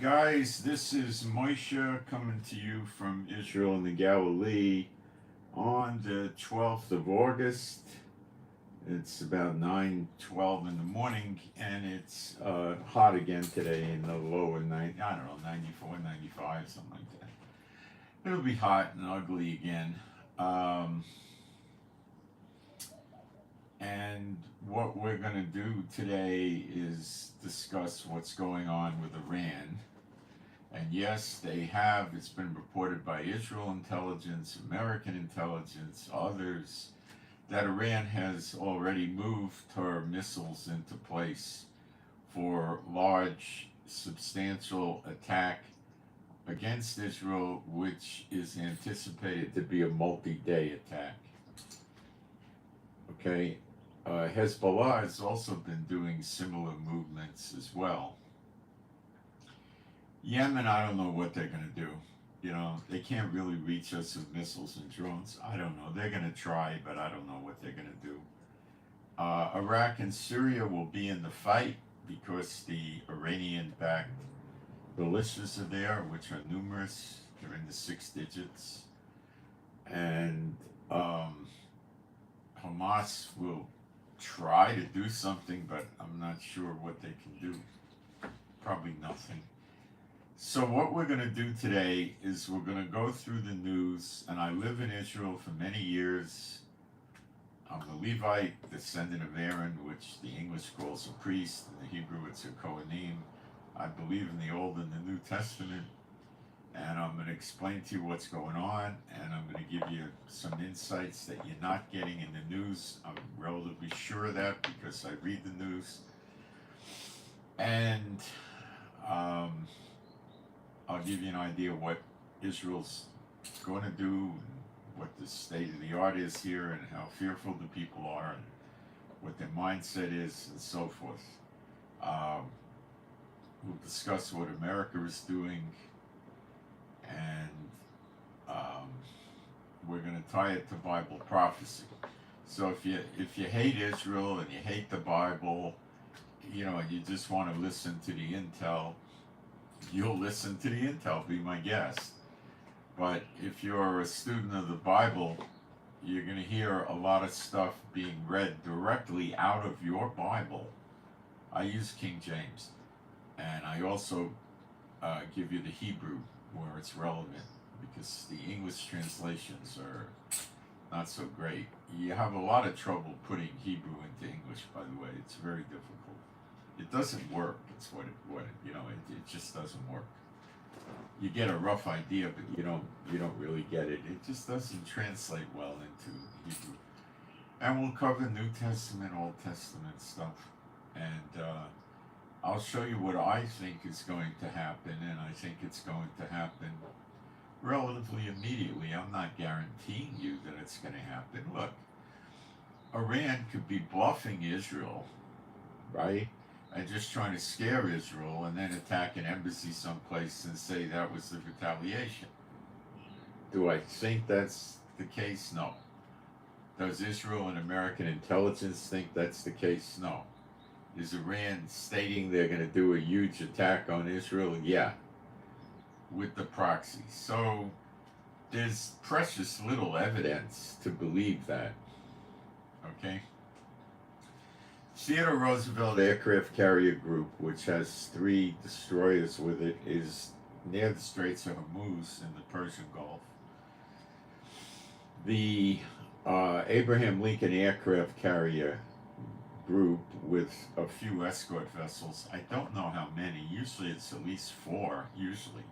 Guys, this is Moshe coming to you from Israel and the Galilee on the 12th of August. It's about 9:12 in the morning, and it's hot again today in the lower 90, I don't know, 94, 95, something like that. It'll be hot and ugly again. Um, and what we're going to do today is discuss what's going on with Iran. And yes, it's been reported by Israel intelligence, American intelligence, others, that Iran has already moved her missiles into place for large, substantial attack against Israel, which is anticipated to be a multi-day attack. Okay, Hezbollah has also been doing similar movements as well. Yemen, I don't know what they're going to do. You know, they can't really reach us with missiles and drones. I don't know. They're going to try, but I don't know what they're going to do. Iraq and Syria will be in the fight because the Iranian backed militias are there, which are numerous. They're in the six digits. And Hamas will try to do something, but I'm not sure what they can do. Probably nothing. So what we're going to do today is we're going to go through the news, and I live in Israel for many years. I'm a Levite, descendant of Aaron, which the English calls a priest, in the Hebrew it's a Kohanim. I believe in the Old and the New Testament, and I'm going to explain to you what's going on, and I'm going to give you some insights that you're not getting in the news. I'm relatively sure of that because I read the news. And I'll give you an idea of what Israel's going to do, and what the state of the art is here, and how fearful the people are, and what their mindset is, and so forth. We'll discuss what America is doing, and we're going to tie it to Bible prophecy. So if you hate Israel and you hate the Bible, you know, and you just want to listen to the intel, you'll listen to the intel, be my guest. But if you're a student of the Bible, you're going to hear a lot of stuff being read directly out of your Bible. I use King James, and I also give you the Hebrew where it's relevant, because the English translations are not so great. You have a lot of trouble putting Hebrew into English, by the way. It's very difficult. It doesn't work. It's what it just doesn't work. You get a rough idea, but you don't really get it. It just doesn't translate well into Hebrew. And we'll cover New Testament, Old Testament stuff, and I'll show you what I think is going to happen, and I think it's going to happen relatively immediately. I'm not guaranteeing you that it's going to happen. Look, Iran could be bluffing Israel, right? And just trying to scare Israel, and then attack an embassy someplace and say that was the retaliation. Do I think that's the case? No. Does Israel and American intelligence think that's the case? No. Is Iran stating they're going to do a huge attack on Israel? Yeah. With the proxy. So there's precious little evidence to believe that. Okay? Theodore Roosevelt Aircraft Carrier Group, which has 3 destroyers with it, is near the Straits of Hormuz in the Persian Gulf. The Abraham Lincoln Aircraft Carrier Group, with a few escort vessels, I don't know how many, usually it's at least 4, usually.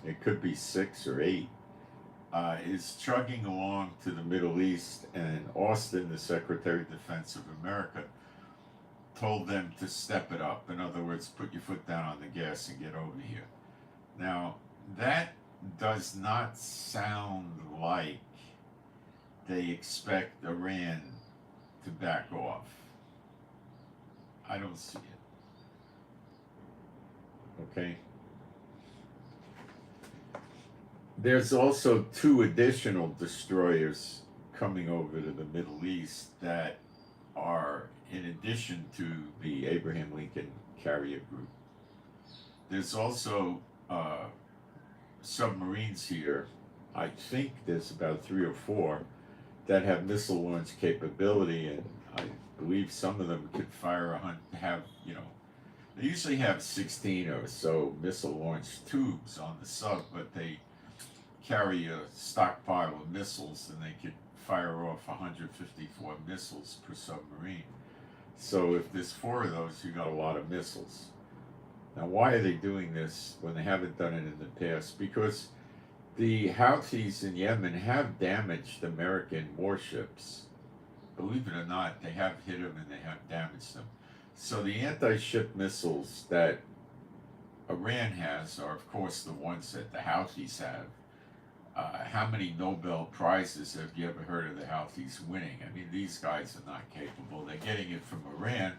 It could be 6 or 8, is chugging along to the Middle East, and Austin, the Secretary of Defense of America, told them to step it up. In other words, put your foot down on the gas and get over here. Now, that does not sound like they expect Iran to back off. I don't see it. Okay? There's also 2 additional destroyers coming over to the Middle East that are in addition to the Abraham Lincoln Carrier Group. There's also submarines here. I think there's about 3 or 4 that have missile launch capability, and I believe some of them could fire they usually have 16 or so missile launch tubes on the sub, but they carry a stockpile of missiles, and they could fire off 154 missiles per submarine. So if there's 4 of those, you got a lot of missiles. Now, why are they doing this when they haven't done it in the past? Because the Houthis in Yemen have damaged American warships. Believe it or not, they have hit them and they have damaged them. So the anti-ship missiles that Iran has are, of course, the ones that the Houthis have. How many Nobel Prizes have you ever heard of the Houthis winning? I mean, these guys are not capable. They're getting it from Iran,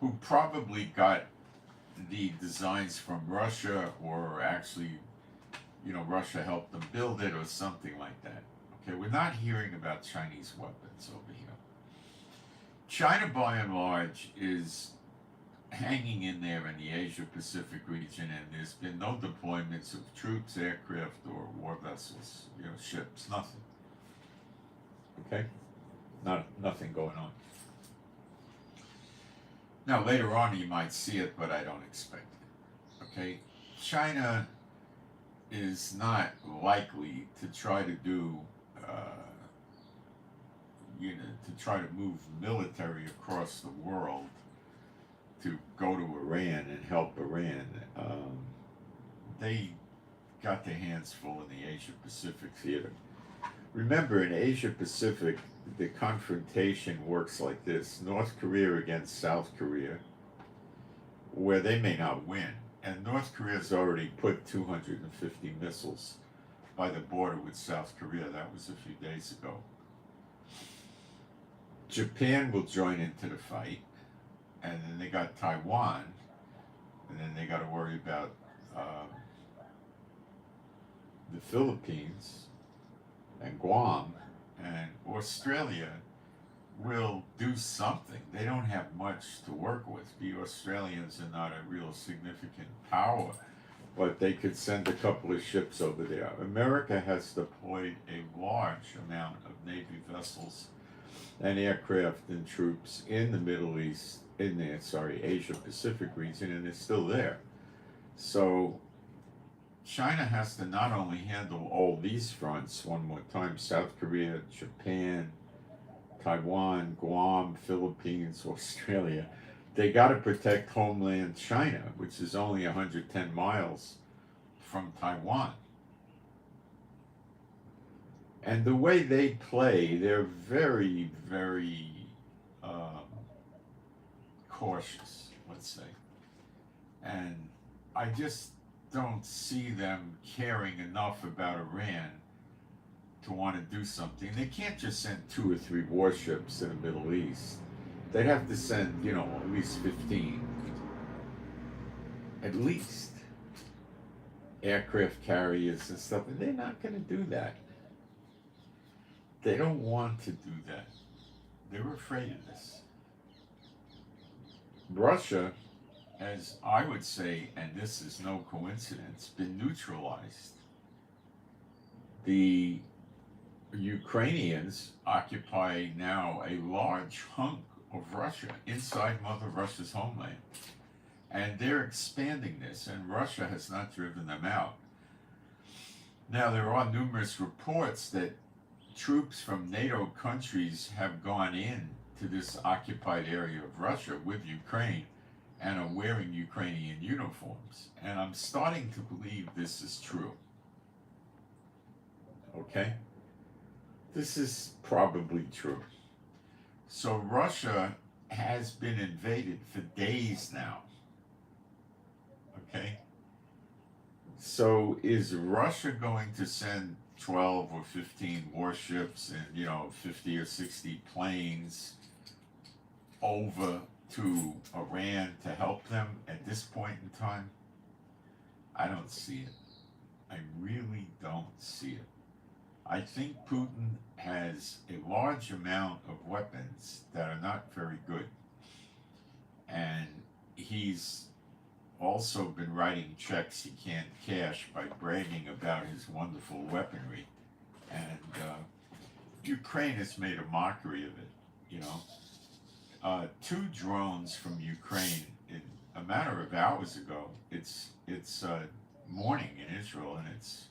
who probably got the designs from Russia, or actually, Russia helped them build it or something like that. Okay, we're not hearing about Chinese weapons over here. China, by and large, is hanging in there in the Asia-Pacific region, and there's been no deployments of troops, aircraft, or war vessels, ships, nothing. Okay? Nothing going on. Now, later on, you might see it, but I don't expect it. Okay? China is not likely to try to do, to try to move military across the world to go to Iran and help Iran. They got their hands full in the Asia-Pacific theater. Remember, in Asia-Pacific, the confrontation works like this: North Korea against South Korea, where they may not win. And North Korea's already put 250 missiles by the border with South Korea. That was a few days ago. Japan will join into the fight, and then they got Taiwan, and then they got to worry about the Philippines and Guam, and Australia will do something. They don't have much to work with. The Australians are not a real significant power, but they could send a couple of ships over there. America has deployed a large amount of Navy vessels and aircraft and troops in the Middle East, Asia-Pacific region, and it's still there. So China has to not only handle all these fronts one more time: South Korea, Japan, Taiwan, Guam, Philippines, Australia. They got to protect homeland China, which is only 110 miles from Taiwan. And the way they play, they're very, very cautious, let's say. And I just don't see them caring enough about Iran to want to do something. They can't just send 2 or 3 warships in the Middle East. They'd have to send, at least 15. At least. Aircraft carriers and stuff. And they're not going to do that. They don't want to do that. They're afraid of this. Russia, as I would say, and this is no coincidence, been neutralized. The Ukrainians occupy now a large hunk of Russia inside Mother Russia's homeland. And they're expanding this, and Russia has not driven them out. Now, there are numerous reports that troops from NATO countries have gone in to this occupied area of Russia with Ukraine and are wearing Ukrainian uniforms. And I'm starting to believe this is true. Okay? This is probably true. So Russia has been invaded for days now. Okay? So is Russia going to send 12 or 15 warships and 50 or 60 planes over to Iran to help them at this point in time? I don't see it. I really don't see it. I think Putin has a large amount of weapons that are not very good, and he's also been writing checks he can't cash by bragging about his wonderful weaponry. And Ukraine has made a mockery of it, you know. Two drones from Ukraine in a matter of hours ago. It's morning in Israel, and it's,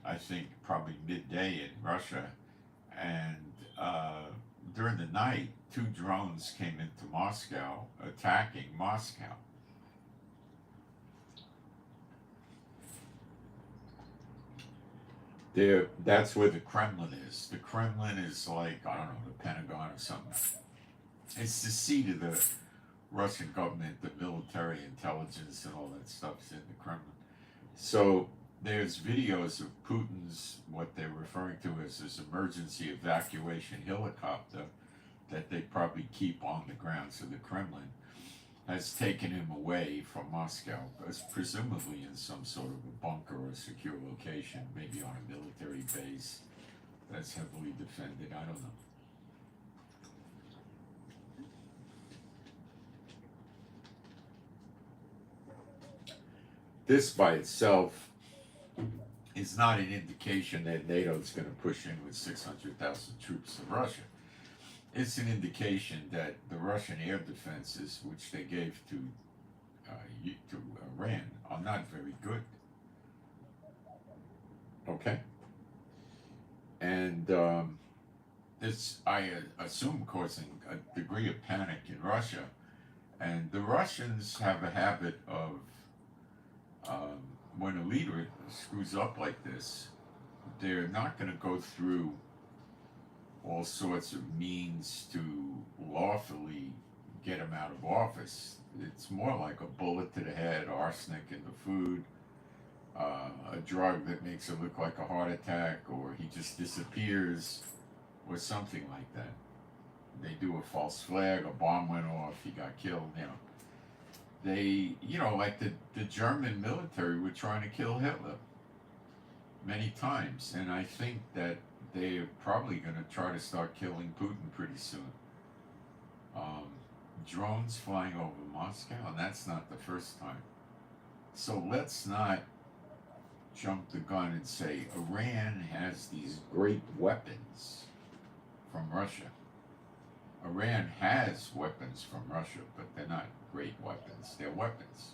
I think, probably midday in Russia. And during the night, two drones came into Moscow, attacking Moscow. That's where the Kremlin is. The Kremlin is like, I don't know, the Pentagon or something. It's the seat of the Russian government, the military intelligence and all that stuff's in the Kremlin. So there's videos of Putin's, what they're referring to as his emergency evacuation helicopter that they probably keep on the grounds of the Kremlin, has taken him away from Moscow, presumably in some sort of a bunker or a secure location, maybe on a military base that's heavily defended. I don't know. This by itself is not an indication that NATO is going to push in with 600,000 troops to Russia. It's an indication that the Russian air defenses, which they gave to Iran, are not very good. Okay? And it's, I assume, causing a degree of panic in Russia. And the Russians have a habit of, when a leader screws up like this, they're not going to go through all sorts of means to lawfully get him out of office. It's more like a bullet to the head, arsenic in the food, a drug that makes it look like a heart attack, or he just disappears, or something like that. They do a false flag, a bomb went off, he got killed, you know. They, you know, like the German military were trying to kill Hitler many times, and I think that they're probably going to try to start killing Putin pretty soon. Drones flying over Moscow, and that's not the first time. So let's not jump the gun and say Iran has these great weapons from Russia. Iran has weapons from Russia, but they're not great weapons. They're weapons.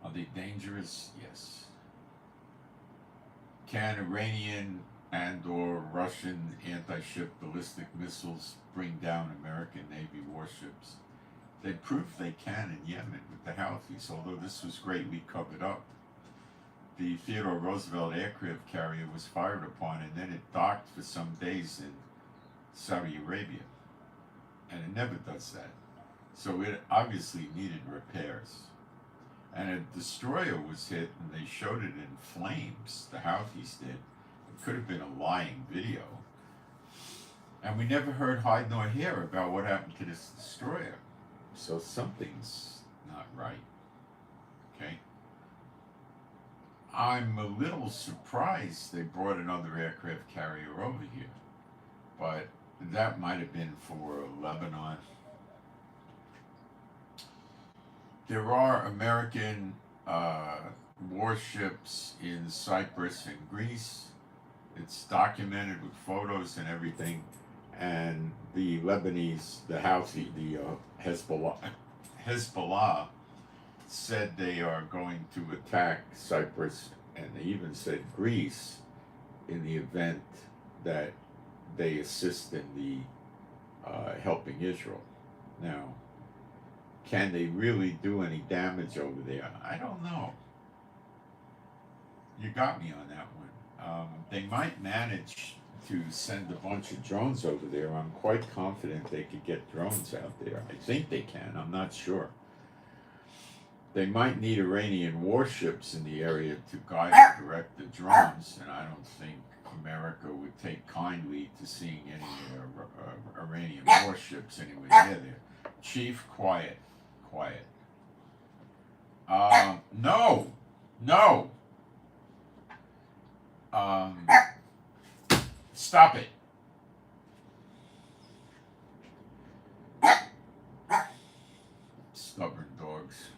Are they dangerous? Yes. Can Iranian and or Russian anti-ship ballistic missiles bring down American Navy warships? They proved they can in Yemen with the Houthis, although this was greatly covered up. The Theodore Roosevelt aircraft carrier was fired upon, and then it docked for some days in Saudi Arabia, and it never does that. So it obviously needed repairs. And a destroyer was hit, and they showed it in flames. The Houthis did. It could have been a lying video. And we never heard hide nor hair about what happened to this destroyer. So something's not right. Okay? I'm a little surprised they brought another aircraft carrier over here. But that might have been for Lebanon. There are American warships in Cyprus and Greece. It's documented with photos and everything. And the Lebanese, the Houthi, the Hezbollah said they are going to attack Cyprus, and they even said Greece in the event that they assist in the helping Israel. Now, can they really do any damage over there? I don't know. You got me on that one. They might manage to send a bunch of drones over there. I'm quite confident they could get drones out there. I think they can. I'm not sure. They might need Iranian warships in the area to guide and direct the drones, and I don't think America would take kindly to seeing any Iranian warships anywhere near there. Chief, quiet. Quiet. No. Stop it. Stubborn dogs.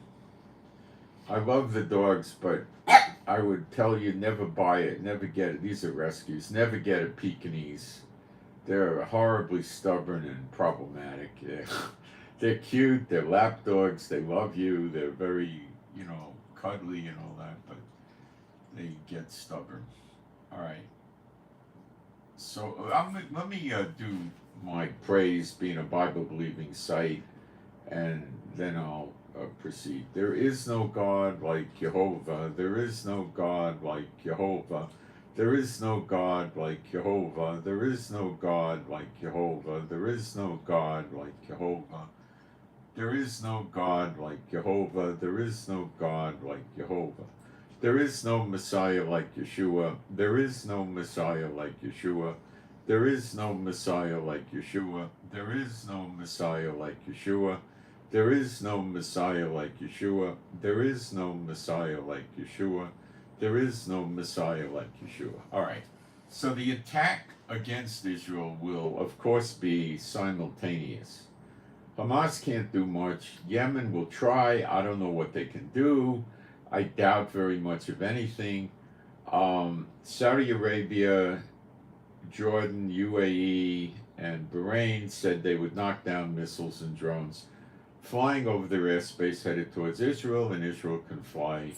love the dogs, but I would tell you never buy it, never get it. These are rescues. Never get a Pekingese. They're horribly stubborn and problematic. They're cute. They're lap dogs. They love you. They're very, cuddly and all that, but they get stubborn. All right. So let me do my praise, being a Bible-believing site, and then I'll proceed. There is no God like Jehovah. There is no God like Jehovah. There is no God like Jehovah. There is no God like Jehovah. There is no God like Jehovah. There is no God like Jehovah. There is no God like Jehovah. There is no Messiah like Yeshua. There is no Messiah like Yeshua. There is no Messiah like Yeshua. There is no Messiah like Yeshua. There is no Messiah like Yeshua. There is no Messiah like Yeshua. There is no Messiah like Yeshua. All right. So the attack against Israel will, of course, be simultaneous. Hamas can't do much. Yemen will try. I don't know what they can do. I doubt very much of anything. Saudi Arabia, Jordan, UAE, and Bahrain said they would knock down missiles and drones flying over their airspace headed towards Israel, and Israel can fly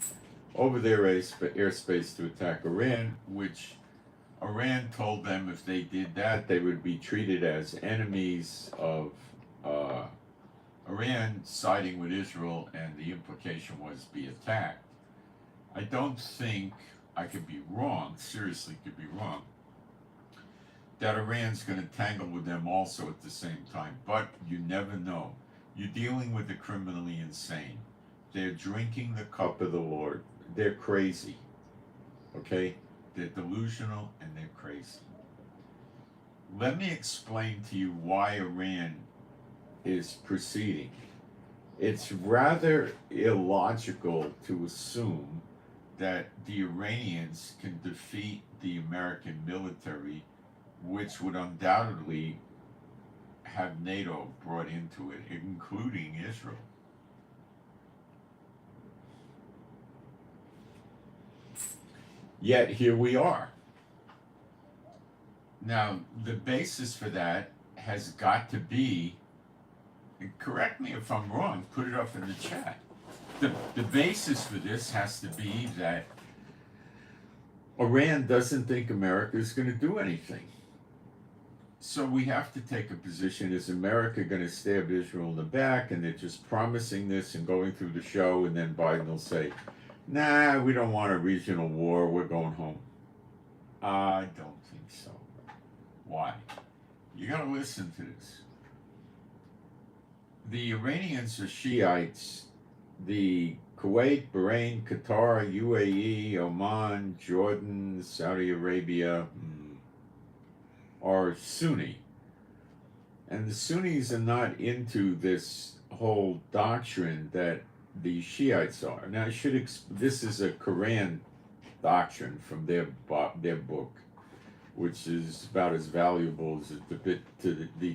over their airspace to attack Iran, which Iran told them if they did that, they would be treated as enemies of Iran, siding with Israel, and the implication was be attacked. I don't think, I could be wrong, seriously could be wrong, that Iran's going to tangle with them also at the same time, but you never know. You're dealing with the criminally insane. They're drinking the cup of the Lord. They're crazy, okay? They're delusional and they're crazy. Let me explain to you why Iran is proceeding. It's rather illogical to assume that the Iranians can defeat the American military, which would undoubtedly have NATO brought into it, including Israel. Yet here we are. Now, the basis for that has got to be, and correct me if I'm wrong, put it up in the chat. The basis for this has to be that Iran doesn't think America is going to do anything. So we have to take a position. Is America going to stab Israel in the back, and they're just promising this and going through the show, and then Biden will say, nah, we don't want a regional war, we're going home? I don't think so. Why? You got to listen to this. The Iranians are Shiites. The Kuwait, Bahrain, Qatar, UAE, Oman, Jordan, Saudi Arabia are Sunni. And the Sunnis are not into this whole doctrine that the Shiites are. Now, this is a Quran doctrine from their book, which is about as valuable as the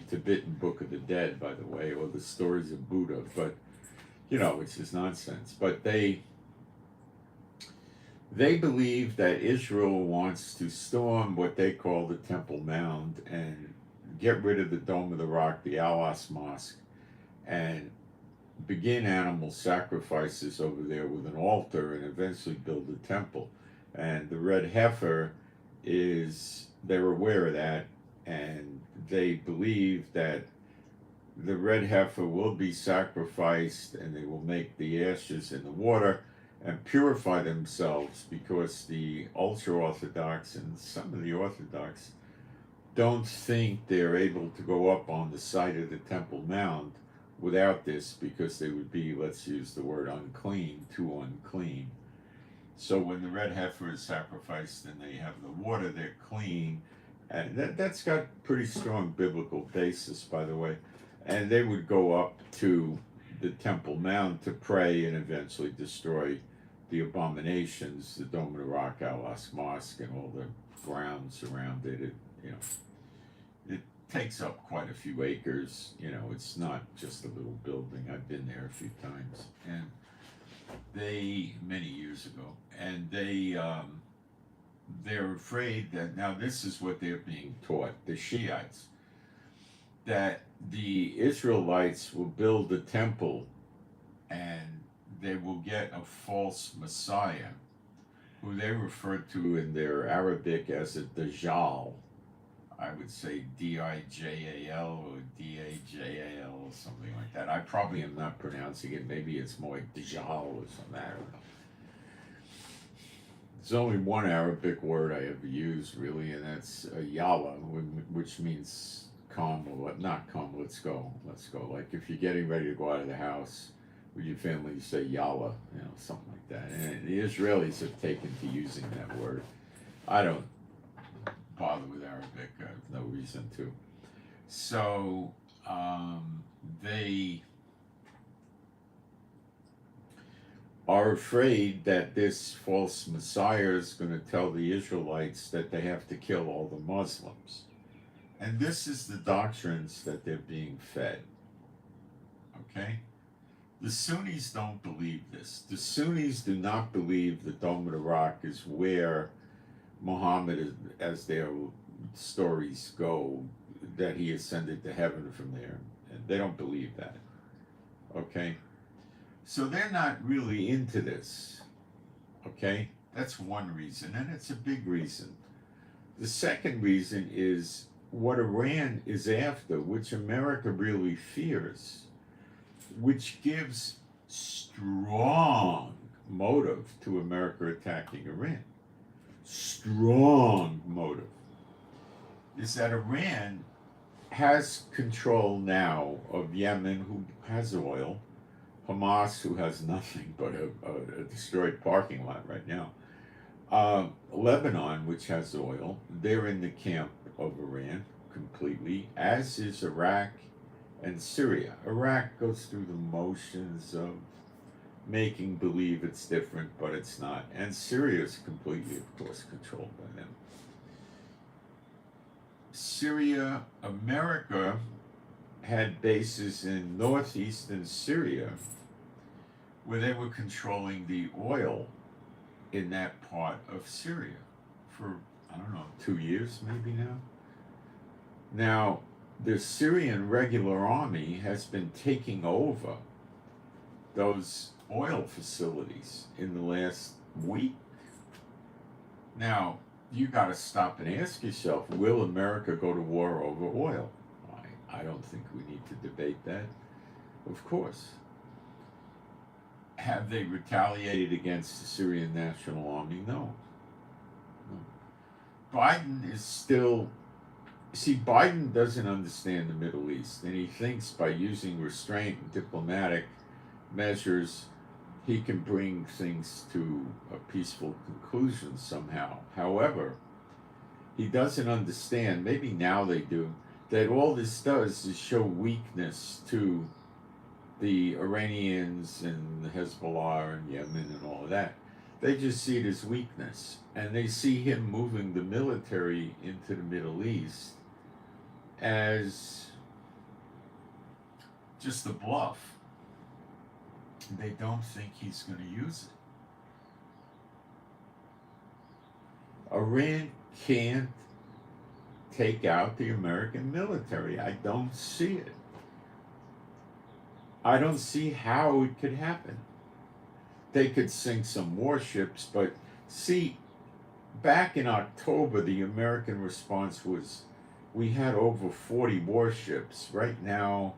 Tibetan Book of the Dead, by the way, or the Stories of Buddha, but, it's just nonsense. But they believe that Israel wants to storm what they call the Temple Mount and get rid of the Dome of the Rock, the Al-Aqsa Mosque, and begin animal sacrifices over there with an altar and eventually build a temple. And the red heifer they're aware of that, and they believe that the red heifer will be sacrificed and they will make the ashes in the water and purify themselves, because the ultra-Orthodox and some of the Orthodox don't think they're able to go up on the site of the Temple Mount without this, because they would be, let's use the word unclean, too unclean. So when the red heifer is sacrificed and they have the water, they're clean. And that's got pretty strong biblical basis, by the way. And they would go up to the Temple Mount to pray and eventually destroy the abominations, the Dome of the Rock, Al-Aqsa Mosque, and all the grounds around it. It takes up quite a few acres. It's not just a little building. I've been there a few times. And they many years ago, and they're afraid that now this is what they're being taught, the Shiites, that the Israelites will build a temple and they will get a false Messiah, who they refer to in their Arabic as a Dajjal. I would say Dijal or Dajal or something like that. I probably am not pronouncing it. Maybe it's more like Dajjal or something. I don't know. There's only one Arabic word I ever used, really, and that's yalla, which means come or not come, let's go. Like if you're getting ready to go out of the house with your family, you say yalla, something like that. And the Israelis have taken to using that word. I don't bother with Arabic. I have no reason to. So they are afraid that this false Messiah is going to tell the Israelites that they have to kill all the Muslims. And this is the doctrines that they're being fed. Okay? The Sunnis don't believe this. The Sunnis do not believe the Dome of the Rock is where Muhammad, as their stories go, that he ascended to heaven from there. And they don't believe that. Okay? So they're not really into this. Okay? That's one reason, and it's a big reason. The second reason is what Iran is after, which America really fears, which gives strong motive to America attacking Iran. Strong motive. Is that Iran has control now of Yemen, who has oil, Hamas, who has nothing but a destroyed parking lot right now, Lebanon, which has oil. They're in the camp of Iran completely, as is Iraq and Syria. Iraq goes through the motions of making believe it's different, but it's not. And Syria is completely, of course, controlled by them. Syria, America had bases in northeastern Syria where they were controlling the oil in that part of Syria for, 2 years maybe now. Now, the Syrian regular army has been taking over those oil facilities in the last week. Now, you got to stop and ask yourself, will America go to war over oil? I don't think we need to debate that. Of course. Have they retaliated against the Syrian National Army? No. Biden is still... See, Biden doesn't understand the Middle East, and he thinks by using restraint and diplomatic measures, he can bring things to a peaceful conclusion somehow. However, he doesn't understand, maybe now they do, that all this does is show weakness to the Iranians and the Hezbollah and Yemen and all of that. They just see it as weakness, and they see him moving the military into the Middle East as just a bluff. They don't think he's going to use it. Iran can't take out the American military. I don't see it. I don't see how it could happen. They could sink some warships, but see, back in October, the American response was, we had over 40 warships. Right now,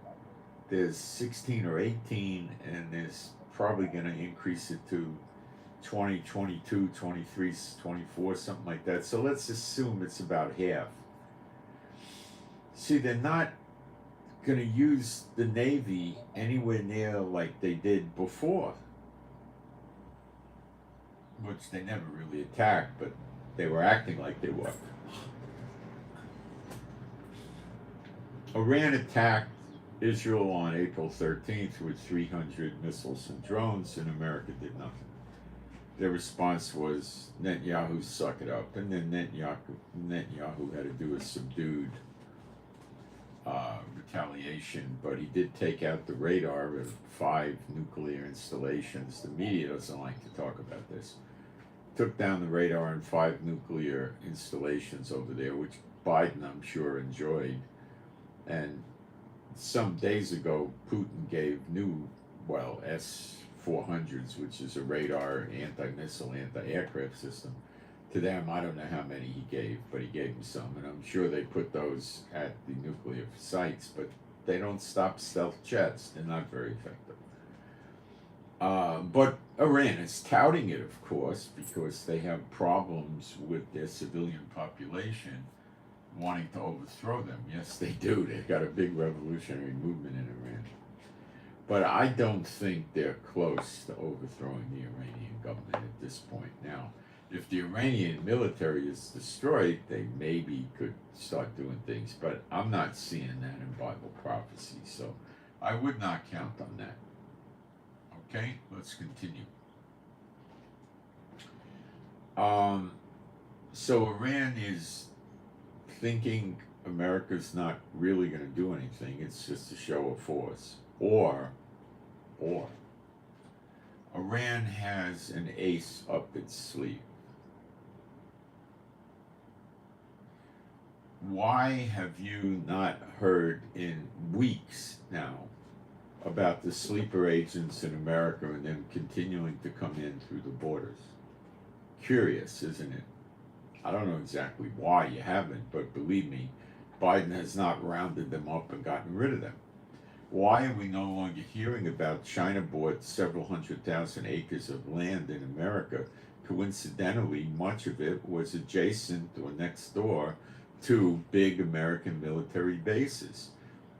there's 16 or 18, and there's probably going to increase it to 20, 22, 23, 24, something like that. So let's assume it's about half. See, they're not going to use the Navy anywhere near like they did before, which they never really attacked, but they were acting like they were. Iran attacked Israel on April 13th with 300 missiles and drones, and America did nothing. Their response was, Netanyahu, suck it up. And then Netanyahu had to do a subdued retaliation, but he did take out the radar of 5 nuclear installations. The media doesn't like to talk about this. Took down the radar on 5 nuclear installations over there, which Biden, I'm sure, enjoyed. And some days ago, Putin gave new, S-400s, which is a radar, anti-missile, anti-aircraft system. To them, I don't know how many he gave, but he gave them some. And I'm sure they put those at the nuclear sites, but they don't stop stealth jets. They're not very effective. But Iran is touting it, of course, because they have problems with their civilian population wanting to overthrow them. Yes, they do. They've got a big revolutionary movement in Iran. But I don't think they're close to overthrowing the Iranian government at this point. Now, if the Iranian military is destroyed, they maybe could start doing things, but I'm not seeing that in Bible prophecy, so I would not count on that. Okay, let's continue. So Iran is thinking America's not really going to do anything. It's just a show of force. Or Iran has an ace up its sleeve. Why have you not heard in weeks now about the sleeper agents in America and them continuing to come in through the borders? Curious, isn't it? I don't know exactly why you haven't, but believe me, Biden has not rounded them up and gotten rid of them. Why are we no longer hearing about China bought several 100,000 acres of land in America? Coincidentally, much of it was adjacent or next door to big American military bases.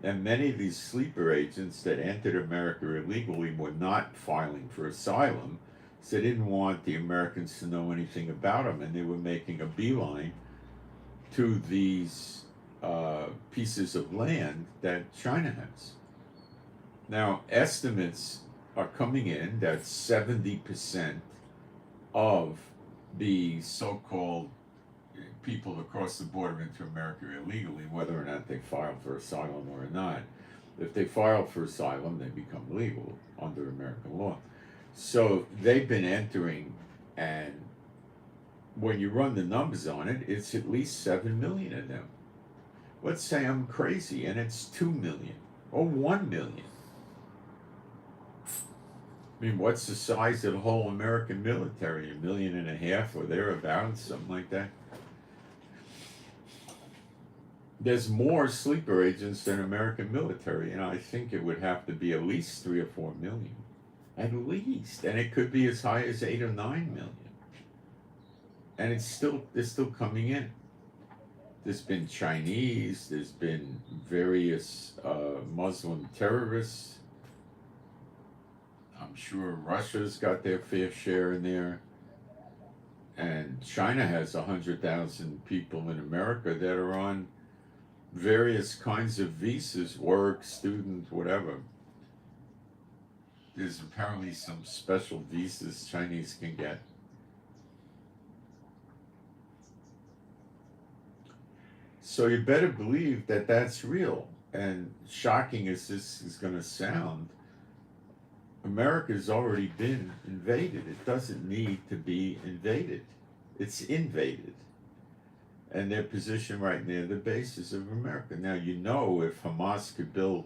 And many of these sleeper agents that entered America illegally were not filing for asylum, so they didn't want the Americans to know anything about them, and they were making a beeline to these pieces of land that China has. Now, estimates are coming in that 70% of the so-called people across the border into America illegally, whether or not they file for asylum or not. If they file for asylum, they become legal under American law. So they've been entering, and when you run the numbers on it, it's at least 7 million of them. Let's say I'm crazy and it's 2 million or 1 million. I mean, what's the size of the whole American military? 1.5 million or thereabouts, something like that. There's more sleeper agents than American military, and I think it would have to be at least 3 or 4 million. At least. And it could be as high as 8 or 9 million. And they're still coming in. There's been Chinese, there's been various Muslim terrorists. I'm sure Russia's got their fair share in there. And China has 100,000 people in America that are on various kinds of visas, work, student, whatever. There's apparently some special visas Chinese can get. So you better believe that that's real. And shocking as this is going to sound, America's already been invaded. It doesn't need to be invaded. It's invaded. And they're positioned right near the bases of America. Now, you know, if Hamas could build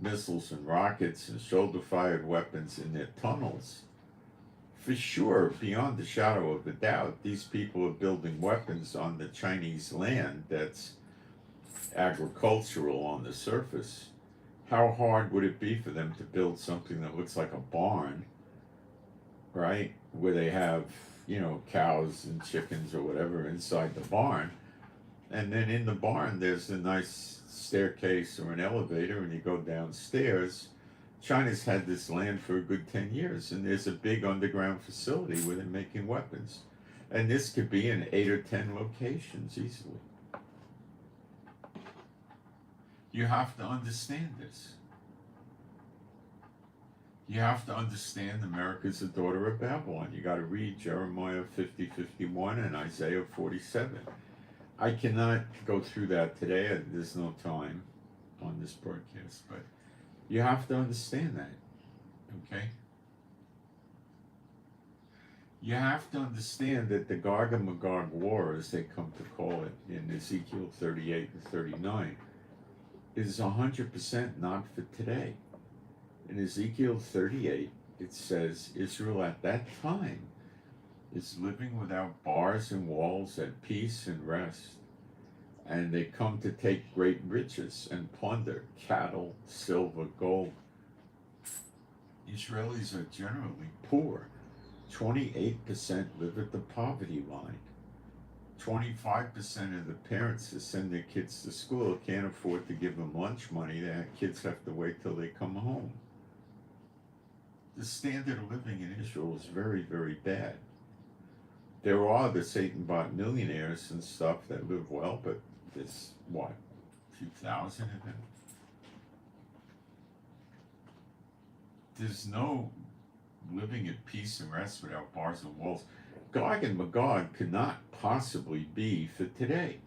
missiles and rockets and shoulder-fired weapons in their tunnels, for sure, beyond the shadow of a doubt, these people are building weapons on the Chinese land that's agricultural on the surface. How hard would it be for them to build something that looks like a barn, right? Where they have, you know, cows and chickens or whatever inside the barn. And then in the barn, there's a nice staircase or an elevator, and you go downstairs. China's had this land for a good 10 years, and there's a big underground facility where they're making weapons. And this could be in 8 or 10 locations easily. You have to understand this. You have to understand America's the daughter of Babylon. You got to read Jeremiah 50:51 and Isaiah 47. I cannot go through that today. There's no time. on this broadcast, but you have to understand that, okay? You have to understand that the Gog and Magog war, as they come to call it in Ezekiel 38 and 39, is 100% not for today. In Ezekiel 38, it says Israel at that time is living without bars and walls, at peace and rest. And they come to take great riches and plunder, cattle, silver, gold. Israelis are generally poor. 28% live at the poverty line. 25% of the parents that send their kids to school can't afford to give them lunch money. Their kids have to wait till they come home. The standard of living in Israel is very, very bad. There are the Satan-bought millionaires and stuff that live well, but there's, what, a few thousand of them? There's no living at peace and rest without bars and walls. Gog and Magog could not possibly be for today.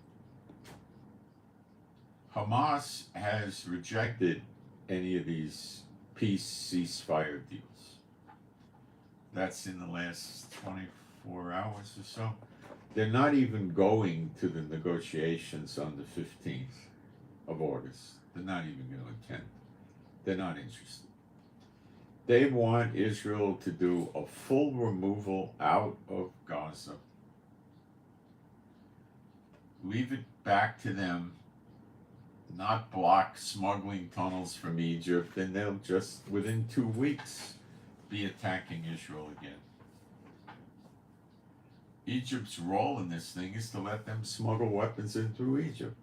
Hamas has rejected any of these peace ceasefire deals. That's in the last 24 hours or so. They're not even going to the negotiations on the 15th of August. They're not even going to attend. They're not interested. They want Israel to do a full removal out of Gaza. Leave it back to them, not block smuggling tunnels from Egypt, and they'll just, within 2 weeks, be attacking Israel again. Egypt's role in this thing is to let them smuggle weapons in through Egypt.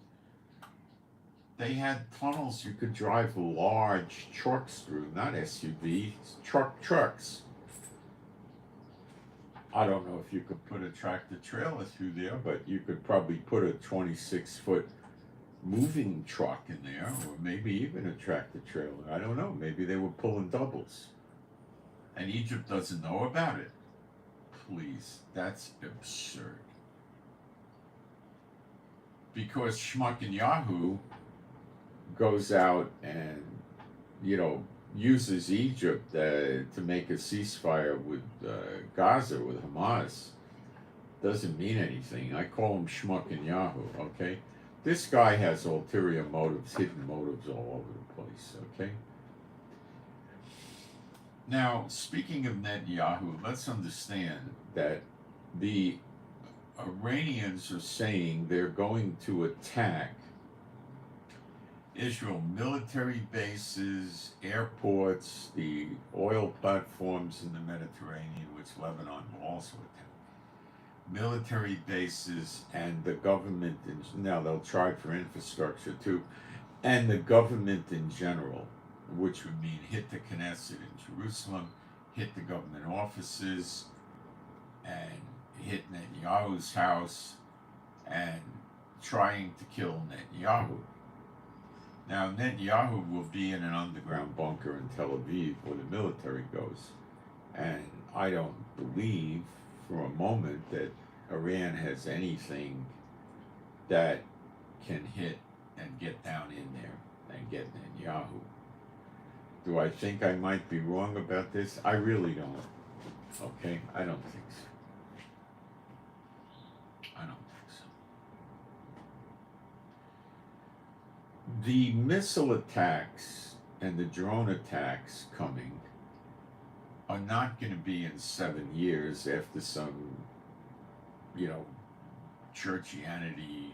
They had tunnels you could drive large trucks through, not SUVs, trucks. I don't know if you could put a tractor trailer through there, but you could probably put a 26-foot moving truck in there, or maybe even a tractor trailer. I don't know. Maybe they were pulling doubles. And Egypt doesn't know about it. Please, that's absurd. Because Schmuck and Yahoo goes out and, uses Egypt to make a ceasefire with Gaza, with Hamas, doesn't mean anything. I call him Schmuck and Yahoo, okay? This guy has ulterior motives, hidden motives all over the place, okay? Now, speaking of Netanyahu, let's understand that the Iranians are saying they're going to attack Israel military bases, airports, the oil platforms in the Mediterranean, which Lebanon will also attack. Military bases and the government, now they'll try for infrastructure too, and the government in general, which would mean hit the Knesset in Jerusalem, hit the government offices, and hit Netanyahu's house, and trying to kill Netanyahu. Now, Netanyahu will be in an underground bunker in Tel Aviv where the military goes. And I don't believe for a moment that Iran has anything that can hit and get down in there and get Netanyahu. Do I think I might be wrong about this? I really don't. Okay? I don't think so. I don't think so. The missile attacks and the drone attacks coming are not going to be in 7 years after some, churchianity,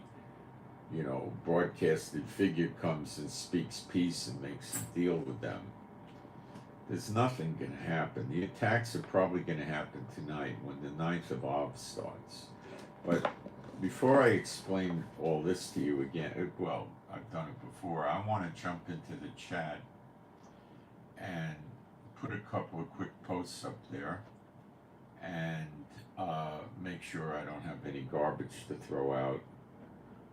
broadcasted figure comes and speaks peace and makes a deal with them. There's nothing going to happen. The attacks are probably going to happen tonight when the 9th of Av starts. But before I explain all this to you again, well, I've done it before, I want to jump into the chat and put a couple of quick posts up there and make sure I don't have any garbage to throw out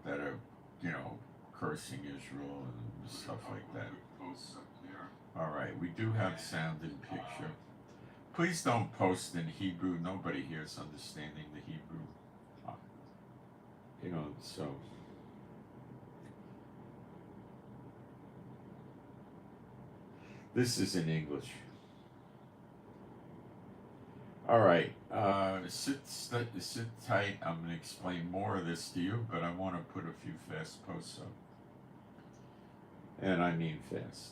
that are, cursing Israel and stuff like that. All right, we do have sound and picture. Please don't post in Hebrew. Nobody here is understanding the Hebrew. So This is in English. All right, sit tight. I'm going to explain more of this to you, but I want to put a few fast posts up. And I mean fast.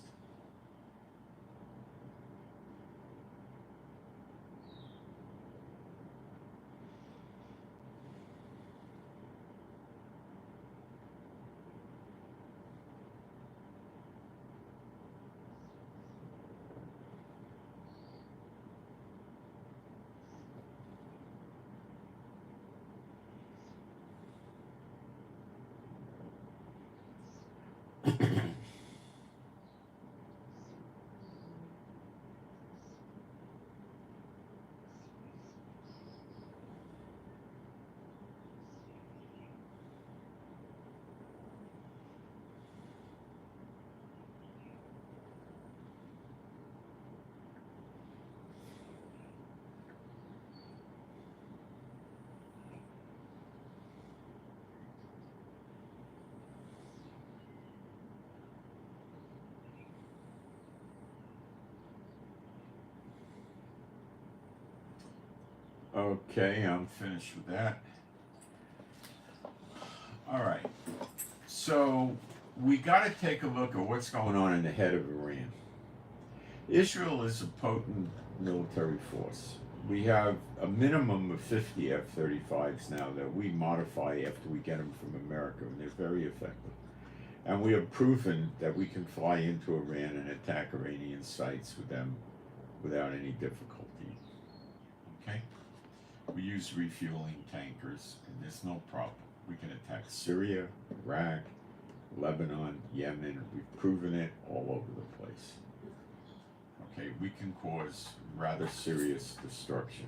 Okay, I'm finished with that. All right, so we got to take a look at what's going on in the head of Iran. Israel is a potent military force. We have a minimum of 50 F-35s now that we modify after we get them from America, and they're very effective. And we have proven that we can fly into Iran and attack Iranian sites with them without any difficulty. Okay? We use refueling tankers, and there's no problem. We can attack Syria, Iraq, Lebanon, Yemen. We've proven it all over the place. Okay, we can cause rather serious destruction.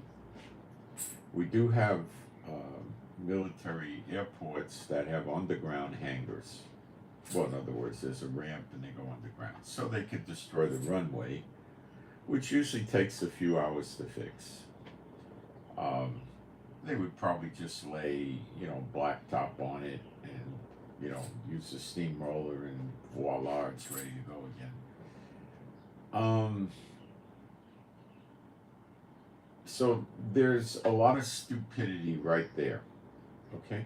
We do have military airports that have underground hangars. Well, in other words, there's a ramp and they go underground. So they could destroy the runway, which usually takes a few hours to fix. They would probably just lay, blacktop on it and, use a steamroller and voila, it's ready to go again. So there's a lot of stupidity right there, okay?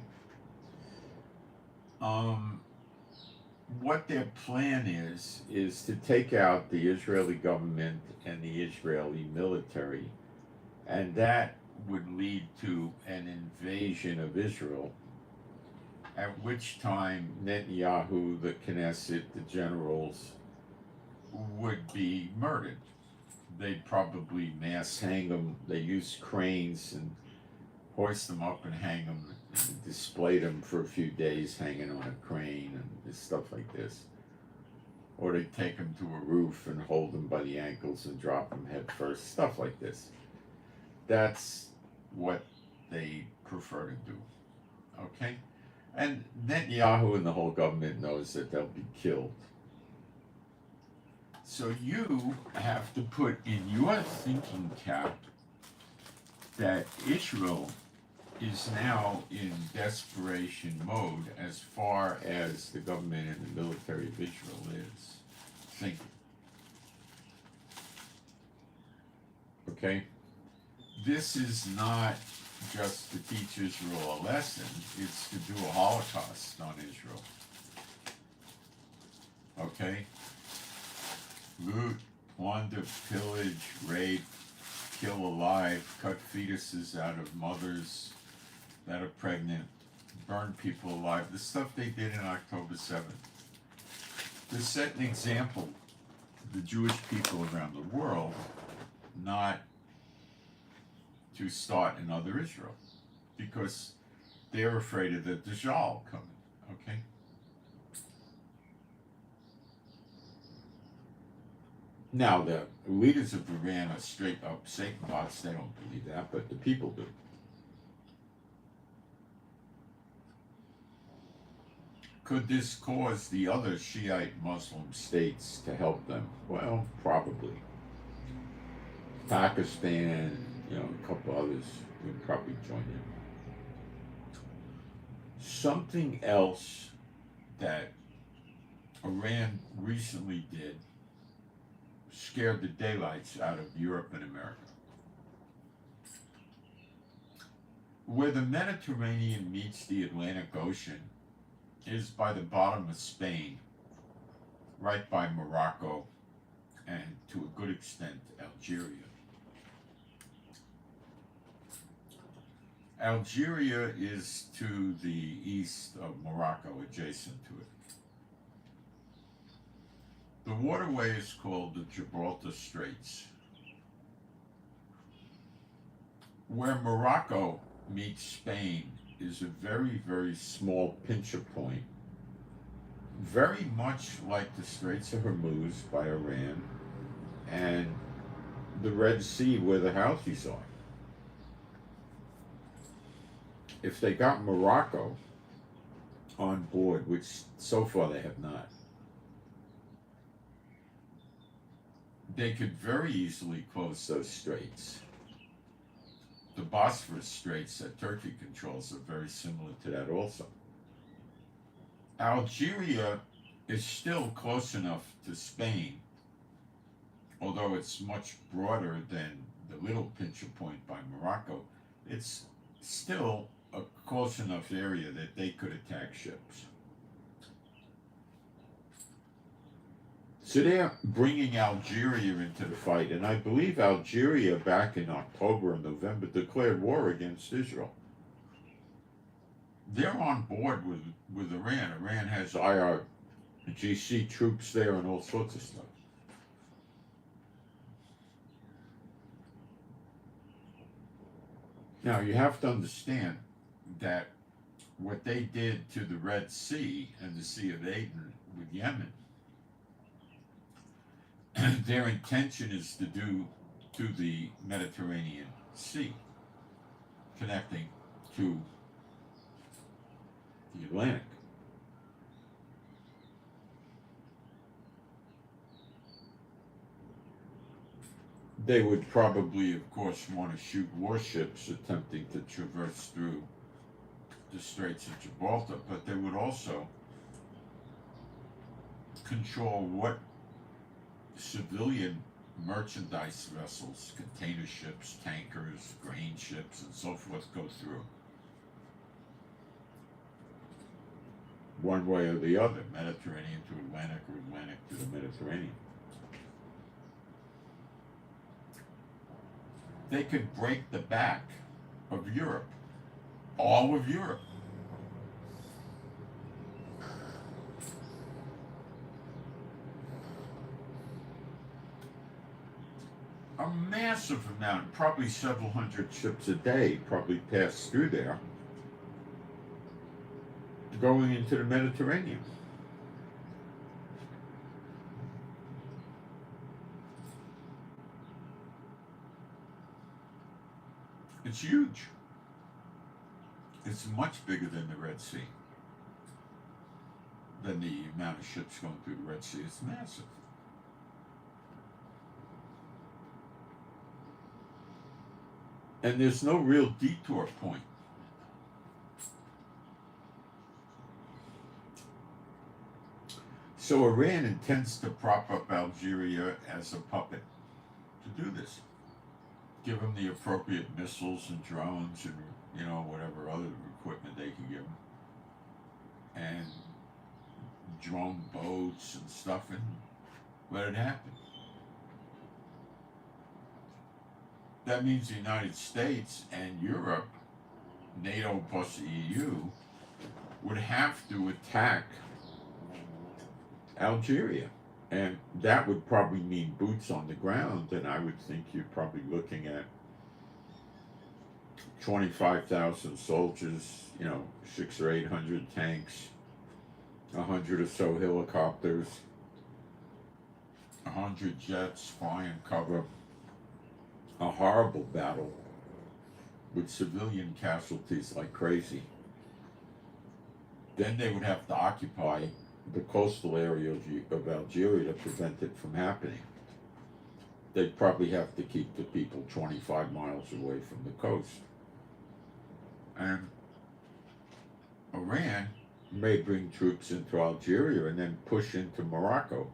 What their plan is to take out the Israeli government and the Israeli military, and that would lead to an invasion of Israel, at which time Netanyahu, the Knesset, the generals would be murdered. They'd probably mass hang them. They use cranes and hoist them up and hang them, and display them for a few days hanging on a crane and stuff like this. Or they take them to a roof and hold them by the ankles and drop them head first, stuff like this. That's what they prefer to do, okay? And Netanyahu and the whole government knows that they'll be killed. So you have to put in your thinking cap that Israel is now in desperation mode as far as the government and the military of Israel is thinking. Okay? This is not just to teach Israel a lesson, it's to do a Holocaust on Israel. Okay? Loot, plunder, pillage, rape, kill alive, cut fetuses out of mothers that are pregnant, burn people alive. The stuff they did in October 7th. To set an example to the Jewish people around the world, not to start another Israel, because they're afraid of the Dajjal coming, okay? Now, the leaders of Iran are straight up Satan bots. They don't believe that, but the people do. Could this cause the other Shiite Muslim states to help them? Well, probably. Pakistan, a couple others would probably join in. Something else that Iran recently did scared the daylights out of Europe and America. Where the Mediterranean meets the Atlantic Ocean is by the bottom of Spain, right by Morocco, and to a good extent Algeria. Algeria is to the east of Morocco, adjacent to it. The waterway is called the Gibraltar Straits. Where Morocco meets Spain is a very, very small pincher point, very much like the Straits of Hormuz by Iran and the Red Sea where the Houthis are. If they got Morocco on board, which so far they have not, they could very easily close those straits. The Bosphorus Straits that Turkey controls are very similar to that also. Algeria is still close enough to Spain, although it's much broader than the little pincher point by Morocco. It's still a close enough area that they could attack ships. So they're bringing Algeria into the fight, and I believe Algeria back in October and November declared war against Israel. They're on board with Iran. Iran has IRGC troops there and all sorts of stuff. Now you have to understand that what they did to the Red Sea and the Sea of Aden with Yemen, their intention is to do to the Mediterranean Sea, connecting to the Atlantic. They would probably, of course, want to shoot warships attempting to traverse through the Straits of Gibraltar, but they would also control what civilian merchandise vessels, container ships, tankers, grain ships, and so forth go through. One way or the other, Mediterranean to Atlantic or Atlantic to the Mediterranean. They could break the back of Europe, all of Europe. A massive amount, probably several hundred ships a day, probably pass through there, going into the Mediterranean. It's huge. It's much bigger than the Red Sea, than the amount of ships going through the Red Sea. It's massive. And there's no real detour point. So Iran intends to prop up Algeria as a puppet to do this. Give them the appropriate missiles and drones and, whatever other equipment they can give them. And drone boats and stuff, and let it happen. That means the United States and Europe, NATO plus the EU, would have to attack Algeria. And that would probably mean boots on the ground, and I would think you're probably looking at 25,000 soldiers, 600 or 800 tanks, 100 or so helicopters, 100 jets flying cover. A horrible battle with civilian casualties like crazy. Then they would have to occupy the coastal area of Algeria to prevent it from happening. They'd probably have to keep the people 25 miles away from the coast. And Iran may bring troops into Algeria and then push into Morocco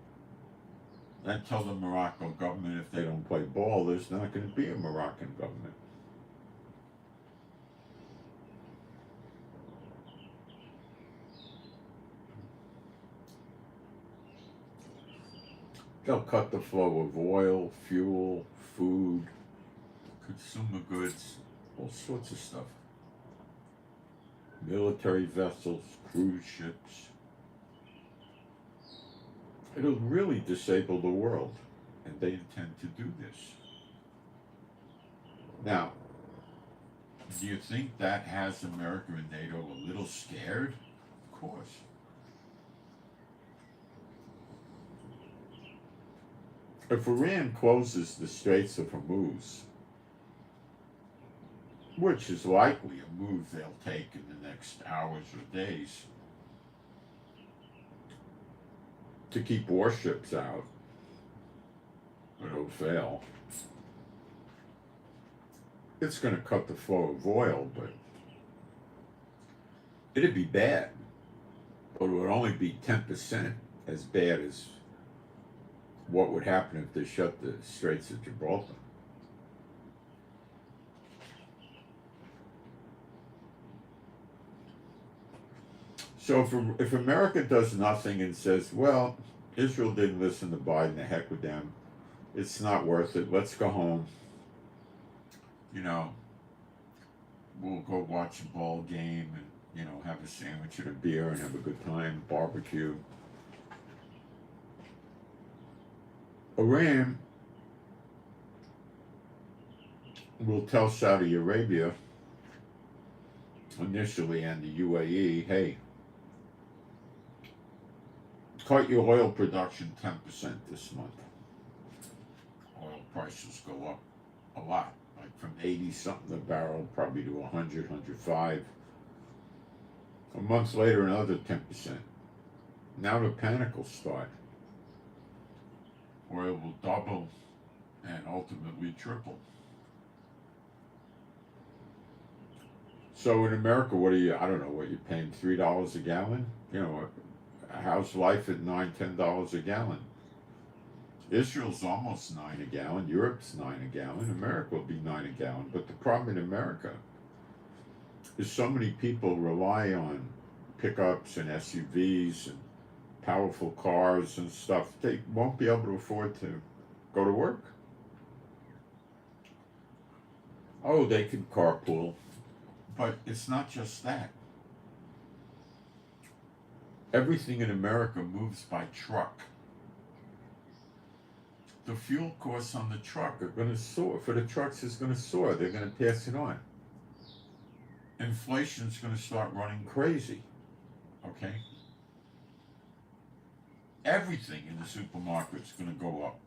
and tell the Morocco government if they don't play ball, there's not going to be a Moroccan government. They'll cut the flow of oil, fuel, food, consumer goods, all sorts of stuff. Military vessels, cruise ships. It'll really disable the world, and they intend to do this. Now, do you think that has America and NATO a little scared? Of course. If Iran closes the Straits of Hormuz, which is likely a move they'll take in the next hours or days, to keep warships out, but it'll fail. It's going to cut the flow of oil, but it'd be bad. But it would only be 10% as bad as what would happen if they shut the Straits of Gibraltar. So if America does nothing and says, well, Israel didn't listen to Biden, the heck with them, it's not worth it, let's go home, you know, we'll go watch a ball game and, you know, have a sandwich and a beer and have a good time, barbecue. Iran will tell Saudi Arabia initially and the UAE, hey, cut your oil production 10% this month. Oil prices go up a lot, like from 80 something a barrel probably to 100, 105. A month later, another 10%. Now the panic will start. Oil will double and ultimately triple. So in America, what are you, I don't know, what you're paying $3 a gallon? You know, how's life at $9, $10 a gallon? Israel's almost $9 a gallon. Europe's $9 a gallon. America will be $9 a gallon. But the problem in America is so many people rely on pickups and SUVs and powerful cars and stuff. They won't be able to afford to go to work. Oh, they can carpool. But it's not just that. Everything in America moves by truck. The fuel costs on the truck are going to soar. For the trucks, it's going to soar. They're going to pass it on. Inflation's going to start running crazy. Okay? Everything in the supermarket's going to go up.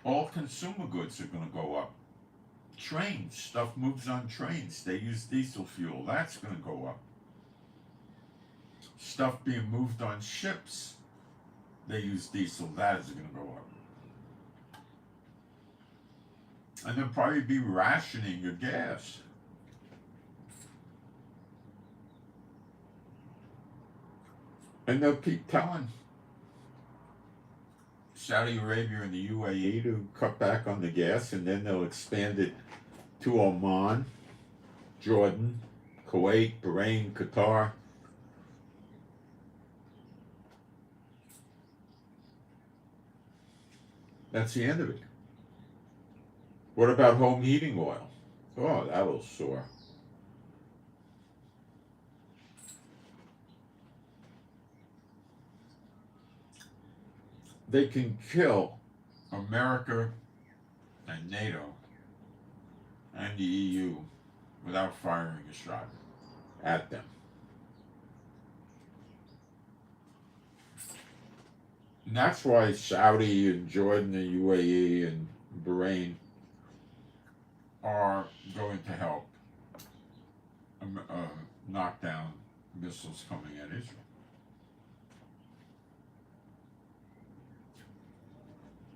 All consumer goods are going to go up. Trains, stuff moves on trains. They use diesel fuel. That's going to go up. Stuff being moved on ships, they use diesel. That is going to go up. And there'll probably be rationing of gas. And they'll keep telling Saudi Arabia and the UAE to cut back on the gas, and then they'll expand it to Oman, Jordan, Kuwait, Bahrain, Qatar. That's the end of it. What about home heating oil? Oh, that will soar. They can kill America and NATO and the EU without firing a shot at them. And that's why Saudi and Jordan and UAE and Bahrain are going to help knock down missiles coming at Israel.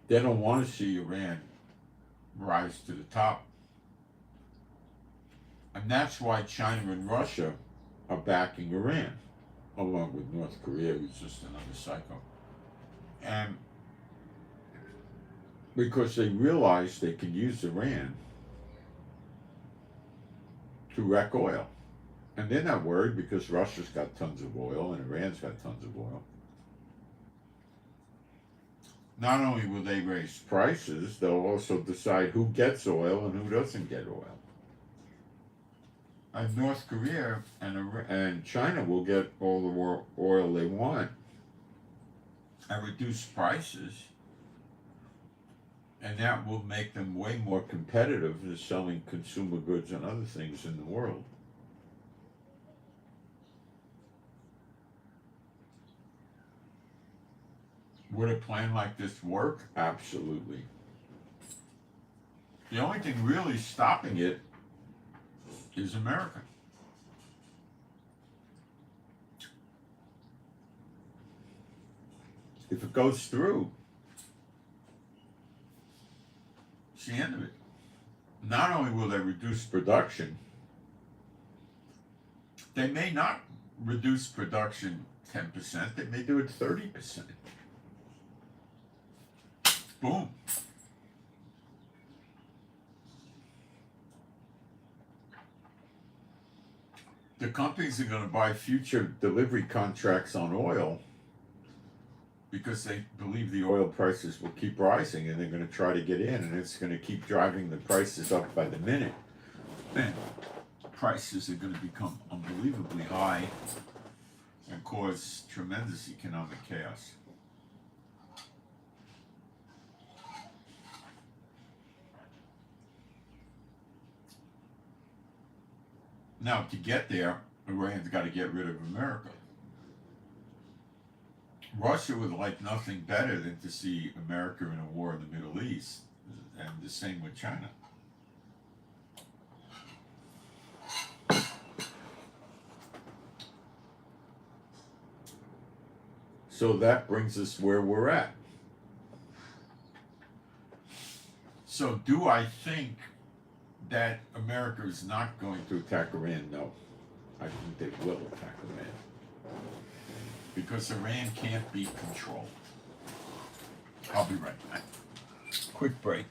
They don't want to see Iran rise to the top. And that's why China and Russia are backing Iran. along with North Korea, who's just another psycho. And because they realize they can use Iran to wreck oil. And they're not worried because Russia's got tons of oil and Iran's got tons of oil. Not only will they raise prices, they'll also decide who gets oil and who doesn't get oil. And North Korea and China will get all the oil they want and reduce prices, and that will make them way more competitive in selling consumer goods and other things in the world. Would a plan like this work? Absolutely. The only thing really stopping it is America. If it goes through, it's the end of it. Not only will they reduce production, they may not reduce production 10%, they may do it 30%. Boom. The companies are going to buy future delivery contracts on oil because they believe the oil prices will keep rising, and they're going to try to get in, and it's going to keep driving the prices up by the minute. And prices are going to become unbelievably high and cause tremendous economic chaos. Now, to get there, Iran's got to get rid of America. Russia would like nothing better than to see America in a war in the Middle East, and the same with China. So that brings us where we're at. So do I think that America is not going to attack Iran? No. I think they will attack Iran. Because Iran can't be controlled. I'll be right back. Quick break.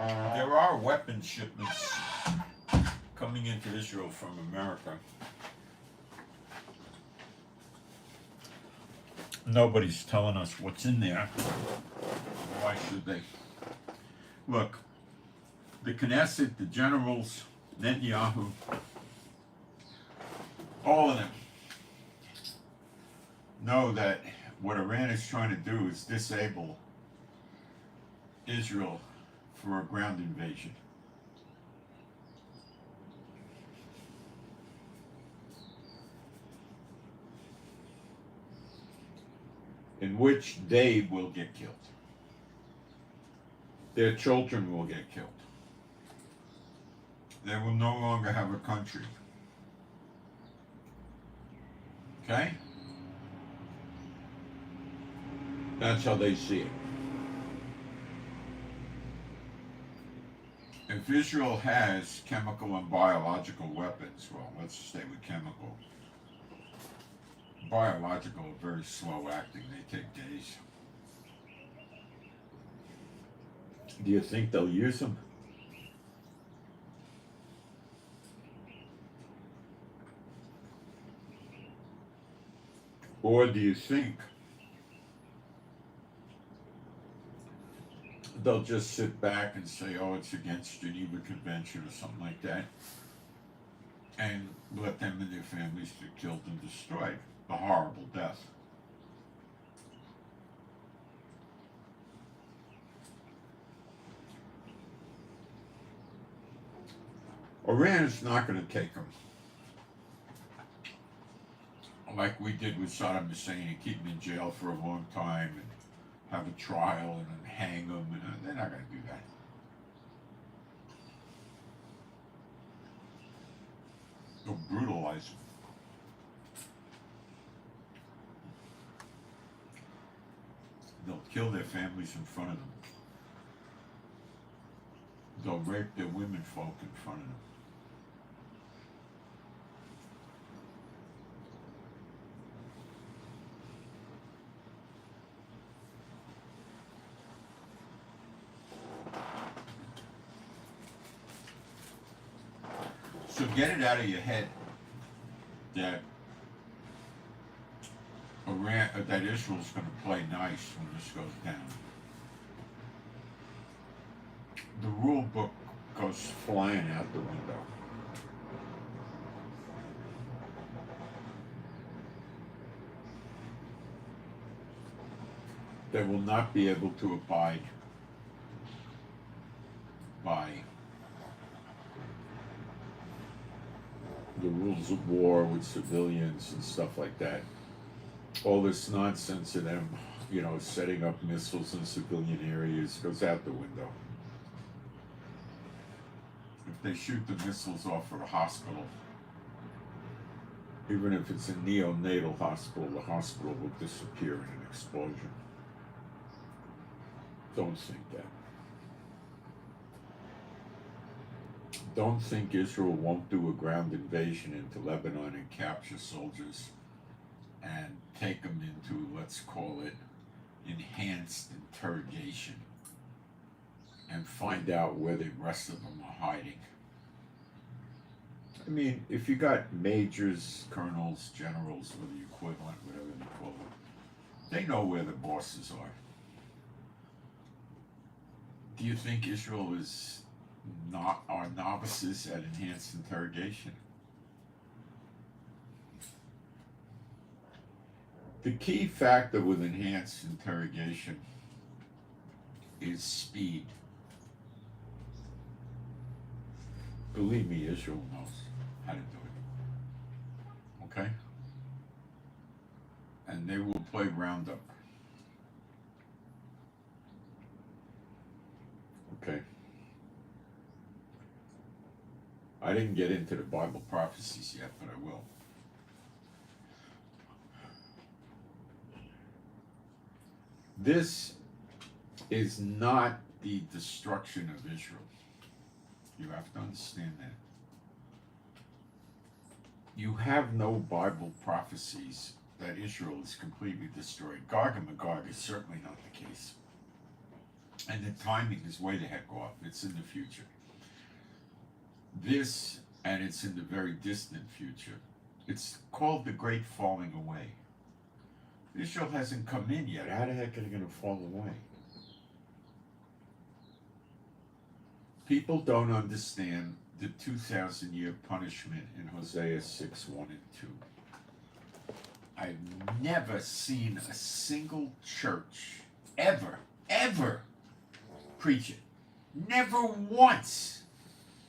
There are weapons shipments coming into Israel from America. Nobody's telling us what's in there. Why should they? Look, the Knesset, the generals, Netanyahu, all of them know that what Iran is trying to do is disable Israel for a ground invasion. In which they will get killed. Their children will get killed. They will no longer have a country. Okay? That's how they see it. If Israel has chemical and biological weapons, well, let's stay with chemical. Biological are very slow acting, they take days. Do you think they'll use them? Or do you think they'll just sit back and say, oh, it's against Geneva Convention or something like that, and let them and their families get killed and destroyed? A horrible death. Iran is not going to take them like we did with Saddam Hussein and keep him in jail for a long time and have a trial and then hang them. And they're not going to do that. They'll brutalize them. They'll kill their families in front of them. They'll rape their women folk in front of them. So get it out of your head that that Israel's going to play nice when this goes down. The rule book goes flying out the window. They will not be able to abide by the rules of war with civilians and stuff like that. All this nonsense of them, setting up missiles in civilian areas goes out the window. If they shoot the missiles off at a hospital, even if it's a neonatal hospital, the hospital will disappear in an explosion. Don't think that. Don't think Israel won't do a ground invasion into Lebanon and capture soldiers and take them into, let's call it, enhanced interrogation and find out where the rest of them are hiding. I mean, if you got majors, colonels, generals, or the equivalent, whatever you call them, they know where the bosses are. Do you think Israel are novices at enhanced interrogation? The key factor with enhanced interrogation is speed. Believe me, Israel knows how to do it. Okay? And they will play roundup. Okay. I didn't get into the Bible prophecies yet, but I will. This is not the destruction of Israel. You have to understand that. You have no Bible prophecies that Israel is completely destroyed. Gog and Magog is certainly not the case. And the timing is way the heck off. It's in the future. This, and it's in the very distant future. It's called the Great Falling Away. Israel hasn't come in yet. How the heck are they going to fall away? People don't understand the 2,000-year punishment in Hosea 6:1 and 2. I've never seen a single church ever preach it. Never once.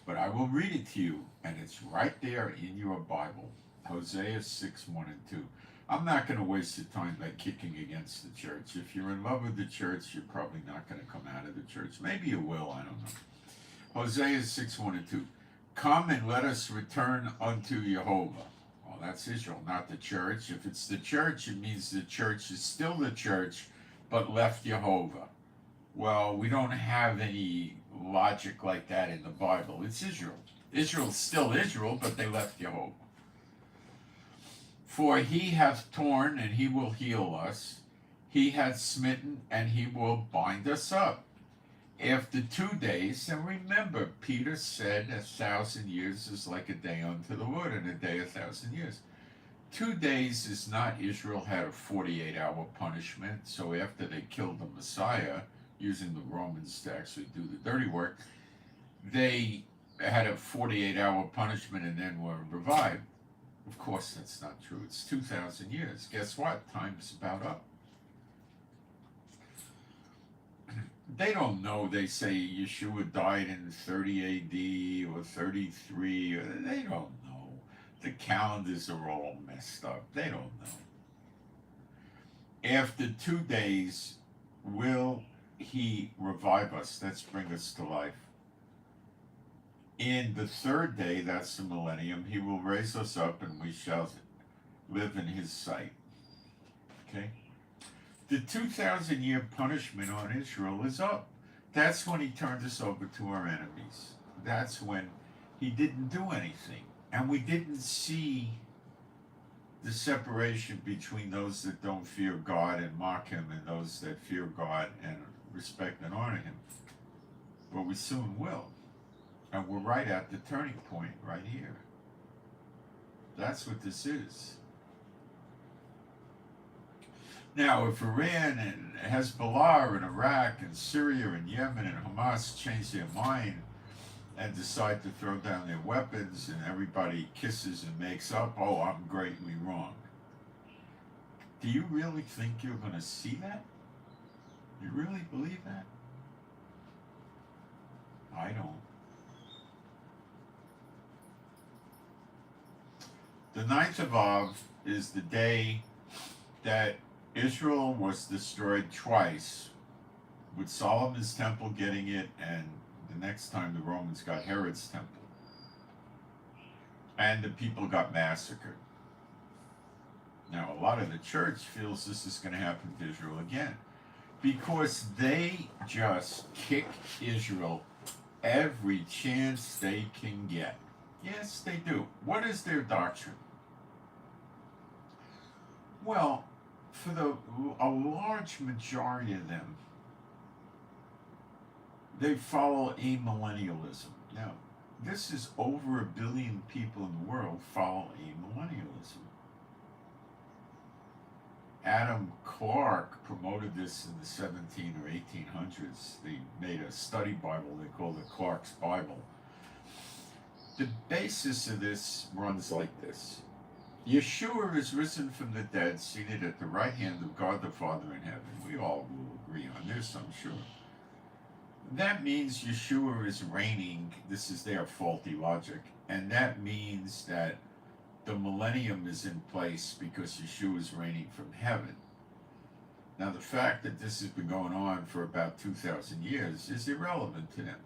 But I will read it to you, and it's right there in your Bible. Hosea 6:1 and 2. I'm not going to waste your time by kicking against the church. If you're in love with the church, you're probably not going to come out of the church. Maybe you will, I don't know. Hosea 6:1 and 2. Come and let us return unto Jehovah. Well, that's Israel, not the church. If it's the church, it means the church is still the church, but left Jehovah. Well, we don't have any logic like that in the Bible. It's Israel. Israel's still Israel, but they left Jehovah. For he hath torn, and he will heal us. He hath smitten, and he will bind us up. After 2 days, and remember, Peter said 1,000 years is like a day unto the Lord, and a day 1,000 years. 2 days is not Israel had a 48-hour punishment, so after they killed the Messiah, using the Romans to actually do the dirty work, they had a 48-hour punishment and then were revived. Of course, that's not true. It's 2,000 years. Guess what? Time's about up. They don't know. They say Yeshua died in 30 AD or 33. They don't know. The calendars are all messed up. They don't know. After 2 days, will he revive us? Let's bring us to life. In the third day, that's the millennium, he will raise us up and we shall live in his sight. Okay? The 2,000-year punishment on Israel is up. That's when he turned us over to our enemies. That's when he didn't do anything. And we didn't see the separation between those that don't fear God and mock him and those that fear God and respect and honor him. But we soon will. And we're right at the turning point right here. That's what this is. Now, if Iran and Hezbollah and Iraq and Syria and Yemen and Hamas change their mind and decide to throw down their weapons and everybody kisses and makes up, oh, I'm greatly wrong. Do you really think you're going to see that? You really believe that? I don't. The 9th of Av is the day that Israel was destroyed twice, with Solomon's temple getting it, and the next time the Romans got Herod's temple. And the people got massacred. Now, a lot of the church feels this is going to happen to Israel again, because they just kick Israel every chance they can get. Yes, they do. What is their doctrine? Well, for a large majority of them, they follow amillennialism. Now, this is over 1 billion people in the world follow amillennialism. Adam Clarke promoted this in the 17 or 1800s. They made a study Bible they called it Clarke's Bible. The basis of this runs like this. Yeshua is risen from the dead, seated at the right hand of God the Father in heaven. We all will agree on this, I'm sure. That means Yeshua is reigning. This is their faulty logic. And that means that the millennium is in place because Yeshua is reigning from heaven. Now, the fact that this has been going on for about 2,000 years is irrelevant to them.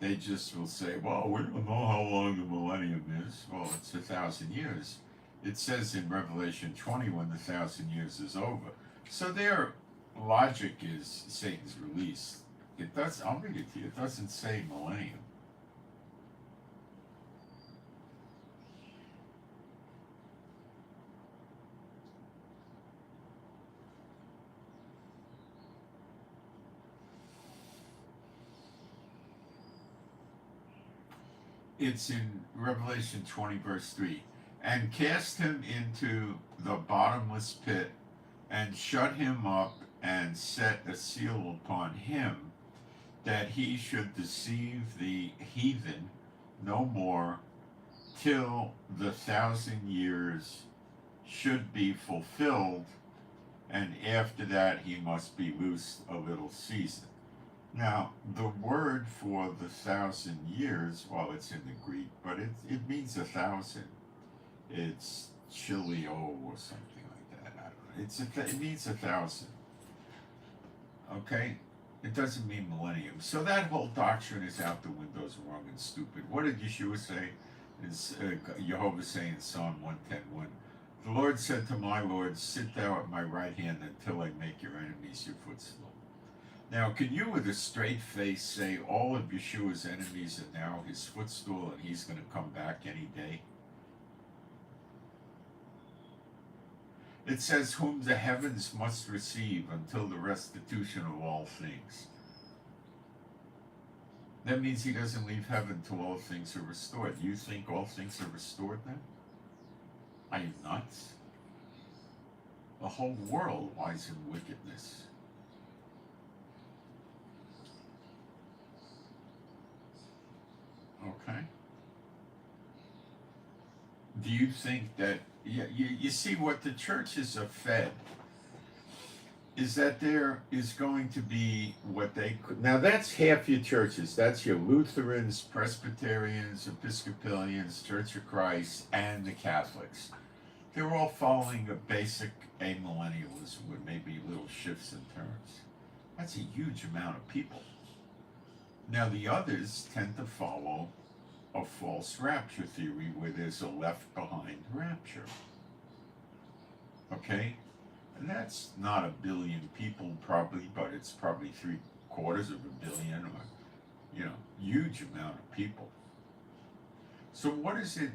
They just will say, well, we don't know how long the millennium is. Well, it's 1,000 years. It says in Revelation 20 when the 1,000 years is over. So their logic is Satan's release. It does. I'll read it to you. It doesn't say millennium. It's in Revelation 20, verse 3. And cast him into the bottomless pit, and shut him up, and set a seal upon him, that he should deceive the heathen no more, till the 1,000 years should be fulfilled, and after that he must be loosed a little season. Now, the word for the 1,000 years, well, it's in the Greek, but it means 1,000. It's chilio or something like that. I don't know. It means 1,000. Okay? It doesn't mean millennium. So that whole doctrine is out the window, wrong and stupid. What did Yeshua say? Is Jehovah saying in Psalm 110:1? The Lord said to my Lord, sit thou at my right hand until I make your enemies your footstool. Now, can you with a straight face say all of Yeshua's enemies are now his footstool and he's going to come back any day? It says, whom the heavens must receive until the restitution of all things. That means he doesn't leave heaven till all things are restored. You think all things are restored then? Are you nuts? The whole world lies in wickedness. Okay? Do you think that, you see what the churches are fed is that there is going to be what they could, now that's half your churches. That's your Lutherans, Presbyterians, Episcopalians, Church of Christ, and the Catholics. They're all following a basic amillennialism with maybe little shifts in terms. That's a huge amount of people. Now the others tend to follow a false rapture theory where there's a left behind rapture. Okay? And that's not 1 billion people probably, but it's probably 3/4 of a billion, or, huge amount of people. So what is it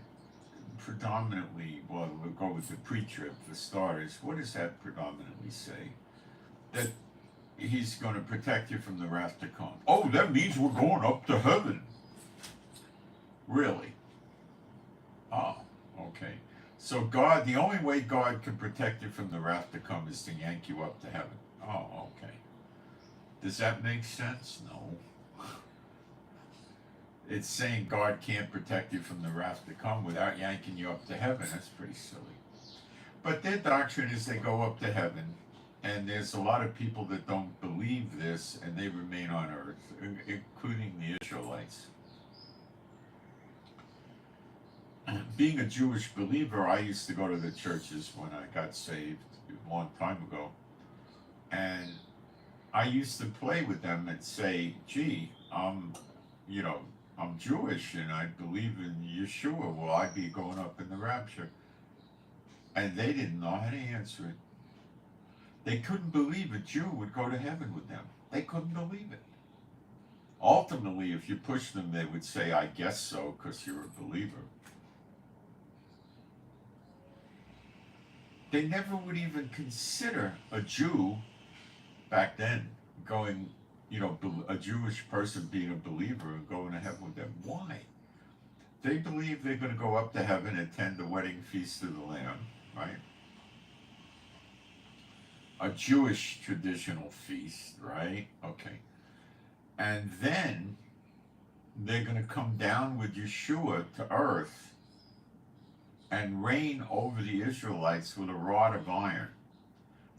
predominantly, well, we'll go with the pre-trib for starters, what does that predominantly say? That he's going to protect you from the wrath to come. Oh, that means we're going up to heaven. Really? Oh, okay. So God, the only way God can protect you from the wrath to come is to yank you up to heaven. Oh, okay. Does that make sense? No. It's saying God can't protect you from the wrath to come without yanking you up to heaven. That's pretty silly. But their doctrine is they go up to heaven, and there's a lot of people that don't believe this, and they remain on earth, including the Israelites. Being a Jewish believer, I used to go to the churches when I got saved a long time ago, and I used to play with them and say, gee, I'm Jewish and I believe in Yeshua. Will I be going up in the rapture? And they didn't know how to answer it. They couldn't believe a Jew would go to heaven with them. They couldn't believe it. Ultimately, if you push them, they would say, I guess so, because you're a believer. They never would even consider a Jew back then going, a Jewish person being a believer and going to heaven with them. Why? They believe they're going to go up to heaven and attend the wedding feast of the Lamb, right? A Jewish traditional feast, right? Okay. And then they're going to come down with Yeshua to earth and reign over the Israelites with a rod of iron.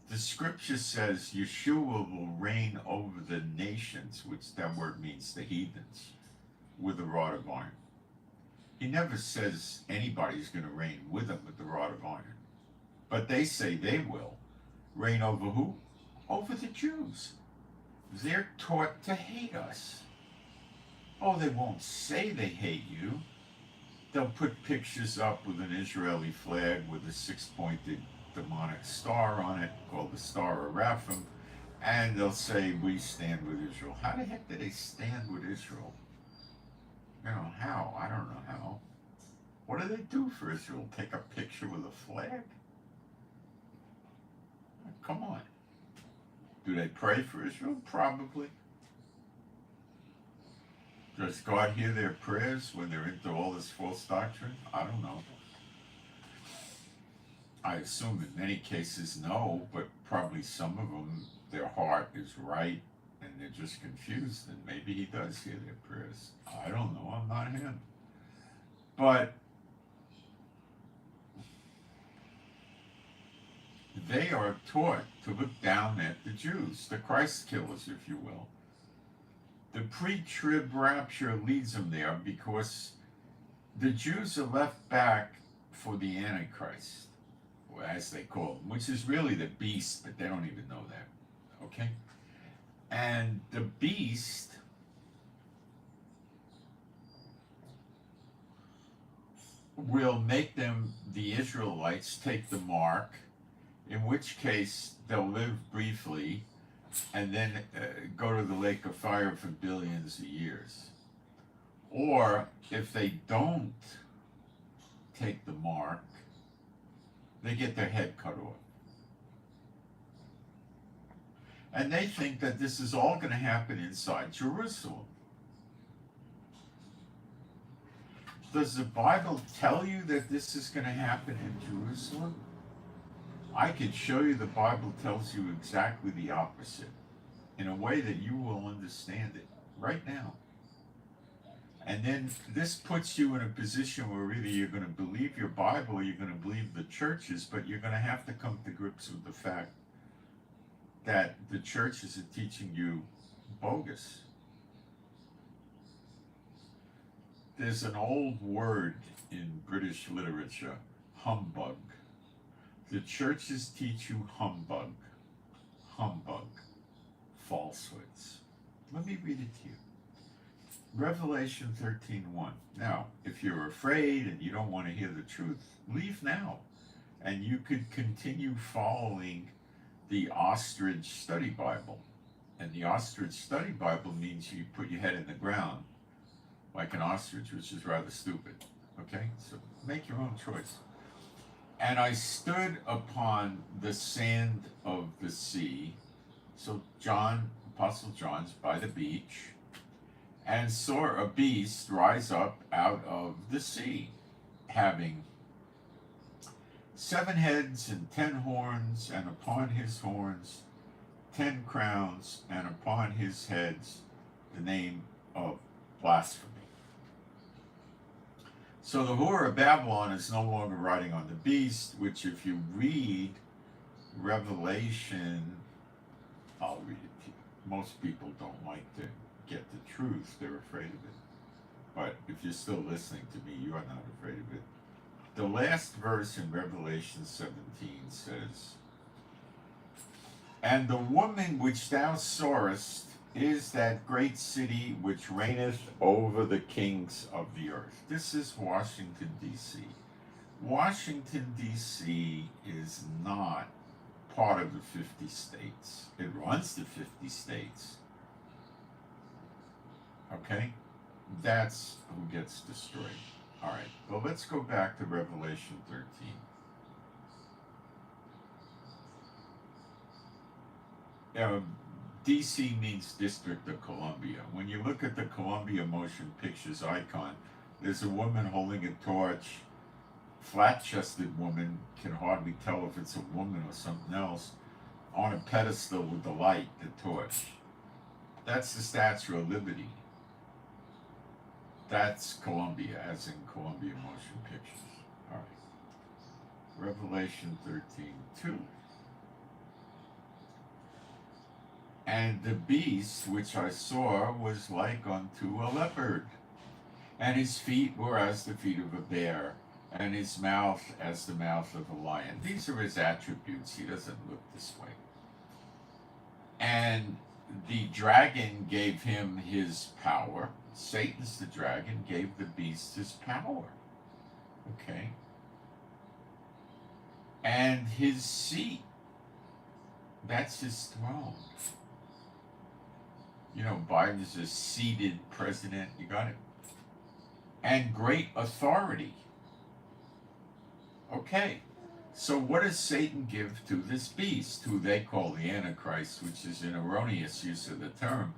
The scripture says Yeshua will reign over the nations, which that word means the heathens, with a rod of iron. He never says anybody's going to reign with him with the rod of iron. But they say they will. Reign over who? Over the Jews. They're taught to hate us. Oh, they won't say they hate you. They'll put pictures up with an Israeli flag with a 6-pointed demonic star on it called the Star of Raphaim, and they'll say, we stand with Israel. How the heck do they stand with Israel? How? I don't know how. What do they do for Israel? Take a picture with a flag? Come on. Do they pray for Israel? Probably. Does God hear their prayers when they're into all this false doctrine? I don't know. I assume in many cases no, but probably some of them, their heart is right and they're just confused, and maybe he does hear their prayers. I don't know, I'm not him. But they are taught to look down at the Jews, the Christ killers, if you will. The pre-trib rapture leads them there because the Jews are left back for the Antichrist, as they call him, which is really the beast, but they don't even know that. Okay? And the beast will make them, the Israelites, take the mark, in which case they'll live briefly and then go to the lake of fire for billions of years. Or if they don't take the mark, they get their head cut off. And they think that this is all going to happen inside Jerusalem. Does the Bible tell you that this is going to happen in Jerusalem? I could show you the Bible tells you exactly the opposite in a way that you will understand it right now. And then this puts you in a position where either you're going to believe your Bible or you're going to believe the churches, but you're going to have to come to grips with the fact that the churches are teaching you bogus. There's an old word in British literature, humbug. The churches teach you humbug, falsehoods. Let me read it to you. Revelation 13:1. Now, if you're afraid and you don't want to hear the truth, leave now. And you could continue following the Ostrich Study Bible. And the Ostrich Study Bible means you put your head in the ground like an ostrich, which is rather stupid. Okay? So make your own choice. And I stood upon the sand of the sea. So John, Apostle John's by the beach, and saw a beast rise up out of the sea, having 7 heads and 10 horns, and upon his horns 10 crowns, and upon his heads the name of blasphemy. So the whore of Babylon is no longer riding on the beast, which if you read Revelation, I'll read it to you. Most people don't like to get the truth, they're afraid of it. But if you're still listening to me, you are not afraid of it. The last verse in Revelation 17 says, "And the woman which thou sawest is that great city which reigneth over the kings of the earth." This is Washington, D.C. Washington, D.C. is not part of the 50 states. It runs the 50 states. Okay? That's who gets destroyed. All right, well, let's go back to Revelation 13. DC means District of Columbia. When you look at the Columbia Motion Pictures icon, there's a woman holding a torch. Flat-chested woman, can hardly tell if it's a woman or something else, on a pedestal with the light, the torch. That's the Statue of Liberty. That's Columbia, as in Columbia Motion Pictures. All right. Revelation 13:2. "And the beast which I saw was like unto a leopard, and his feet were as the feet of a bear, and his mouth as the mouth of a lion." These are his attributes. He doesn't look this way. "And the dragon gave him his power." Satan's the dragon, gave the beast his power. Okay. "And his seat," that's his throne. You know, Biden's a seated president. You got it. "And great authority." Okay. So what does Satan give to this beast, who they call the Antichrist, which is an erroneous use of the term?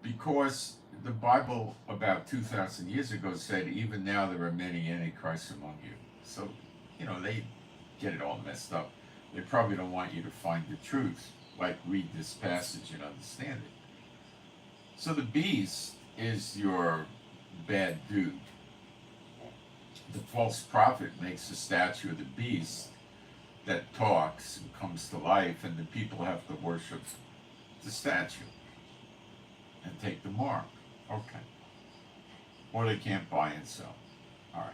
because the Bible about 2,000 years ago said, even now there are many antichrists among you. So, they get it all messed up. They probably don't want you to find the truth, like read this passage and understand it. So the beast is your bad dude. The false prophet makes a statue of the beast that talks and comes to life, and the people have to worship the statue and take the mark. Okay. Or they can't buy and sell. All right.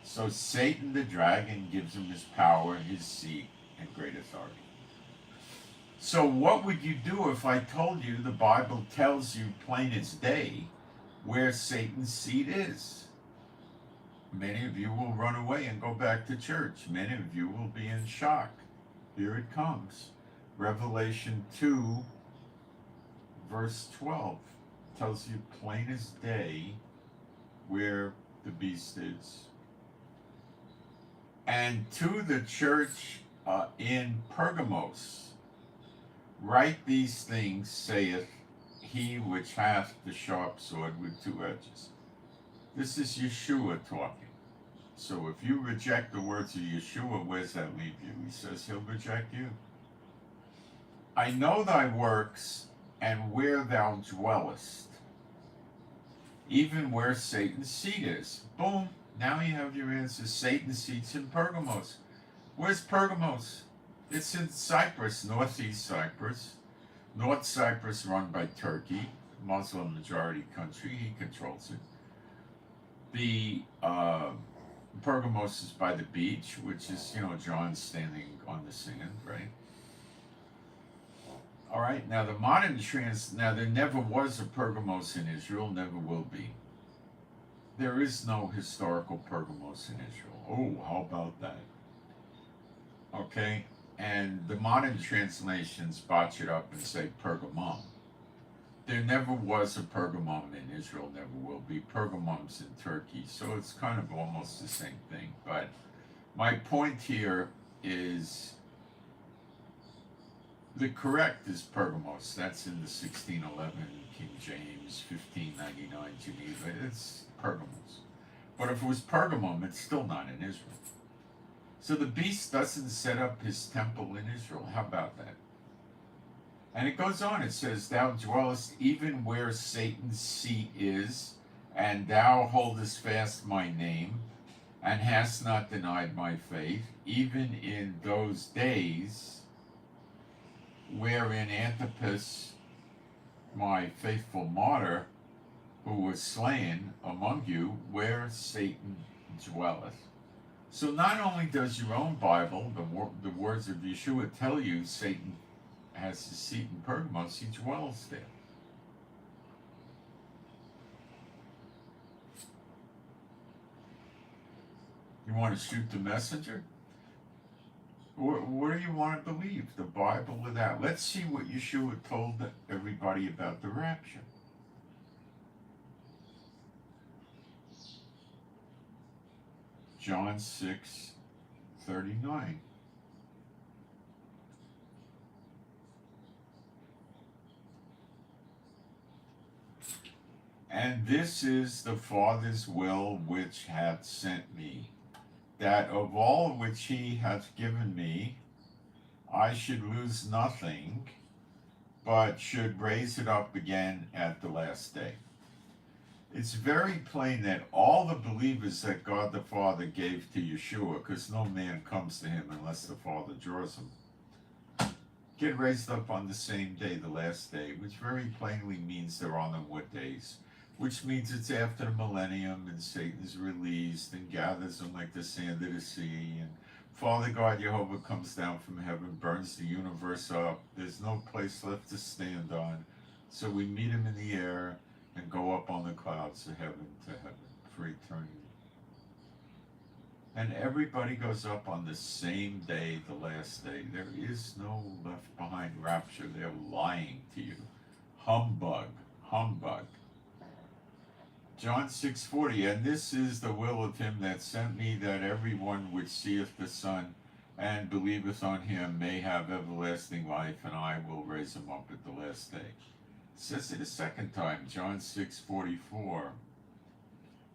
So Satan the dragon gives him his power, his seat, and great authority. So what would you do if I told you the Bible tells you plain as day where Satan's seat is? Many of you will run away and go back to church. Many of you will be in shock. Here it comes. Revelation 2, verse 12 tells you plain as day where the beast is. And to the church in Pergamos, write these things, saith he which hath the sharp sword with two edges. This is Yeshua talking. So if you reject the words of Yeshua, where's that leave you? He says he'll reject you. I know thy works and where thou dwellest, even where Satan's seat is. Boom. Now you have your answer. Satan's seat's in Pergamos. Where's Pergamos? It's in Cyprus, northeast Cyprus. North Cyprus run by Turkey, Muslim majority country. He controls it. The Pergamos is by the beach, which is, John standing on the sand, right? All right, now the modern now there never was a Pergamos in Israel, never will be. There is no historical Pergamos in Israel. Oh, how about that? Okay, and the modern translations botch it up and say Pergamum. There never was a Pergamum in Israel, never will be. Pergamum's in Turkey, so it's kind of almost the same thing. But my point here is the correct is Pergamos. That's in the 1611 King James, 1599 Geneva. It's Pergamos. But if it was Pergamum, it's still not in Israel. So the beast doesn't set up his temple in Israel. How about that? And it goes on. It says, thou dwellest even where Satan's seat is, and thou holdest fast my name, and hast not denied my faith, even in those days wherein Antipas, my faithful martyr, who was slain among you, where Satan dwelleth. So not only does your own Bible, the words of Yeshua, tell you Satan has his seat in Pergamos, he dwells there. You want to shoot the messenger? What do you want to believe? The Bible or that? Let's see what Yeshua told everybody about the rapture. John 6:39. And this is the Father's will which hath sent me, that of all which he hath given me, I should lose nothing, but should raise it up again at the last day. It's very plain that all the believers that God the Father gave to Yeshua, because no man comes to him unless the Father draws him, get raised up on the same day, the last day, which very plainly means they're on the what days? Which means it's after the millennium and Satan's released and gathers them like the sand of the sea, and Father God Jehovah comes down from heaven, burns the universe up. There's no place left to stand on. So we meet him in the air and go up on the clouds of heaven to heaven for eternity. And everybody goes up on the same day, the last day. There is no left behind rapture. They're lying to you. Humbug, humbug. John 6:40, and this is the will of him that sent me, that everyone which seeth the Son and believeth on him may have everlasting life, and I will raise him up at the last day. says it a second time, John 6:44.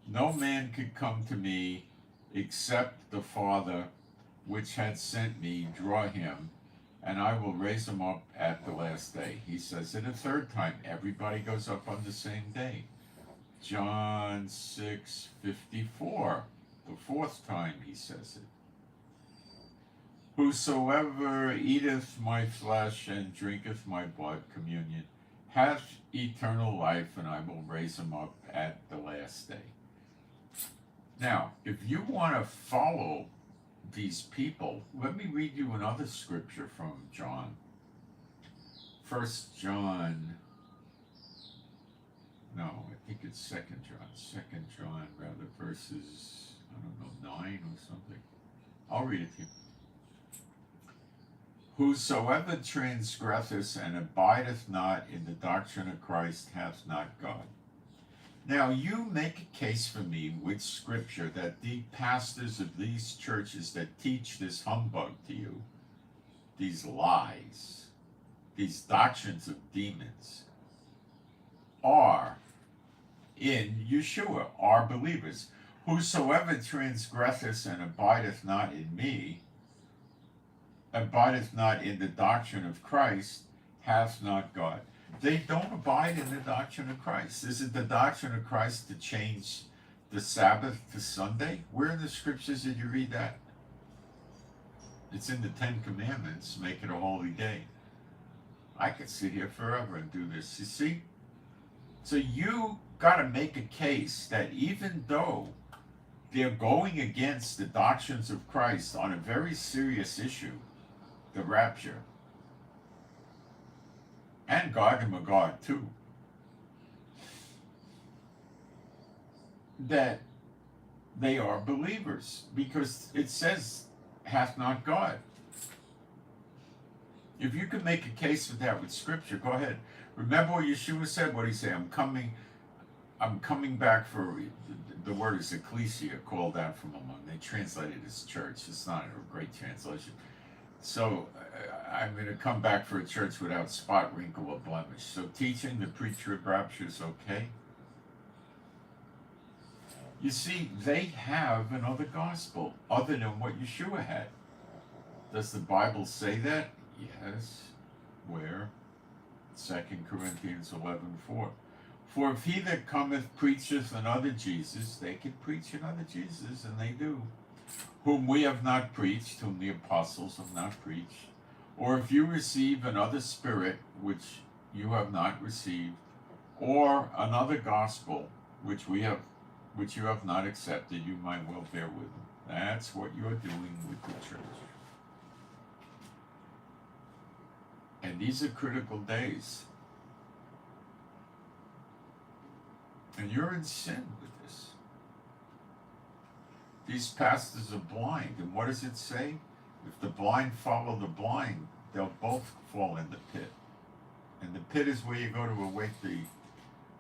No man could come to me except the Father which had sent me draw him, and I will raise him up at the last day. He says it a third time. Everybody goes up on the same day. John 6:54. The fourth time he says it. Whosoever eateth my flesh and drinketh my blood, communion, hath eternal life, and I will raise him up at the last day. Now, if you want to follow these people, let me read you another scripture from John. 1 John, no, I think it's 2 John. 2 John, rather, verses, I don't know, 9 or something. I'll read it to you. Whosoever transgresseth and abideth not in the doctrine of Christ hath not God. Now, you make a case for me with scripture that the pastors of these churches that teach this humbug to you, these lies, these doctrines of demons, are in Yeshua, are believers. Whosoever transgresseth and abideth not in me, abideth not in the doctrine of Christ, hath not God. They don't abide in the doctrine of Christ. Is it the doctrine of Christ to change the Sabbath to Sunday? Where in the scriptures did you read that? It's in the Ten Commandments, make it a holy day. I could sit here forever and do this, you see? So you got to make a case that even though they're going against the doctrines of Christ on a very serious issue, the rapture, and Gog and Magog too, that they are believers, because it says, hath not God. If you can make a case for that with scripture, go ahead. Remember what Yeshua said? What did he say? I'm coming back for, the word is ecclesia, called out from among. They translate it as church. It's not a great translation. So I'm going to come back for a church without spot, wrinkle, or blemish. So teaching the pre-trib rapture is okay. You see, they have another gospel other than what Yeshua had. Does the Bible say that? Yes. Where? 2 Corinthians 11:4. For if he that cometh preacheth another Jesus, they can preach another Jesus, and they do, whom we have not preached, whom the apostles have not preached. Or if you receive another spirit, which you have not received, or another gospel, which you have not accepted, you might well bear with them. That's what you're doing with the church. And these are critical days. And you're in sin with this. These pastors are blind. And what does it say? If the blind follow the blind, they'll both fall in the pit. And the pit is where you go to await the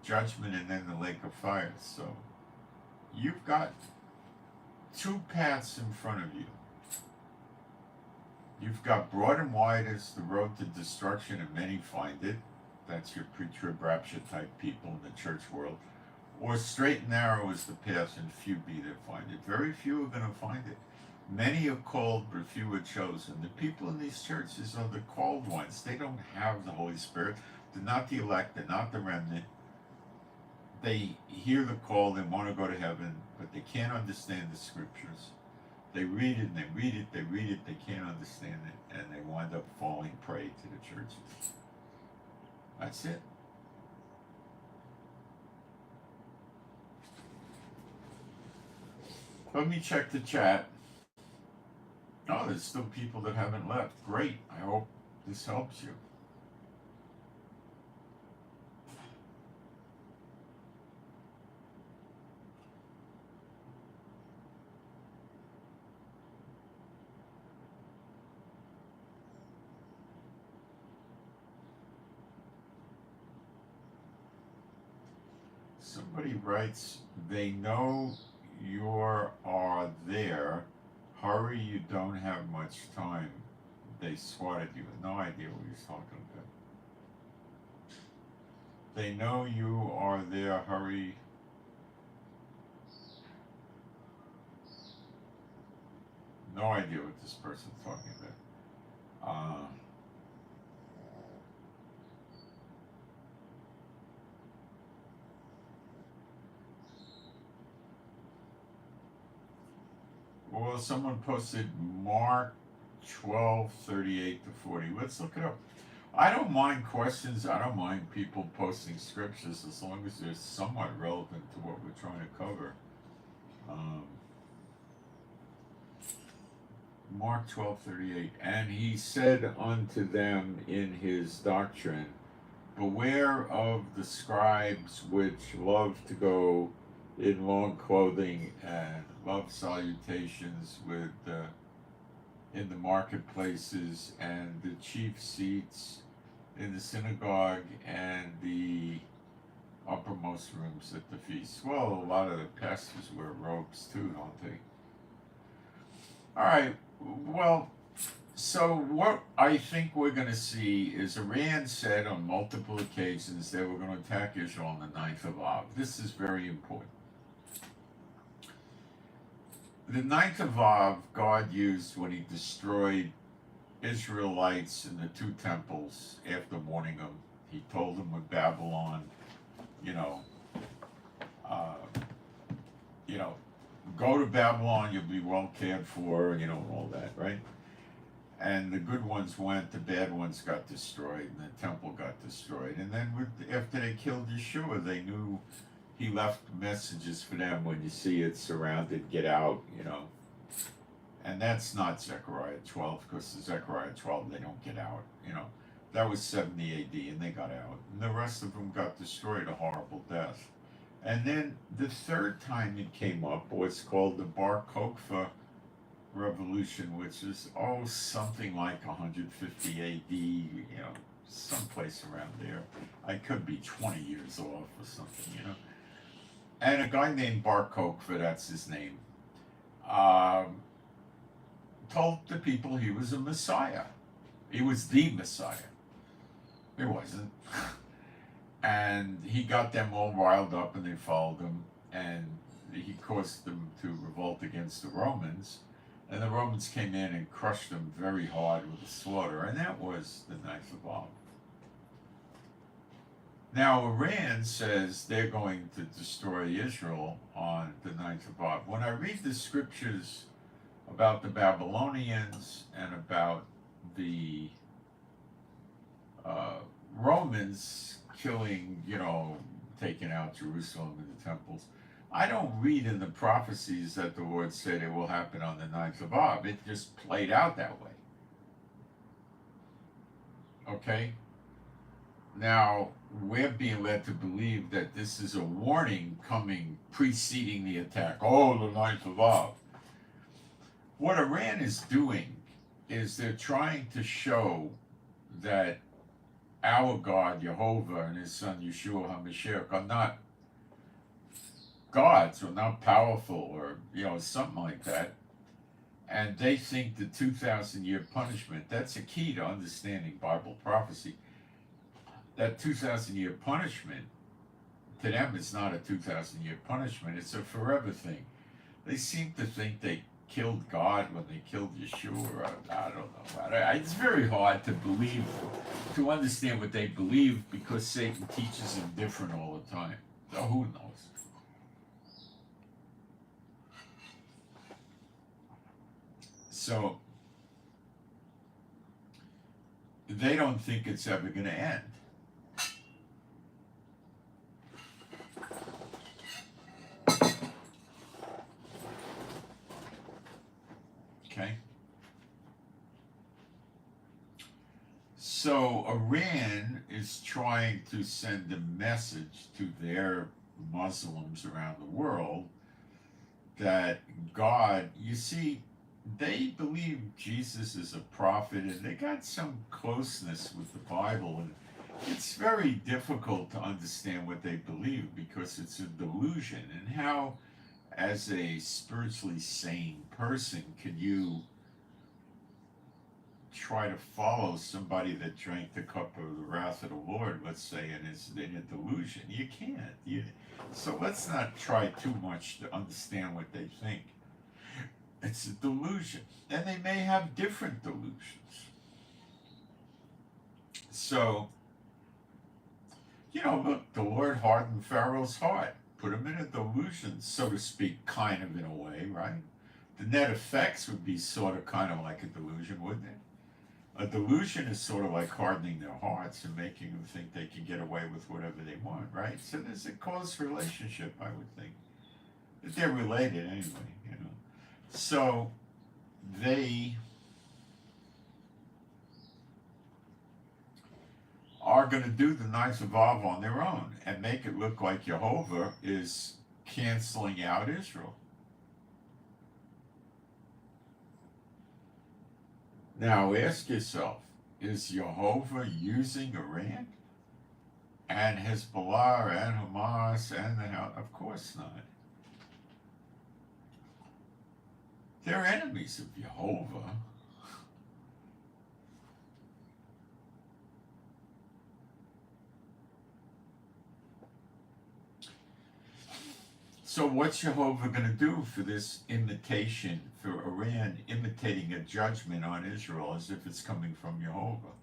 judgment and then the lake of fire. So you've got two paths in front of you. You've got broad and wide is the road to destruction, and many find it. That's your pre-trib rapture type people in the church world. Or straight and narrow is the path, and few be that find it. Very few are going to find it. Many are called, but few are chosen. The people in these churches are the called ones. They don't have the Holy Spirit. They're not the elect. They're not the remnant. They hear the call. They want to go to heaven, but they can't understand the scriptures. They read it and they read it, they read it, they can't understand it, and they wind up falling prey to the churches. That's it. Let me check the chat. Oh, there's still people that haven't left. Great. I hope this helps you. Somebody writes, they know you are there. Hurry, you don't have much time. They swatted you. No idea what he's talking They know you are there. Hurry. No idea what this person's talking about. Well, someone posted Mark 12:38 to 40. Let's look it up. I don't mind questions. I don't mind people posting scriptures as long as they're somewhat relevant to what we're trying to cover. Mark 12:38. And he said unto them in his doctrine, beware of the scribes which love to go in long clothing and love salutations with in the marketplaces and the chief seats in the synagogue and the uppermost rooms at the feast. Well, a lot of the pastors wear robes too, don't they? All right. Well, so what I think we're going to see is Iran said on multiple occasions they were going to attack Israel on the 9th of Av. This is very important. The 9th of Av, God used when he destroyed Israelites in the two temples after warning them. He told them with Babylon, you know, go to Babylon, you'll be well cared for, and all that, right? And the good ones went, the bad ones got destroyed, and the temple got destroyed. And then after they killed Yeshua, they knew he left messages for them. When you see it surrounded, get out, And that's not Zechariah 12, because in Zechariah 12, they don't get out, That was 70 AD, and they got out. And the rest of them got destroyed a horrible death. And then the third time it came up was called the Bar Kokhba Revolution, which is something like 150 AD, someplace around there. I could be 20 years off or something, And a guy named Bar Kokhba, that's his name, told the people he was a Messiah. He was the Messiah. He wasn't. And he got them all riled up, and they followed him, and he caused them to revolt against the Romans. And the Romans came in and crushed them very hard with the slaughter, and that was the 9th of Av. Now, Iran says they're going to destroy Israel on the 9th of Av. When I read the scriptures about the Babylonians and about the Romans killing, taking out Jerusalem and the temples, I don't read in the prophecies that the Lord said it will happen on the 9th of Av. It just played out that way. Okay? Now, we're being led to believe that this is a warning coming preceding the attack. Oh, the 9th of Av. What Iran is doing is they're trying to show that our God, Jehovah, and his son Yeshua HaMashiach are not gods or not powerful or, something like that. And they think the 2,000-year punishment, that's a key to understanding Bible prophecy. That 2,000-year punishment, to them, it's not a 2,000-year punishment, it's a forever thing. They seem to think they killed God when they killed Yeshua. I don't know. It's very hard to believe, to understand what they believe, because Satan teaches them different all the time. So who knows? So they don't think it's ever going to end. Okay? So Iran is trying to send a message to their Muslims around the world that God, you see, they believe Jesus is a prophet, and they got some closeness with the Bible, and it's very difficult to understand what they believe because it's a delusion. And how, as a spiritually sane person, can you try to follow somebody that drank the cup of the wrath of the Lord, let's say, and is in a delusion. You can't. So let's not try too much to understand what they think. It's a delusion. And they may have different delusions. So, look, the Lord hardened Pharaoh's heart, put him in a delusion, so to speak, kind of in a way, right? The net effects would be sort of kind of like a delusion, wouldn't it? A delusion is sort of like hardening their hearts and making them think they can get away with whatever they want, right? So there's a close relationship, I would think. But they're related anyway. So they are going to do the Knives of Av on their own and make it look like Jehovah is canceling out Israel. Now ask yourself, is Jehovah using Iran and Hezbollah and Hamas and of course not. They're enemies of Jehovah. So what's Jehovah going to do for this imitation, for Iran imitating a judgment on Israel as if it's coming from Jehovah?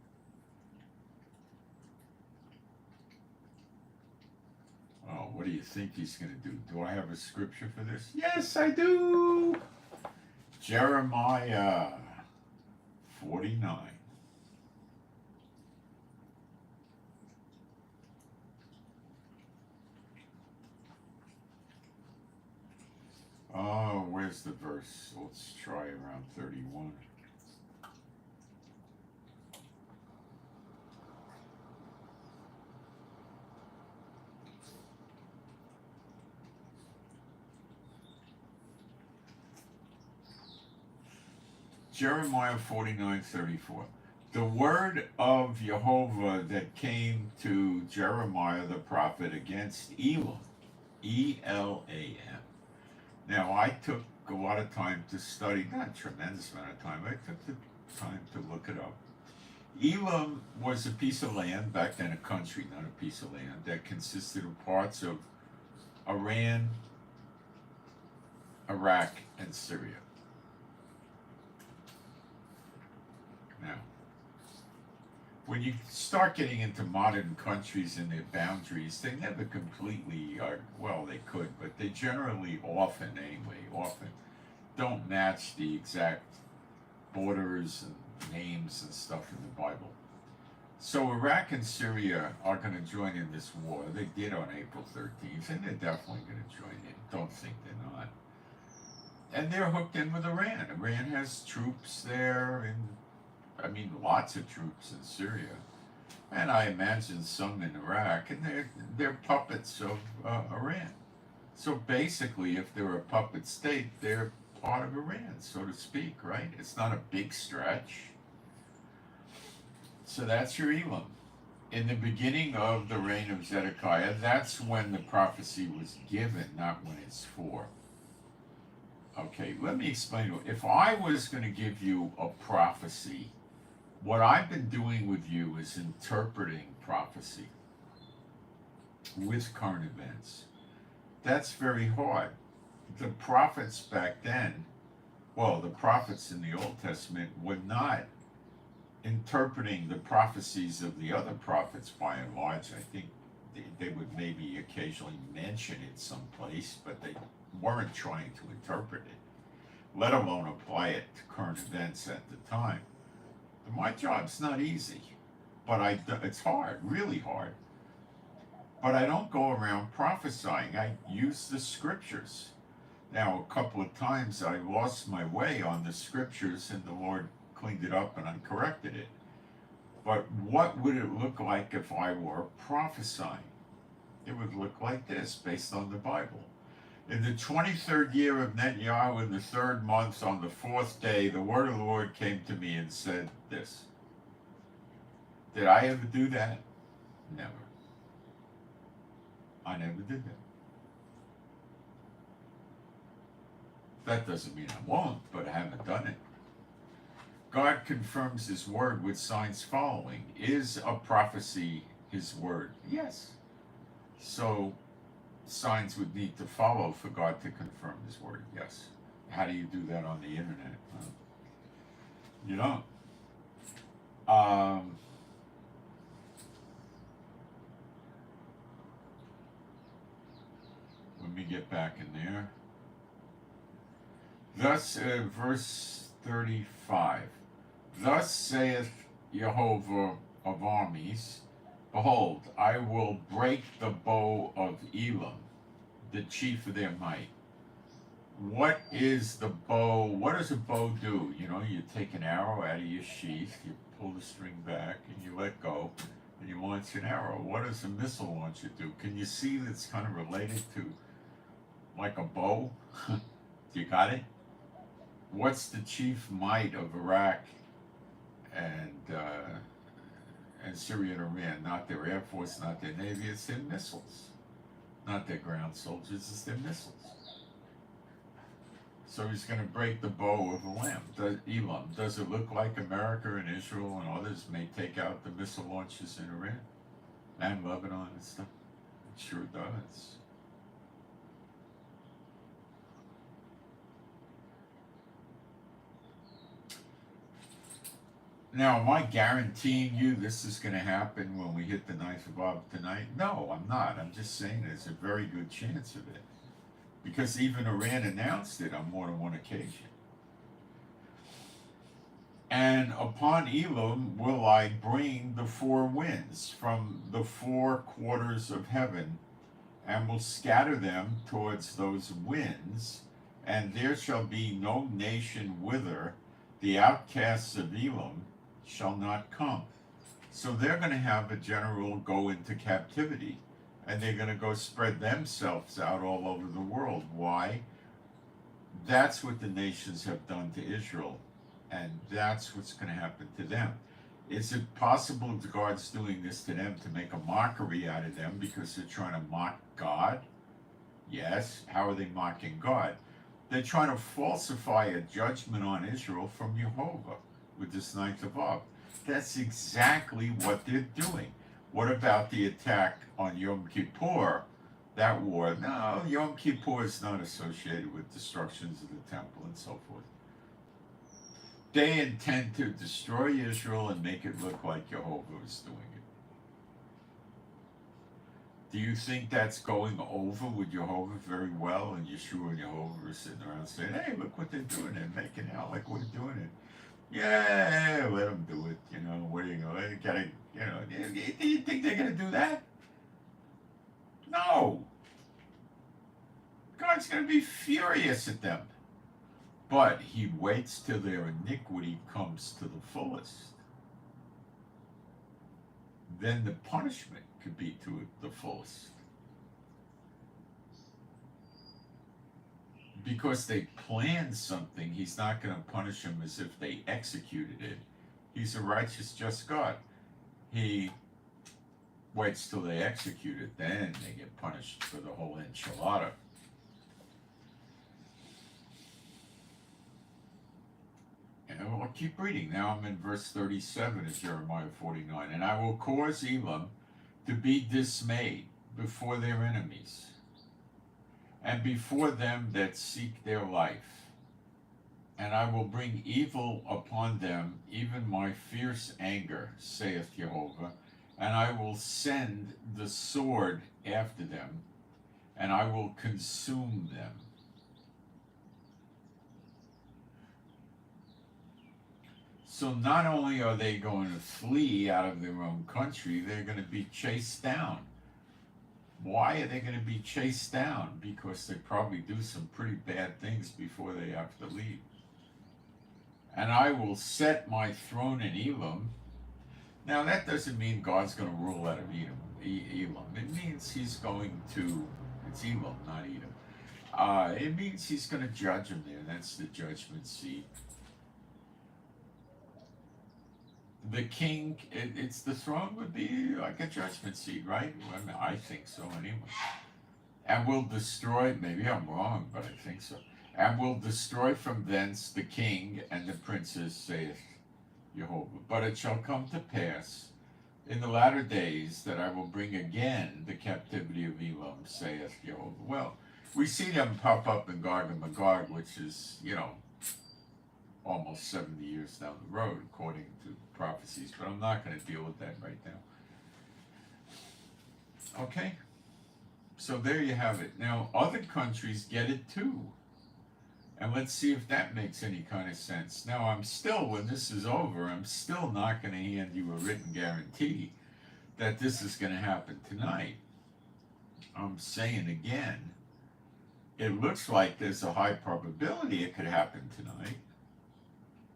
Oh, what do you think he's going to do? Do I have a scripture for this? Yes, I do. Jeremiah 49. Oh, where's the verse? Let's try around 31. Jeremiah 49:34. The word of Jehovah that came to Jeremiah the prophet against Elam, E-L-A-M. Now, I took a lot of time to study, not a tremendous amount of time, I took the time to look it up. Elam was a piece of land, back then a country, not a piece of land, that consisted of parts of Iran, Iraq, and Syria. Now, when you start getting into modern countries and their boundaries, they never completely are, well, they could, but they generally often don't match the exact borders and names and stuff in the Bible. So Iraq and Syria are going to join in this war. They did on April 13th, and they're definitely going to join in. Don't think they're not. And they're hooked in with Iran. Iran has troops there, lots of troops in Syria, and I imagine some in Iraq, and they're puppets of Iran. So basically, if they're a puppet state, they're part of Iran, so to speak, right? It's not a big stretch. So that's your Elam. In the beginning of the reign of Zedekiah, that's when the prophecy was given, not when it's for. Okay, let me explain. If I was going to give you a prophecy, what I've been doing with you is interpreting prophecy with current events. That's very hard. The prophets back then, the prophets in the Old Testament were not interpreting the prophecies of the other prophets by and large. I think they would maybe occasionally mention it someplace, but they weren't trying to interpret it, let alone apply it to current events at the time. My job's not easy, but it's hard, really hard. But I don't go around prophesying. I use the scriptures. Now, a couple of times I lost my way on the scriptures, and the Lord cleaned it up and I corrected it. But what would it look like if I were prophesying? It would look like this, based on the Bible. In the 23rd year of Netanyahu, in the 3rd month, on the 4th day, the word of the Lord came to me and said this. Did I ever do that? Never. I never did that. That doesn't mean I won't, but I haven't done it. God confirms his word with signs following. Is a prophecy his word? Yes. So signs would need to follow for God to confirm his word. Yes. How do you do that on the internet? You don't. Let me get back in there. Thus, verse 35. Thus saith Jehovah of armies, behold, I will break the bow of Elam, the chief of their might. What is the bow? What does a bow do? You know, you take an arrow out of your sheath, you pull the string back, and you let go, and you launch an arrow. What does a missile launcher do? Can you see that's kind of related to like a bow? You got it? What's the chief might of Iraq and Syria and Iran? Not their air force, not their navy. It's their missiles, not their ground soldiers. It's their missiles. So he's going to break the bow of Elam. Does it look like America and Israel and others may take out the missile launchers in Iran and Lebanon and stuff? It sure does. Now, am I guaranteeing you this is going to happen when we hit the 9th of Av tonight? No, I'm not. I'm just saying there's a very good chance of it. Because even Iran announced it on more than one occasion. And upon Elam will I bring the four winds from the four quarters of heaven, and will scatter them towards those winds, and there shall be no nation whither the outcasts of Elam shall not come. So they're going to have a general go into captivity, and they're going to go spread themselves out all over the world. Why? That's what the nations have done to Israel, and that's what's going to happen to them. Is it possible that God's doing this to them to make a mockery out of them because they're trying to mock God? Yes. How are they mocking God? They're trying to falsify a judgment on Israel from Jehovah with this 9th of Av. That's exactly what they're doing. What about the attack on Yom Kippur? That war? No, Yom Kippur is not associated with destructions of the temple and so forth. They intend to destroy Israel and make it look like Jehovah is doing it. Do you think that's going over with Jehovah very well? And Yeshua and Jehovah are sitting around saying, hey, look what they're doing. They're making out like we're doing it. Yeah, let them do it. You know, what are you going to gotta, you know, do you think they're going to do that? No. God's going to be furious at them. But he waits till their iniquity comes to the fullest. Then the punishment could be to the fullest. Because they planned something, he's not going to punish them as if they executed it. He's a righteous, just God. He waits till they execute it, then they get punished for the whole enchilada. And I'll keep reading. Now I'm in verse 37 of Jeremiah 49. And I will cause Elam to be dismayed before their enemies, and before them that seek their life. And I will bring evil upon them, even my fierce anger, saith Jehovah, and I will send the sword after them, and I will consume them. So not only are they going to flee out of their own country, they're going to be chased down. Why are they going to be chased down? Because they probably do some pretty bad things before they have to leave. And I will set my throne in Elam. Now that doesn't mean God's going to rule out of Elam. It means he's going to, it's Elam, not Edom. It means he's going to judge them there. That's the judgment seat. The king, it's the throne would be like a judgment seat, right? I mean, I think so anyway. And will destroy, maybe I'm wrong, but I think so. And will destroy from thence the king and the princes, saith Jehovah. But it shall come to pass in the latter days that I will bring again the captivity of Elam, saith Jehovah. Well, we see them pop up in Gog and Magog, which is, almost 70 years down the road, according to prophecies, but I'm not going to deal with that right now. Okay? So there you have it. Now, other countries get it too. And let's see if that makes any kind of sense. Now, when this is over, I'm still not going to hand you a written guarantee that this is going to happen tonight. I'm saying again, it looks like there's a high probability it could happen tonight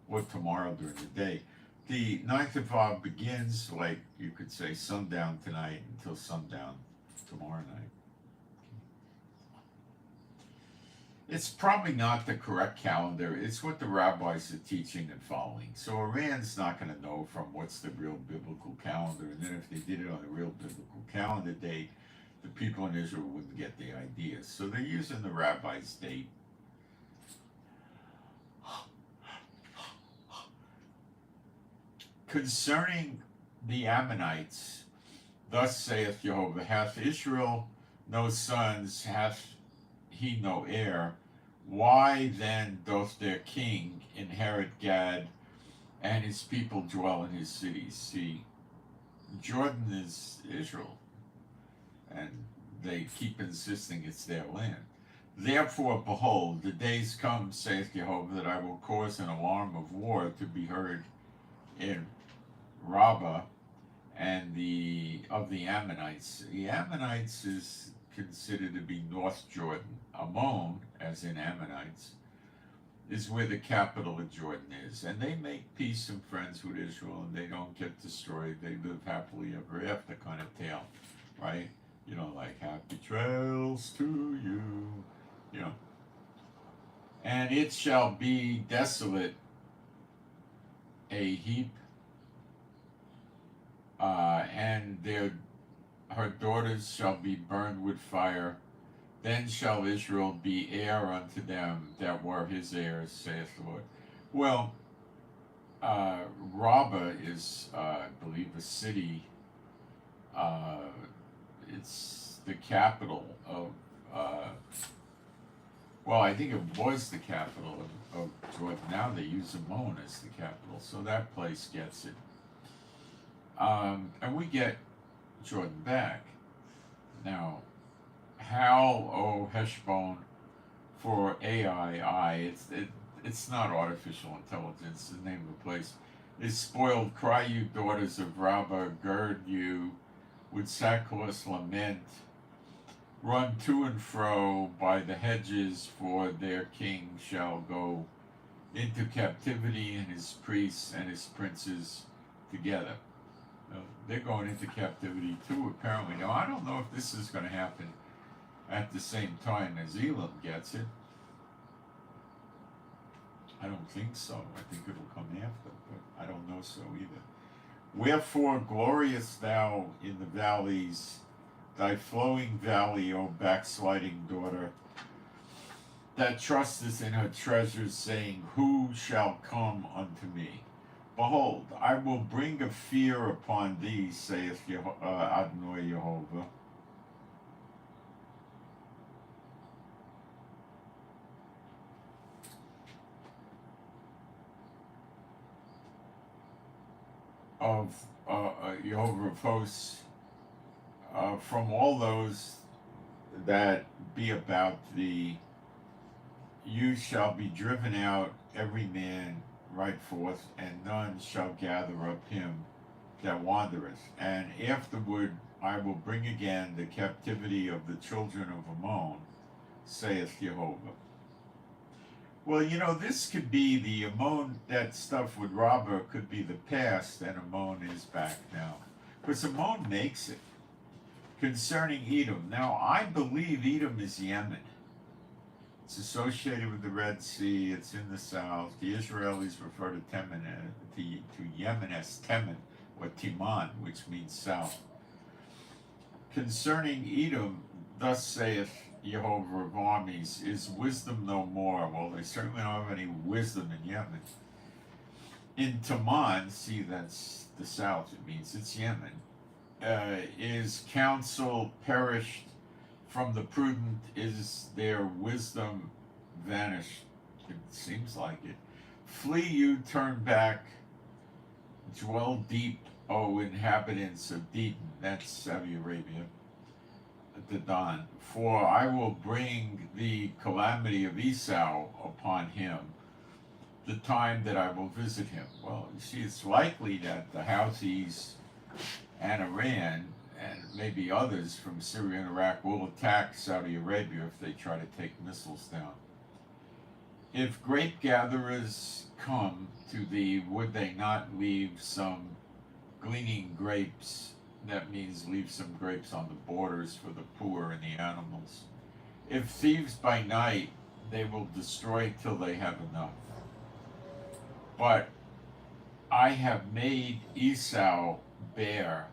or tomorrow during the day. The 9th of Av begins, like you could say, sundown tonight until sundown tomorrow night. It's probably not the correct calendar. It's what the rabbis are teaching and following. So Iran's not going to know from what's the real biblical calendar. And then if they did it on the real biblical calendar date, the people in Israel wouldn't get the idea. So they're using the rabbi's date. Concerning the Ammonites, thus saith Jehovah, hath Israel no sons, hath he no heir? Why then doth their king inherit Gad, and his people dwell in his cities? See, Jordan is Israel, and they keep insisting it's their land. Therefore, behold, the days come, saith Jehovah, that I will cause an alarm of war to be heard in Rabbah and of the Ammonites. The Ammonites is considered to be North Jordan. Ammon, as in Ammonites, is where the capital of Jordan is. And they make peace and friends with Israel, and they don't get destroyed. They live happily ever after kind of tale, right? Like happy trails to you, And it shall be desolate, a heap, and her daughters shall be burned with fire. Then shall Israel be heir unto them that were his heirs, saith the Lord. Well, Rabbah is, I believe, a city. It's the capital of, I think it was the capital of Jordan. Now they use Ammon as the capital, so that place gets it. And we get Jordan back. Now, Hal, O Heshbon, for AI, it's not artificial intelligence, the name of the place, is spoiled. Cry, you daughters of Rabbah, gird you with sackcloth, lament, run to and fro by the hedges, for their king shall go into captivity, and his priests and his princes together. They're going into captivity too, apparently. Now, I don't know if this is going to happen at the same time as Elam gets it. I don't think so. I think it'll come after, but I don't know so either. Wherefore glorious thou in the valleys, thy flowing valley, O backsliding daughter, that trusteth in her treasures, saying, who shall come unto me? Behold, I will bring a fear upon thee, saith Adonai Jehovah. Of Jehovah of hosts, from all those that be about thee. You shall be driven out, every man right forth, and none shall gather up him that wandereth. And afterward I will bring again the captivity of the children of Ammon, saith Jehovah. Well, this could be the Ammon, that stuff with Rabbah could be the past, and Ammon is back now. Because Ammon makes it. Concerning Edom, now I believe Edom is Yemen. It's associated with the Red Sea, it's in the south. The Israelis refer to Yemen as Teman, or Timan, which means south. Concerning Edom, thus saith Jehovah of armies, is wisdom no more? Well, they certainly don't have any wisdom in Yemen. In Taman, see, that's the south, it means it's Yemen, is counsel perished from the prudent, is their wisdom vanished? It seems like it. Flee you, turn back, dwell deep, O inhabitants of Dedan, that's Saudi Arabia, the Don. For I will bring the calamity of Esau upon him, the time that I will visit him. Well, you see, it's likely that the Houthis and Iran and maybe others from Syria and Iraq will attack Saudi Arabia if they try to take missiles down. If grape gatherers come to thee, would they not leave some gleaning grapes? That means leave some grapes on the borders for the poor and the animals. If thieves by night, they will destroy till they have enough. But I have made Esau bare.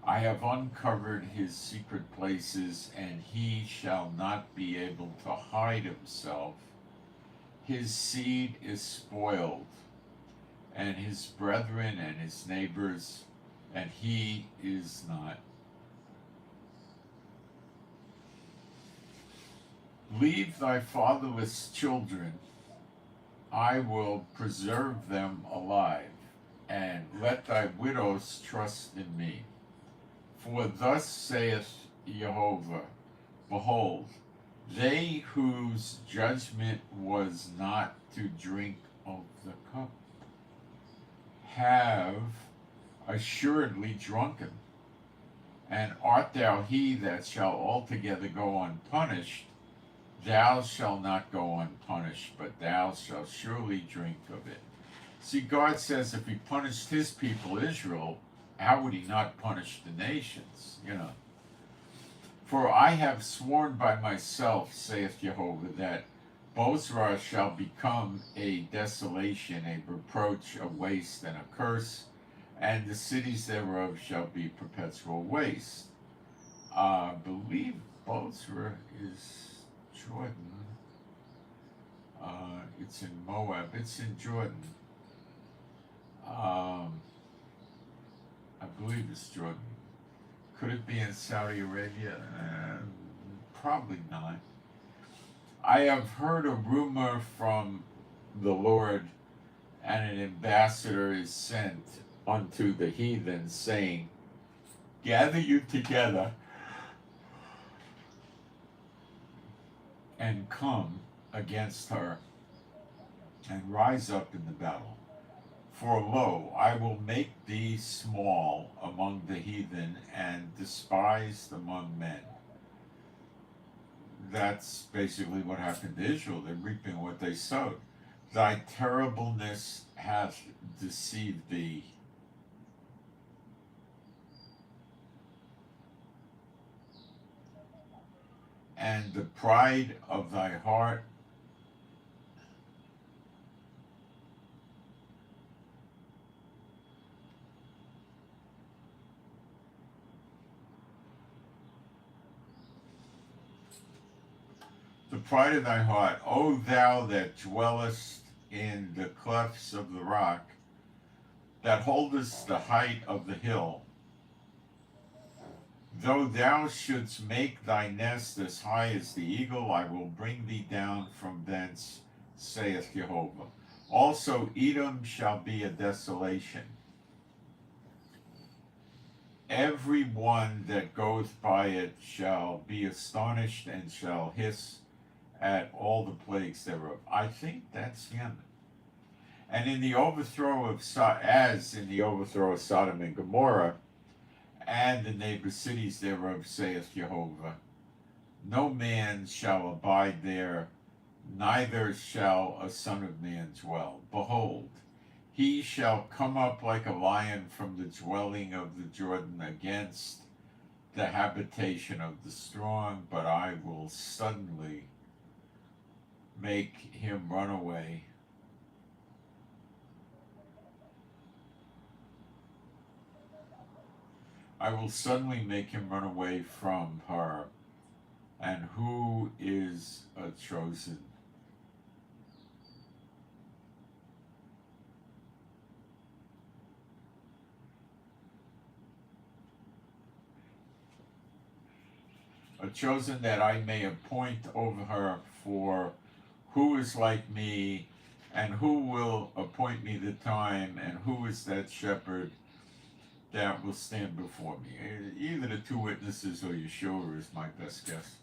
I have uncovered his secret places, and he shall not be able to hide himself. His seed is spoiled, and his brethren and his neighbors, and he is not. Leave thy fatherless children, I will preserve them alive, and let thy widows trust in me. For thus saith Jehovah, behold, they whose judgment was not to drink of the cup have assuredly drunken. And art thou he that shall altogether go unpunished? Thou shalt not go unpunished, but thou shalt surely drink of it. See, God says if he punished his people, Israel, how would he not punish the nations? For I have sworn by myself, saith Jehovah, that Bozrah shall become a desolation, a reproach, a waste, and a curse, and the cities thereof shall be perpetual waste. I believe Bozrah is Jordan. It's in Moab. It's in Jordan. I believe it's Jordan. Could it be in Saudi Arabia? Probably not. I have heard a rumor from the Lord, and an ambassador is sent unto the heathen, saying, gather you together and come against her, and rise up in the battle. For lo, I will make thee small among the heathen, and despised among men. That's basically what happened to Israel. They're reaping what they sowed. Thy terribleness hath deceived thee. And the pride of thy heart O thou that dwellest in the clefts of the rock, that holdest the height of the hill, though thou shouldst make thy nest as high as the eagle, I will bring thee down from thence, saith Jehovah. Also Edom shall be a desolation. Every one that goeth by it shall be astonished, and shall hiss at all the plagues thereof. I think that's Yemen. And in the overthrow of as in the overthrow of Sodom and Gomorrah, and the neighbor cities thereof, saith Jehovah, no man shall abide there, neither shall a son of man dwell. Behold, he shall come up like a lion from the dwelling of the Jordan against the habitation of the strong, but I will suddenly make him run away. I will suddenly make him run away from her. And who is a chosen? chosen that I may appoint over her, for who is like me, and who will appoint me the time, and who is that shepherd that will stand before me? Either the two witnesses or Yeshua is my best guess.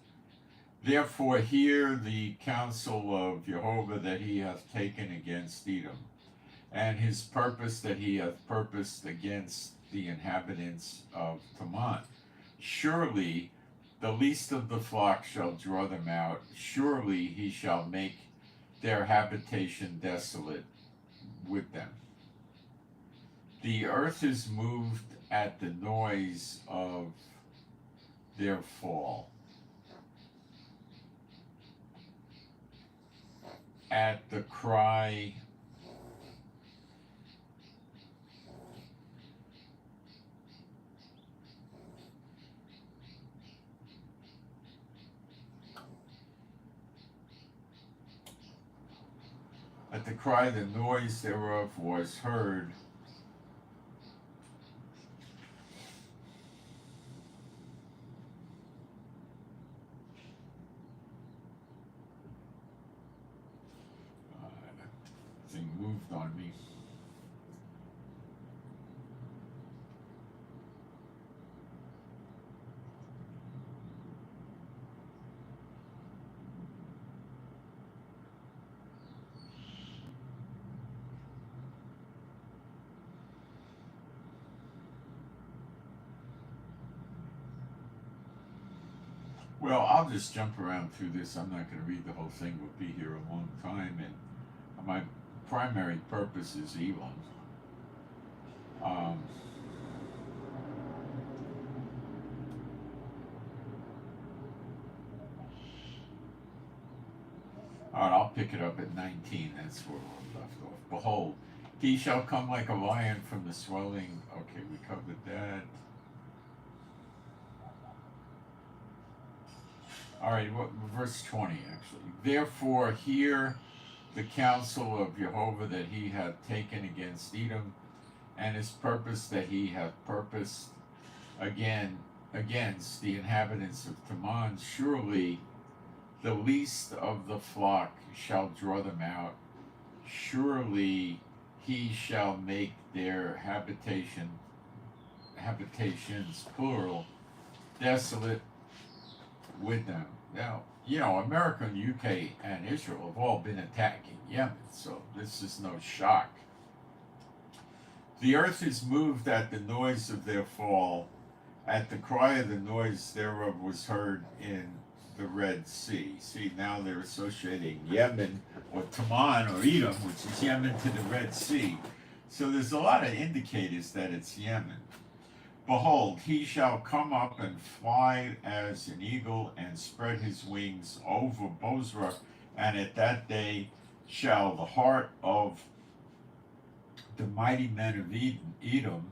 Therefore hear the counsel of Jehovah that he hath taken against Edom, and his purpose that he hath purposed against the inhabitants of Teman. Surely the least of the flock shall draw them out. Surely he shall make their habitation desolate with them. The earth is moved at the noise of their fall, at the cry the noise thereof was heard. That thing moved on me. Well, I'll just jump around through this. I'm not going to read the whole thing. We'll be here a long time, and my primary purpose is Elam. All right, I'll pick it up at 19. That's where we're left off. Behold, he shall come like a lion from the swelling. Okay, we covered that. All right, verse 20 actually. Therefore hear the counsel of Jehovah that he hath taken against Edom, and his purpose that he hath purposed against the inhabitants of Teman. Surely the least of the flock shall draw them out. Surely he shall make their habitations plural, desolate with them. Now, America and UK and Israel have all been attacking Yemen, so this is no shock. The earth is moved at the noise of their fall, at the cry of the noise thereof was heard in the Red Sea. See, now they're associating Yemen or Teman or Edom, which is Yemen, to the Red Sea. So there's a lot of indicators that it's Yemen. Behold, he shall come up and fly as an eagle, and spread his wings over Bozrah, and at that day shall the heart of the mighty men of Edom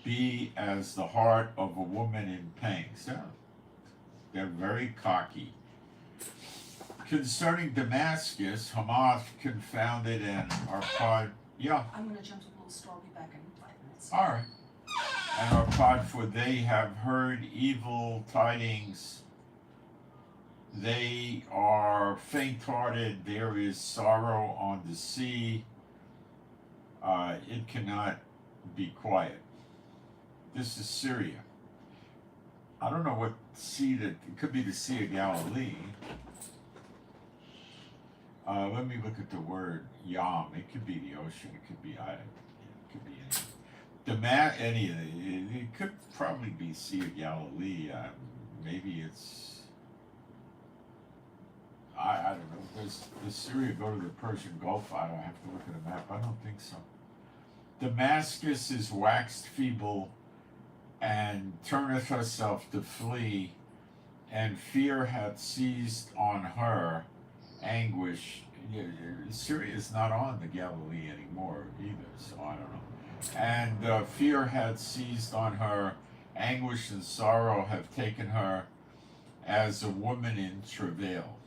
be as the heart of a woman in pangs. They're very cocky. Concerning Damascus, Hamath confounded, and Arpad. Yeah. I'm going to jump to the little store. I'll be back in 5 minutes. All right. And Arpad, for they have heard evil tidings. They are faint-hearted. There is sorrow on the sea. It cannot be quiet. This is Syria. I don't know what sea that, it could be the Sea of Galilee. Let me look at the word Yam. It could be the ocean. It could be, it could be any of it could probably be Sea of Galilee. Maybe it's, I don't know. Does Syria go to the Persian Gulf? I don't have to look at a map. I don't think so. Damascus is waxed feeble, and turneth herself to flee, and fear hath seized on her anguish. Syria is not on the Galilee anymore either, so I don't know. And fear hath seized on her, anguish and sorrow have taken her as a woman in travail.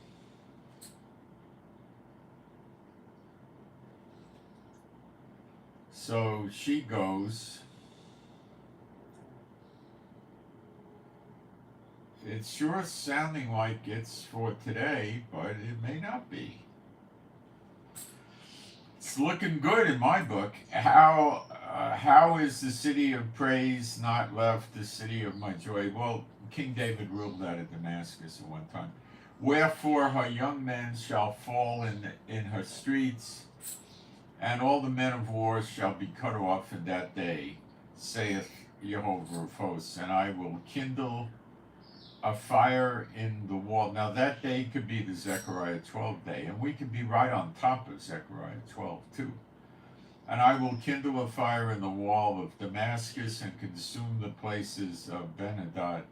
So she goes. It's sure sounding like it's for today, but it may not be. It's looking good in my book. How is the city of praise not left the city of my joy? Well, King David ruled that at Damascus at one time. Wherefore her young men shall fall in her streets, and all the men of war shall be cut off in that day, saith Jehovah of hosts, and I will kindle a fire in the wall. Now that day could be the Zechariah 12 day, and we could be right on top of Zechariah 12 too. And I will kindle a fire in the wall of Damascus and consume the places of Ben-Hadad.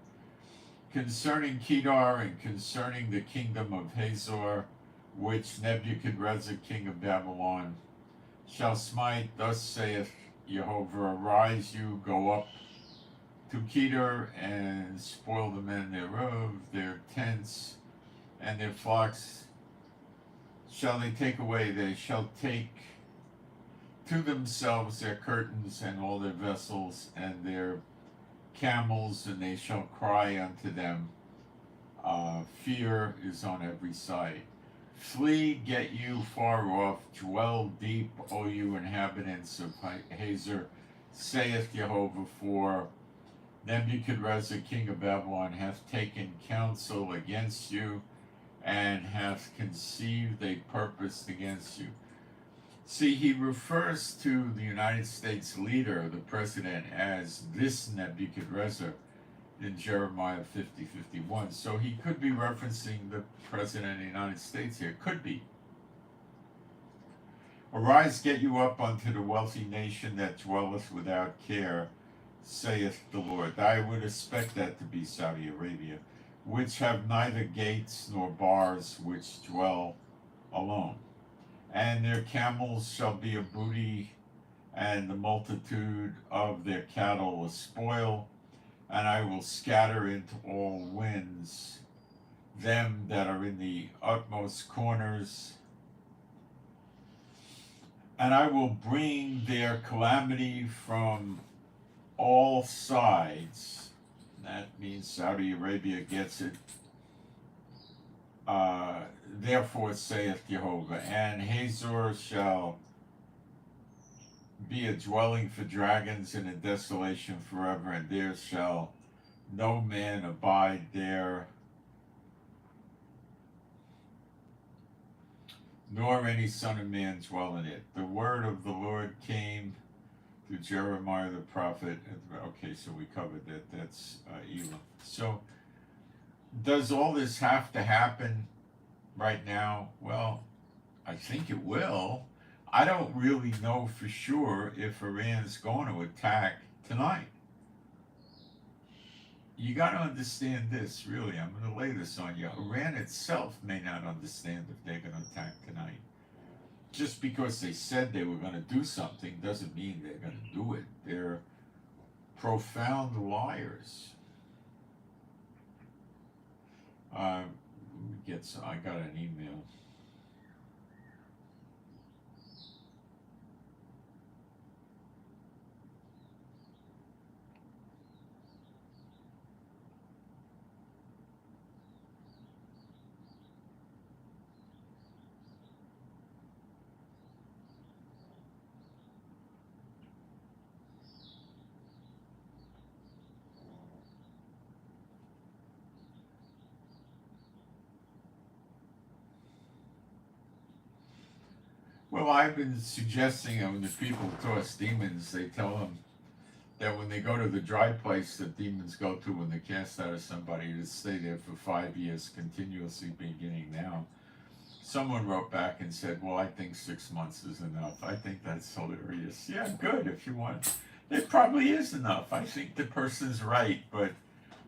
Concerning Kedar and concerning the kingdom of Hazor, which Nebuchadrezzar king of Babylon shall smite, thus saith Jehovah, arise you, go up to Kedar and spoil the men thereof, their tents and their flocks shall they take away. They shall take to themselves their curtains and all their vessels and their camels, and they shall cry unto them. Fear is on every side. Flee, get you far off, dwell deep, O you inhabitants of Hazor, saith Jehovah, for Nebuchadrezzar king of Babylon hath taken counsel against you, and hath conceived a purpose against you. See, he refers to the United States leader, the president, as this Nebuchadrezzar in Jeremiah 50:51. So he could be referencing the president of the United States here. Could be. Arise, get you up unto the wealthy nation that dwelleth without care, saith the Lord. I would expect that to be Saudi Arabia, which have neither gates nor bars, which dwell alone. And their camels shall be a booty, and the multitude of their cattle a spoil. And I will scatter into all winds them that are in the utmost corners. And I will bring their calamity from all sides. That means Saudi Arabia gets it. Therefore saith Jehovah, and Hazor shall be a dwelling for dragons and a desolation forever, and there shall no man abide there, nor any son of man dwell in it. The word of the Lord came to Jeremiah the prophet. Okay, so we covered that. That's Elam. So does all this have to happen right now? Well, I think it will. I don't really know for sure if Iran's going to attack tonight. You got to understand this, really. I'm going to lay this on you. Iran itself may not understand if they're going to attack tonight. Just because they said they were going to do something doesn't mean they're going to do it. They're profound liars. I got an email. Well, I've been suggesting when the people toss demons, they tell them that when they go to the dry place that demons go to when they cast out of somebody, to stay there for 5 years continuously, beginning now. Someone wrote back and said, well, I think 6 months is enough. I think that's hilarious. Yeah, good, if you want. It probably is enough. I think the person's right, but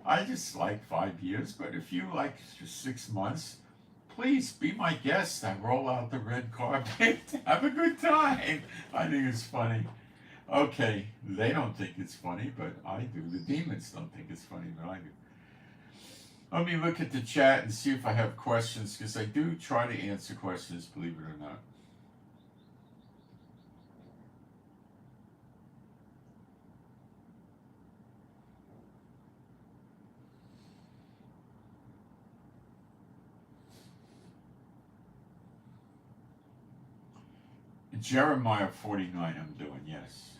I just like 5 years. But if you like 6 months, please be my guest. I roll out the red carpet. Have a good time. I think it's funny. Okay, they don't think it's funny, but I do. The demons don't think it's funny, but I do. Let me look at the chat and see if I have questions, because I do try to answer questions, believe it or not. Jeremiah 49 I'm doing, yes.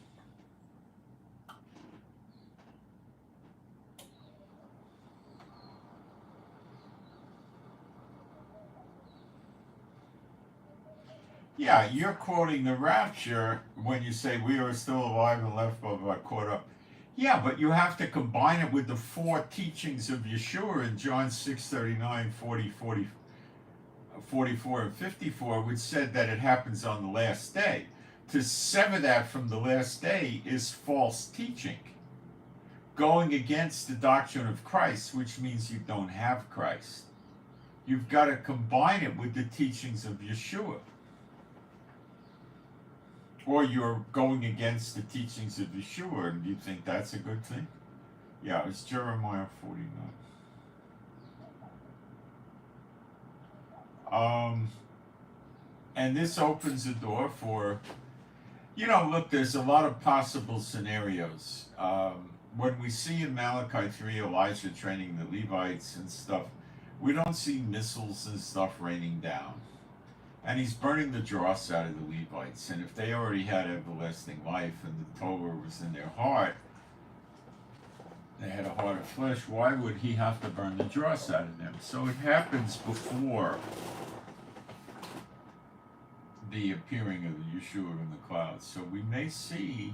Yeah, you're quoting the rapture when you say we are still alive and left but caught up. Yeah, but you have to combine it with the four teachings of Yeshua in John 6:39, 40, 44, and 54, which said that it happens on the last day. To sever that from the last day is false teaching, going against the doctrine of Christ, which means you don't have Christ. You've got to combine it with the teachings of Yeshua. Or you're going against the teachings of Yeshua, and you think that's a good thing? Yeah, it's Jeremiah 49. And this opens the door for, look, there's a lot of possible scenarios. When we see in Malachi 3 Elijah training the Levites and stuff, we don't see missiles and stuff raining down. And he's burning the dross out of the Levites. And if they already had everlasting life and the Torah was in their heart, they had a heart of flesh, why would he have to burn the dross out of them? So it happens before the appearing of Yeshua in the clouds. So we may see,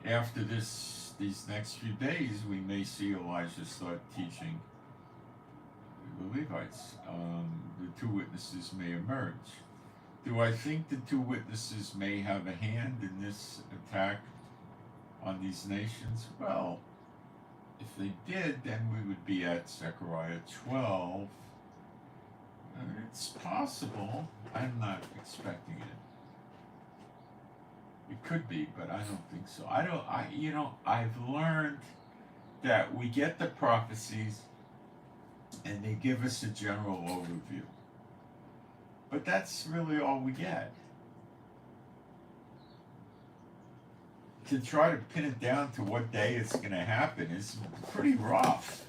after these next few days, we may see Elijah start teaching the Levites. The two witnesses may emerge. Do I think the two witnesses may have a hand in this attack on these nations? Well, if they did, then we would be at Zechariah 12. It's possible. I'm not expecting it. It could be, but I don't think so. I've learned that we get the prophecies and they give us a general overview. But that's really all we get. To try to pin it down to what day it's going to happen is pretty rough.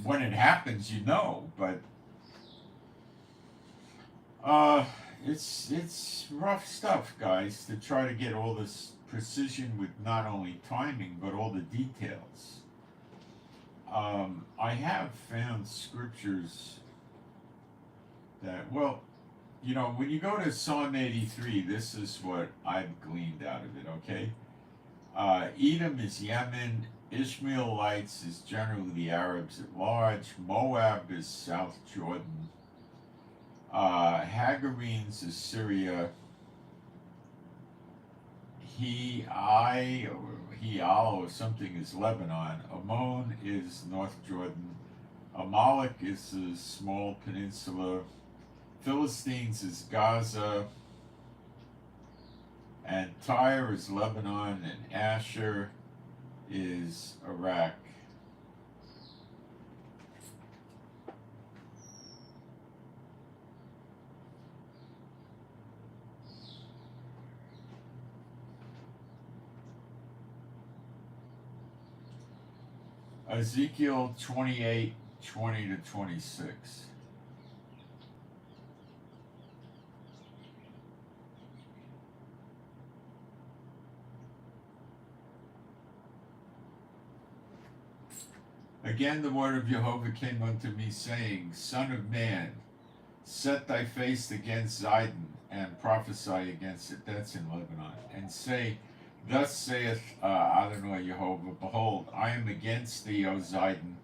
When it happens, but it's rough stuff, guys, to try to get all this precision with not only timing but all the details. I have found scriptures that, when you go to Psalm 83, this is what I've gleaned out of it, okay? Edom is Yemen, Ishmaelites is generally the Arabs at large, Moab is South Jordan, Hagarenes is Syria, Heal or something is Lebanon, Ammon is North Jordan, Amalek is a small peninsula, Philistines is Gaza, and Tyre is Lebanon, and Asher is Iraq. Ezekiel 28, 20 to 26. Again the word of Jehovah came unto me, saying, Son of man, set thy face against Zidon, and prophesy against it, that's in Lebanon, and say, Thus saith Adonai Jehovah, Behold, I am against thee, O Zidon,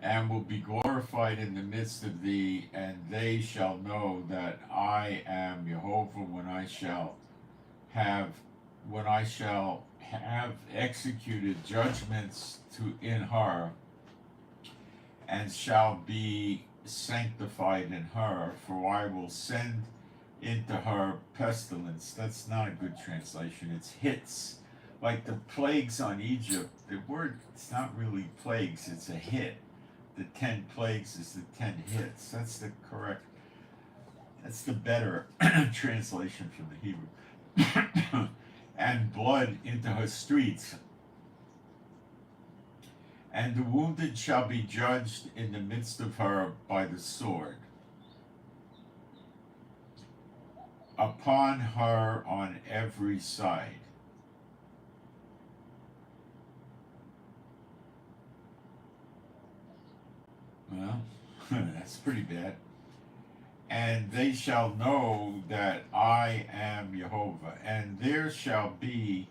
and will be glorified in the midst of thee, and they shall know that I am Jehovah when I shall have executed judgments in her, and shall be sanctified in her, for I will send into her pestilence. That's not a good translation. It's hits. Like the plagues on Egypt, the word, it's not really plagues, it's a hit. The 10 plagues is the 10 hits. That's the better translation from the Hebrew. And blood into her streets. And the wounded shall be judged in the midst of her by the sword. upon her on every side. Well, that's pretty bad. And they shall know that I am Jehovah, and there shall be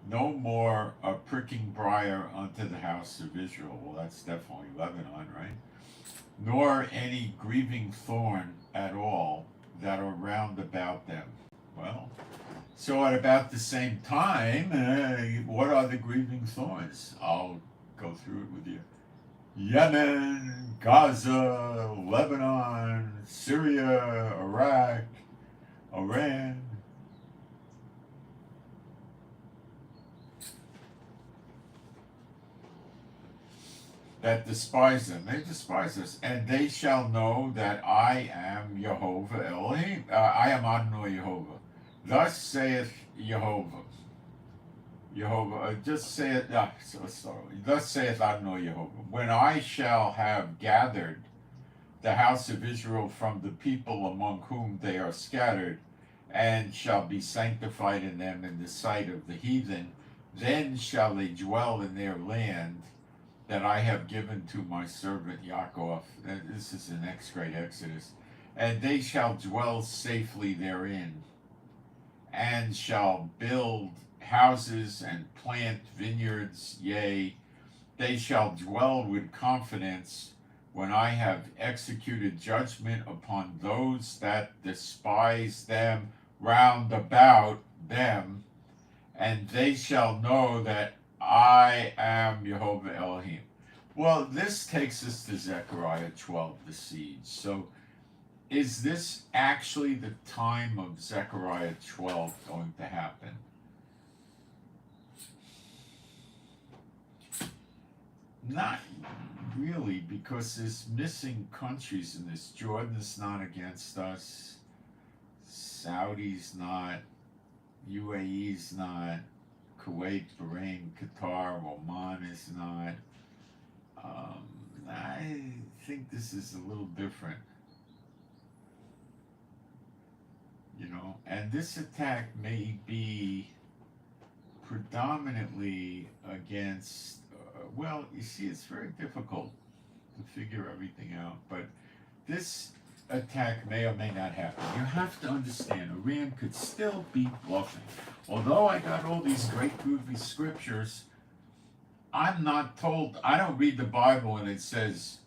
no more a pricking briar unto the house of Israel. Well, that's definitely Lebanon, right? Nor any grieving thorn at all that are round about them. Well, so at about the same time, what are the grieving thorns? I'll go through it with you. Yemen, Gaza, Lebanon, Syria, Iraq, Iran. That despise them. They despise us. And they shall know that I am Jehovah Elohim. I am Adonai Jehovah. Thus saith Jehovah. Thus saith Adonai Jehovah. When I shall have gathered the house of Israel from the people among whom they are scattered, and shall be sanctified in them in the sight of the heathen, then shall they dwell in their land that I have given to my servant Yaakov. This is the next great Exodus. And they shall dwell safely therein, and shall build houses and plant vineyards, yea, they shall dwell with confidence when I have executed judgment upon those that despise them round about them, and they shall know that I am Jehovah Elohim. Well, this takes us to Zechariah 12, the siege. So is this actually the time of Zechariah 12 going to happen? Not really, because there's missing countries in this. Jordan's not against us. Saudi's not. UAE's not. Kuwait, Bahrain, Qatar, Oman is not. I think this is a little different. You know, and this attack may be predominantly against, well, you see, it's very difficult to figure everything out, but this attack may or may not happen. You have to understand, Iran could still be bluffing. Although I got all these great goofy scriptures, I'm not told, I don't read the Bible and it says,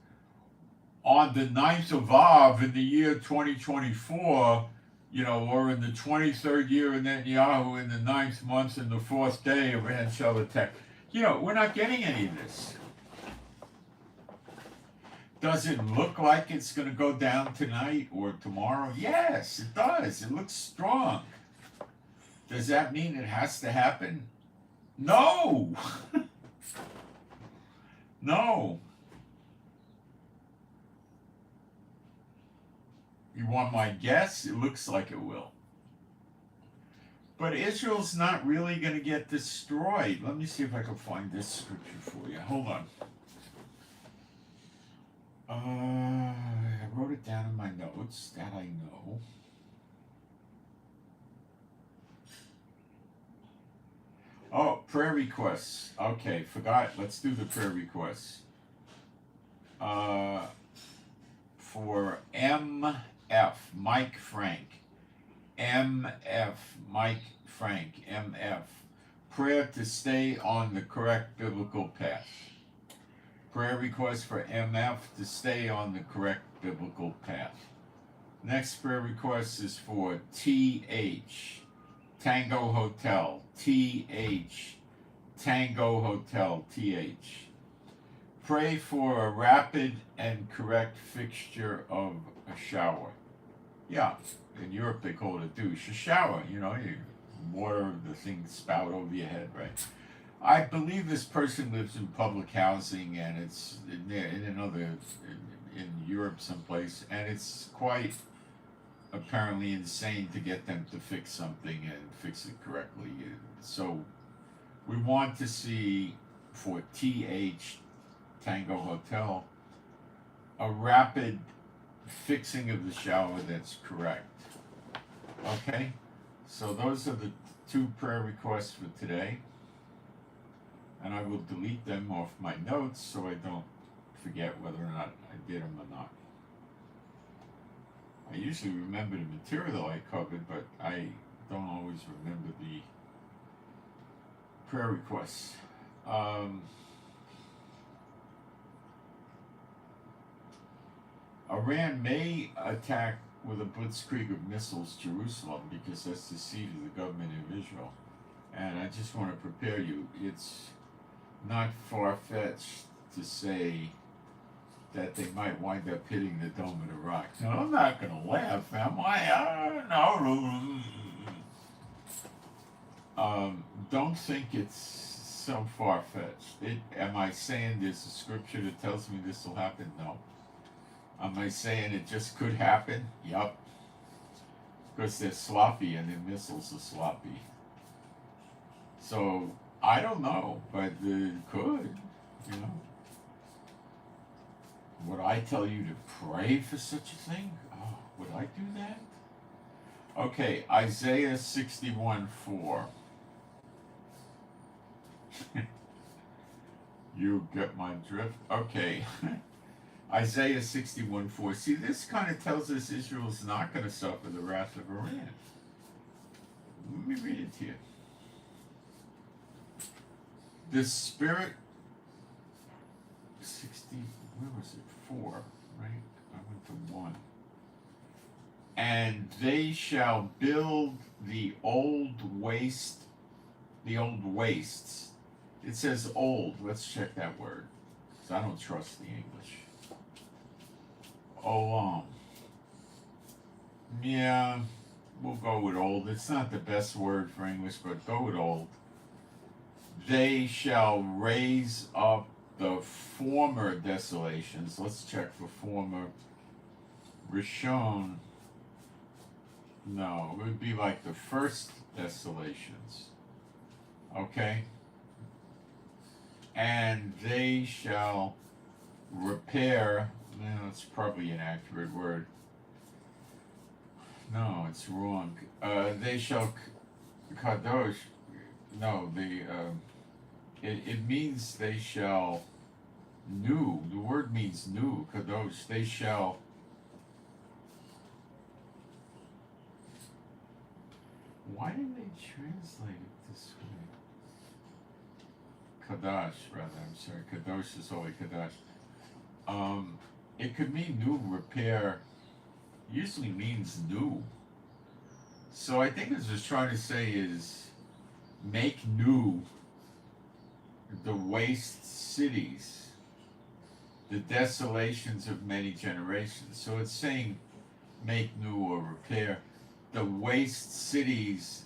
on the 9th of Av in the year 2024, you know, or in the 23rd year of Netanyahu in the 9th month and the 4th day, Iran shall attack. You know, we're not getting any of this. Does it look like it's going to go down tonight or tomorrow? Yes, it does. It looks strong. Does that mean it has to happen? No. No. You want my guess? It looks like it will. But Israel's not really going to get destroyed. Let me see if I can find this scripture for you. Hold on. I wrote it down in my notes. That I know. Oh, prayer requests. Okay, forgot. Let's do the prayer requests. For MF, Mike Frank. MF, Mike Frank, MF. Prayer to stay on the correct biblical path. Prayer request for MF to stay on the correct biblical path. Next prayer request is for TH, Tango Hotel, TH, Tango Hotel, TH. Pray for a rapid and correct fixture of a shower. Yeah, in Europe they call it a douche. A shower, you know, you water the thing spout over your head, right? I believe this person lives in public housing, and it's in Europe someplace, and it's quite apparently insane to get them to fix something and fix it correctly. So we want to see for TH, Tango Hotel, a rapid fixing of the shower that's correct. Okay, so those are the two prayer requests for today, and I will delete them off my notes so I don't forget whether or not I did them or not. I usually remember the material I covered, but I don't always remember the prayer requests. Iran may attack with a blitzkrieg of missiles Jerusalem because that's the seat of the government of Israel. And I just want to prepare you. It's not far-fetched to say that they might wind up hitting the Dome of the Rock. No, I'm not going to laugh, am I? No. Don't think it's so far-fetched. Am I saying there's a scripture that tells me this will happen? No. Am I saying it just could happen? Yup. Because they're sloppy and their missiles are sloppy. So, I don't know, but it could, you know. Would I tell you to pray for such a thing? Oh, would I do that? Okay, Isaiah 61:4. You get my drift? Okay. Isaiah 61:4. See, this kind of tells us Israel's not going to suffer the wrath of Iran. Let me read it to you. The Spirit, where was it? 4, right? I went to 1. And they shall build the old wastes. It says old. Let's check that word, because I don't trust the English. Elam. Yeah, we'll go with old. It's not the best word for English, but go with old. They shall raise up the former desolations. Let's check for former. Rishon. No, it would be like the first desolations. Okay? And they shall repair. No, that's probably an accurate word. No, it's wrong. They shall kadosh. No, it means they shall new. The word means new. Kadosh. They shall. Why didn't they translate it this way? Kadash, rather. I'm sorry. Kadosh is only Kadash. It could mean new, repair. Usually means new. So I think what it's trying to say is make new the waste cities, the desolations of many generations. So it's saying make new or repair the waste cities,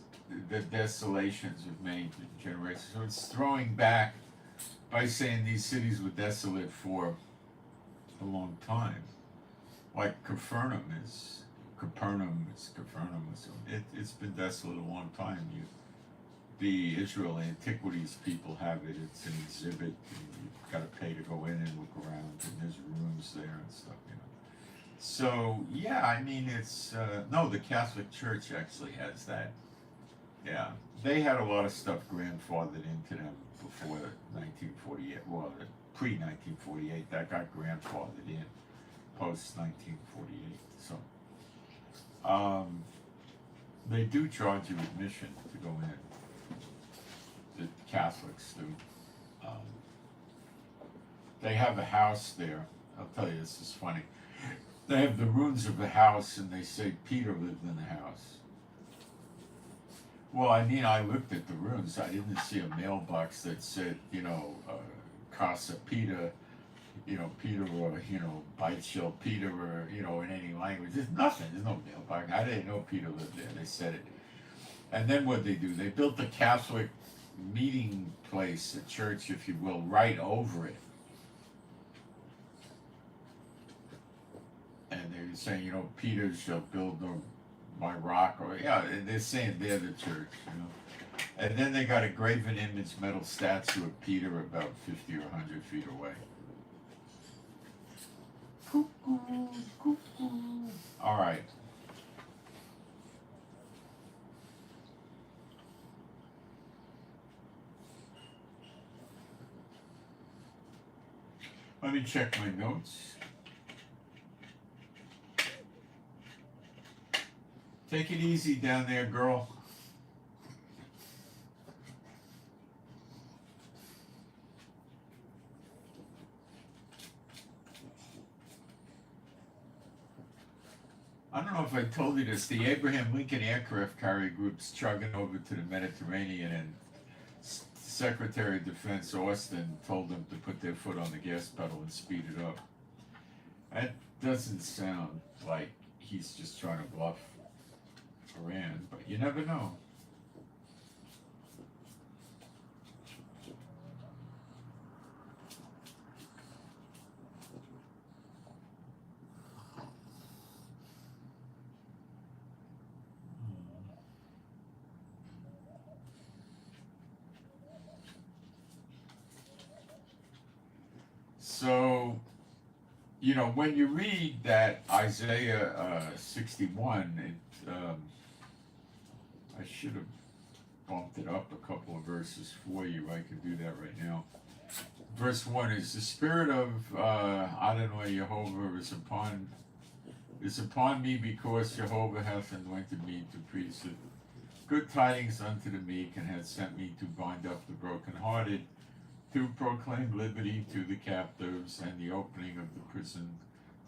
the desolations of many generations. So it's throwing back by saying these cities were desolate for a long time. Like Capernaum. So it's been desolate a long time. The Israel Antiquities people have it. It's an exhibit. And you've got to pay to go in and look around, and there's rooms there and stuff, you know. So yeah, I mean it's no, the Catholic Church actually has that. Yeah, they had a lot of stuff grandfathered into them before 1948. Well, pre-1948, that got grandfathered in post 1948. So they do charge you admission to go in. The Catholics do. They have a house there. I'll tell you, this is funny. They have the ruins of the house, and they say Peter lived in the house. Well, I mean, I looked at the ruins. I didn't see a mailbox that said, Casa Peter, Peter, or, Beitshel Peter, or, in any language. There's nothing. There's no mailbox. I didn't know Peter lived there. They said it. And then what they do? They built a Catholic meeting place, a church, if you will, right over it. And they're saying, Peter shall build my rock, or they're saying they're the church, And then they got a graven image metal statue of Peter about 50 or 100 feet away. Cuckoo, cuckoo. All right. Let me check my notes. Take it easy down there, girl. I don't know if I told you this. The Abraham Lincoln aircraft carrier group's chugging over to the Mediterranean, and Secretary of Defense Austin told them to put their foot on the gas pedal and speed it up. That doesn't sound like he's just trying to bluff Iran, but you never know. So, you know, when you read that Isaiah 61, I should have bumped it up a couple of verses for you. I could do that right now. Verse 1 is, the Spirit of Adonai Jehovah is upon me, because Jehovah hath anointed me to preach good tidings unto the meek, and hath sent me to bind up the brokenhearted, to proclaim liberty to the captives, and the opening of the prison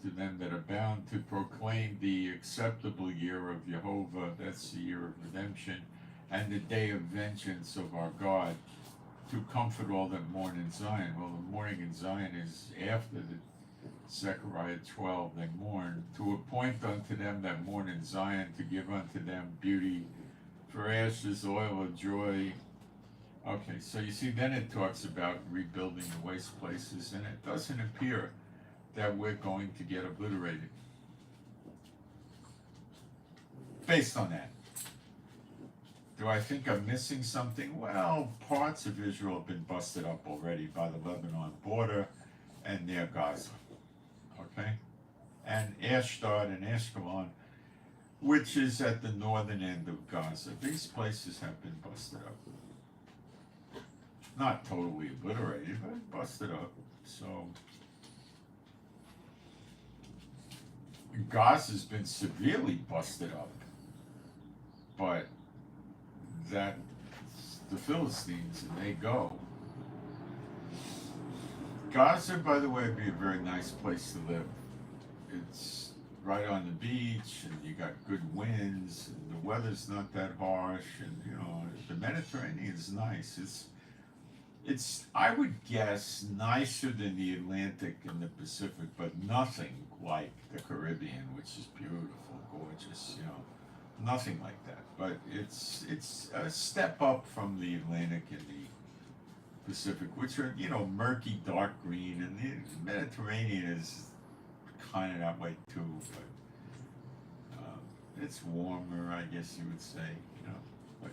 to them that are bound, to proclaim the acceptable year of Jehovah, that's the year of redemption, and the day of vengeance of our God, to comfort all that mourn in Zion. Well, the mourning in Zion is after the Zechariah 12, they mourn, to appoint unto them that mourn in Zion, to give unto them beauty for ashes, oil of joy. Okay, so you see, then it talks about rebuilding the waste places, and it doesn't appear that we're going to get obliterated. Based on that, do I think I'm missing something? Well, parts of Israel have been busted up already by the Lebanon border and near Gaza, okay? And Ashdod and Ashkelon, which is at the northern end of Gaza. These places have been busted up. Not totally obliterated, but busted up. So Gaza's been severely busted up, but that's the Philistines, and they go. Gaza, by the way, would be a very nice place to live. It's right on the beach, and you got good winds, and the weather's not that harsh, and you know, the Mediterranean's nice. It's, I would guess, nicer than the Atlantic and the Pacific, but nothing like the Caribbean, which is beautiful, gorgeous, you know, nothing like that. But it's a step up from the Atlantic and the Pacific, which are, you know, murky, dark green, and the Mediterranean is kind of that way too, but it's warmer, I guess you would say, you know, but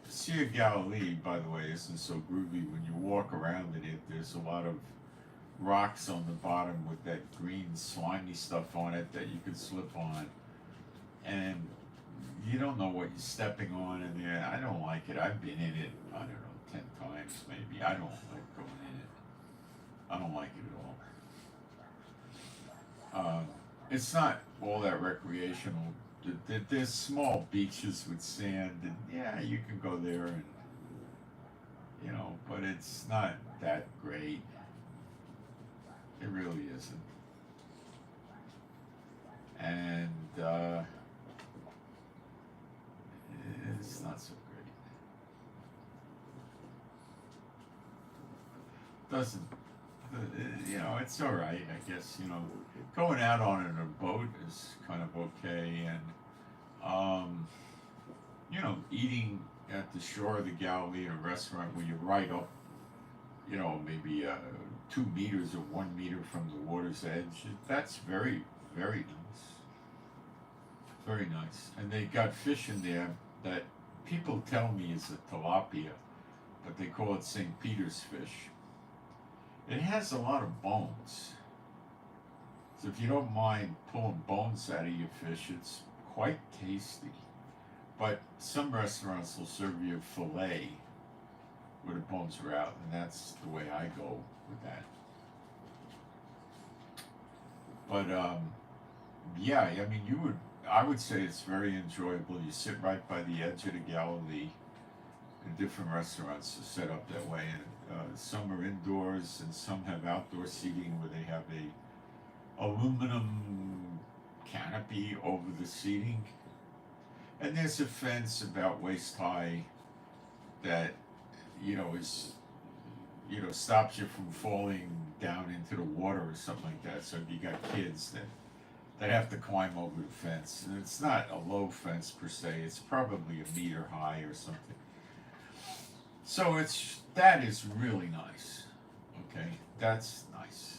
Sea of Galilee, by the way, isn't so groovy. When you walk around in it, there's a lot of rocks on the bottom with that green slimy stuff on it that you could slip on, and you don't know what you're stepping on in there. I don't like it. I've been in it, I don't know, 10 times maybe. I don't like going in it. I don't like it at all. It's not all that recreational. There's small beaches with sand, and yeah, you can go there, and you know, but it's not that great. It really isn't. And it's not so great. Doesn't, you know, it's all right, I guess. You know, going out on a boat is kind of okay, and you know, eating at the shore of the Galilee in a restaurant where you're right up, you know, maybe 2 meters or 1 meter from the water's edge, that's very, very nice. Very nice. And they got fish in there that people tell me is a tilapia, but they call it St. Peter's fish. It has a lot of bones. So if you don't mind pulling bones out of your fish, it's quite tasty. But some restaurants will serve you a fillet with a bones are out, and that's the way I go with that. But yeah, I mean, I would say it's very enjoyable. You sit right by the edge of the Galilee. And different restaurants are set up that way, and some are indoors, and some have outdoor seating where they have a aluminum canopy over the seating, and there's a fence about waist high that is stops you from falling down into the water or something like that. So if you got kids that have to climb over the fence, and it's not a low fence per se, it's probably a meter high or something. So that is really nice. Okay, that's nice.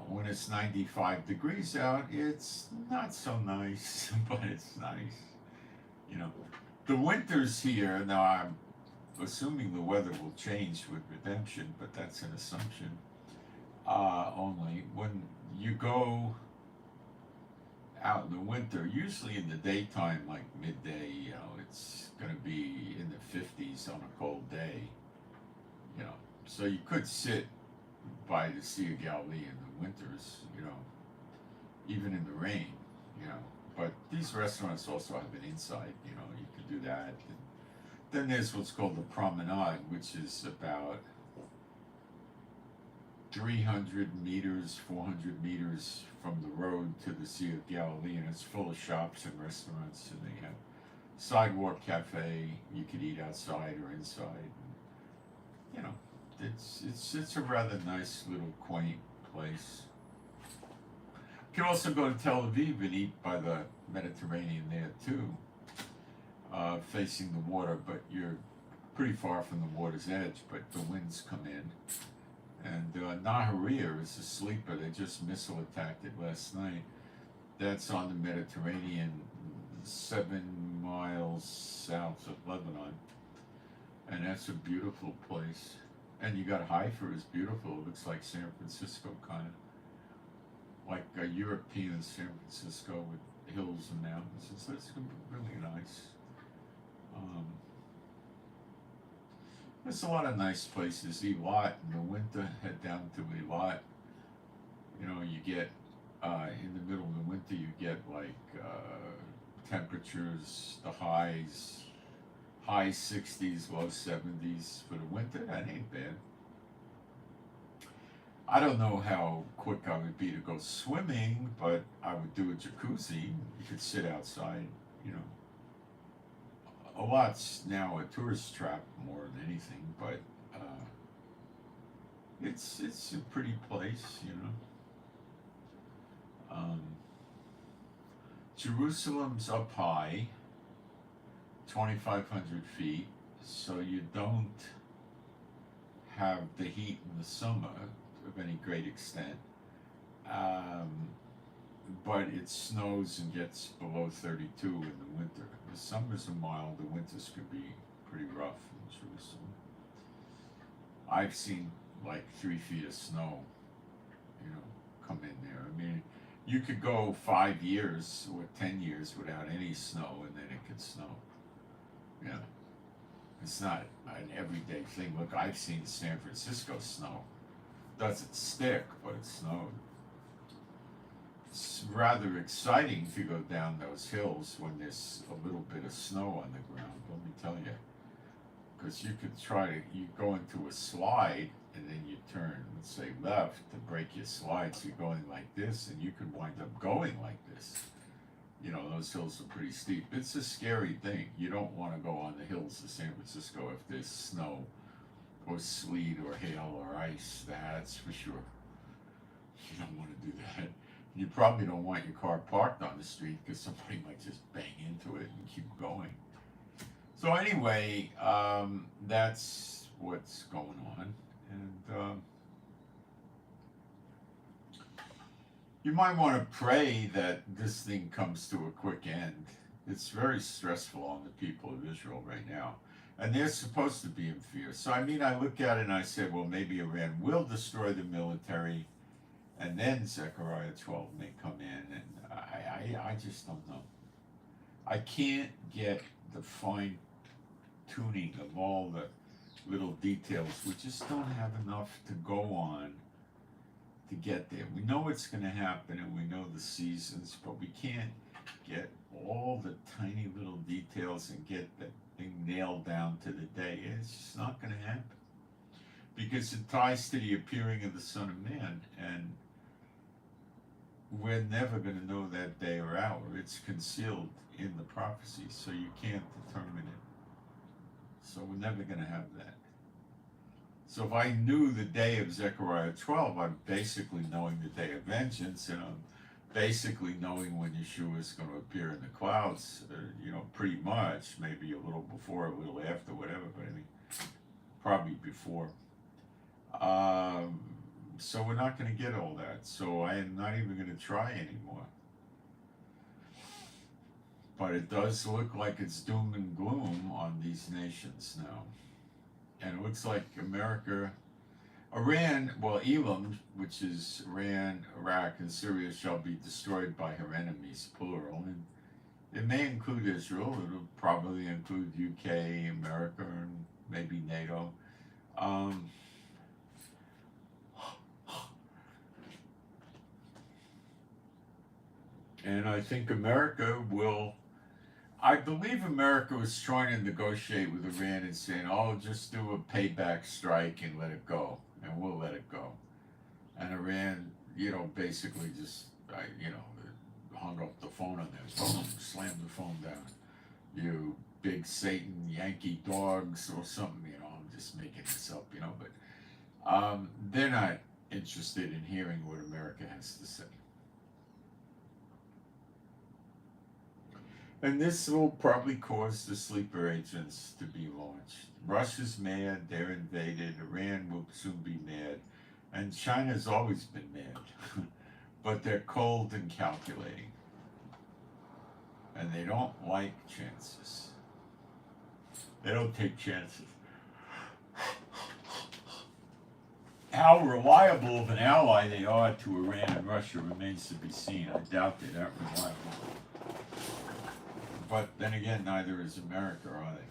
When it's 95 degrees out, it's not so nice, but it's nice. The winters here, now I'm assuming the weather will change with redemption, but that's an assumption. Only when you go out in the winter, usually in the daytime, like midday, it's going to be in the 50s on a cold day. So you could sit by the Sea of Galilee in the winters, even in the rain, But these restaurants also have an inside, you could do that. And then there's what's called the promenade, which is about 300 meters, 400 meters from the road to the Sea of Galilee, and it's full of shops and restaurants, and they have sidewalk cafe. You could eat outside or inside. And, it's a rather nice little quaint place. You can also go to Tel Aviv and eat by the Mediterranean there too, facing the water, but you're pretty far from the water's edge, but the winds come in. And Nahariya is a sleeper. They just missile attacked it last night. That's on the Mediterranean, 7 miles south of Lebanon. And that's a beautiful place. And you got Haifa is beautiful. It looks like San Francisco, kind of. Like a European San Francisco with hills and mountains. It's really nice. There's a lot of nice places. Eilat in the winter, head down to Eilat. You get, in the middle of the winter, you get like temperatures, the highs, high 60s, low 70s for the winter. That ain't bad. I don't know how quick I would be to go swimming, but I would do a jacuzzi. You could sit outside, A lot's now a tourist trap more than anything, but it's a pretty place, Jerusalem's up high, 2,500 feet, so you don't have the heat in the summer of any great extent, but it snows and gets below 32 in the winter. The summers are mild, the winters could be pretty rough in Jerusalem. I've seen like 3 feet of snow, come in there. I mean, you could go 5 years or 10 years without any snow, and then it could snow. It's not an everyday thing. Look, I've seen San Francisco snow. Doesn't stick, but it snowed. It's rather exciting to go down those hills when there's a little bit of snow on the ground, let me tell you. Because you could you go into a slide and then you turn, let's say left to break your slide, so you're going like this, and you could wind up going like this. Those hills are pretty steep. It's a scary thing. You don't want to go on the hills of San Francisco if there's snow or sleet or hail or ice, that's for sure. You don't want to do that. You probably don't want your car parked on the street because somebody might just bang into it and keep going. So anyway, that's what's going on. And you might want to pray that this thing comes to a quick end. It's very stressful on the people of Israel right now. And they're supposed to be in fear. So I look at it and I say, well, maybe Iran will destroy the military, and then Zechariah 12 may come in, and I just don't know. I can't get the fine tuning of all the little details. We just don't have enough to go on to get there. We know it's going to happen and we know the seasons, but we can't get all the tiny little details and get the thing nailed down to the day. It's just not going to happen because it ties to the appearing of the Son of Man, and we're never going to know that day or hour. It's concealed in the prophecy, so you can't determine it. So we're never going to have that. So if I knew the day of Zechariah 12, I'm basically knowing the day of vengeance, and I'm basically knowing when Yeshua is going to appear in the clouds, pretty much, maybe a little before, a little after, whatever, but I mean, probably before. So we're not going to get all that. So I am not even going to try anymore. But it does look like it's doom and gloom on these nations now. And it looks like Elam, which is Iran, Iraq, and Syria, shall be destroyed by her enemies, plural. And it may include Israel. It'll probably include UK, America, and maybe NATO. And I think I believe America was trying to negotiate with Iran and saying, oh, just do a payback strike and let it go, and we'll let it go. And Iran, basically just, hung up the phone on them, boom, slammed the phone down. You big Satan Yankee dogs or something, I'm just making this up, but they're not interested in hearing what America has to say. And this will probably cause the sleeper agents to be launched. Russia's mad, they're invaded, Iran will soon be mad, and China's always been mad. But they're cold and calculating. And they don't like chances. They don't take chances. How reliable of an ally they are to Iran and Russia remains to be seen. I doubt they're that reliable. But then again, neither is America, are they?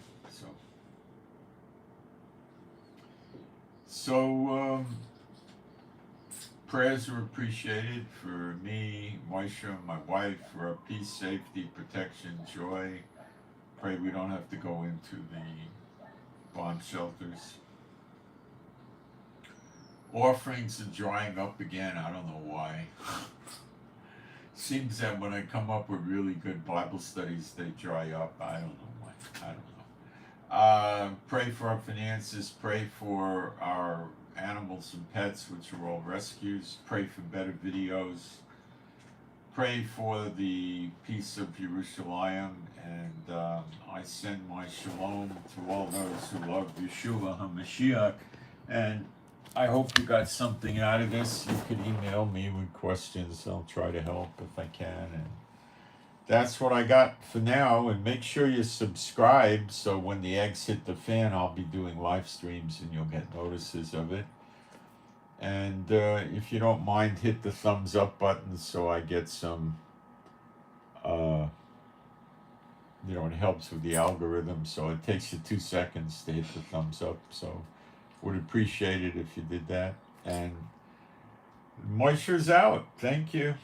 So prayers are appreciated for me, Moshe, my wife, for our peace, safety, protection, joy. Pray we don't have to go into the bomb shelters. Offerings are drying up again. I don't know why. Seems that when I come up with really good Bible studies, they dry up. I don't know why. I don't know. Pray for our finances. Pray for our animals and pets, which are all rescues. Pray for better videos. Pray for the peace of Jerusalem. And I send my shalom to all those who love Yeshua HaMashiach. And I hope you got something out of this. You can email me with questions. I'll try to help if I can. And that's what I got for now. And make sure you subscribe so when the eggs hit the fan, I'll be doing live streams and you'll get notices of it. And if you don't mind, hit the thumbs up button so I get some, it helps with the algorithm. So it takes you 2 seconds to hit the thumbs up. So would appreciate it if you did that. And Moishure's out. Thank you.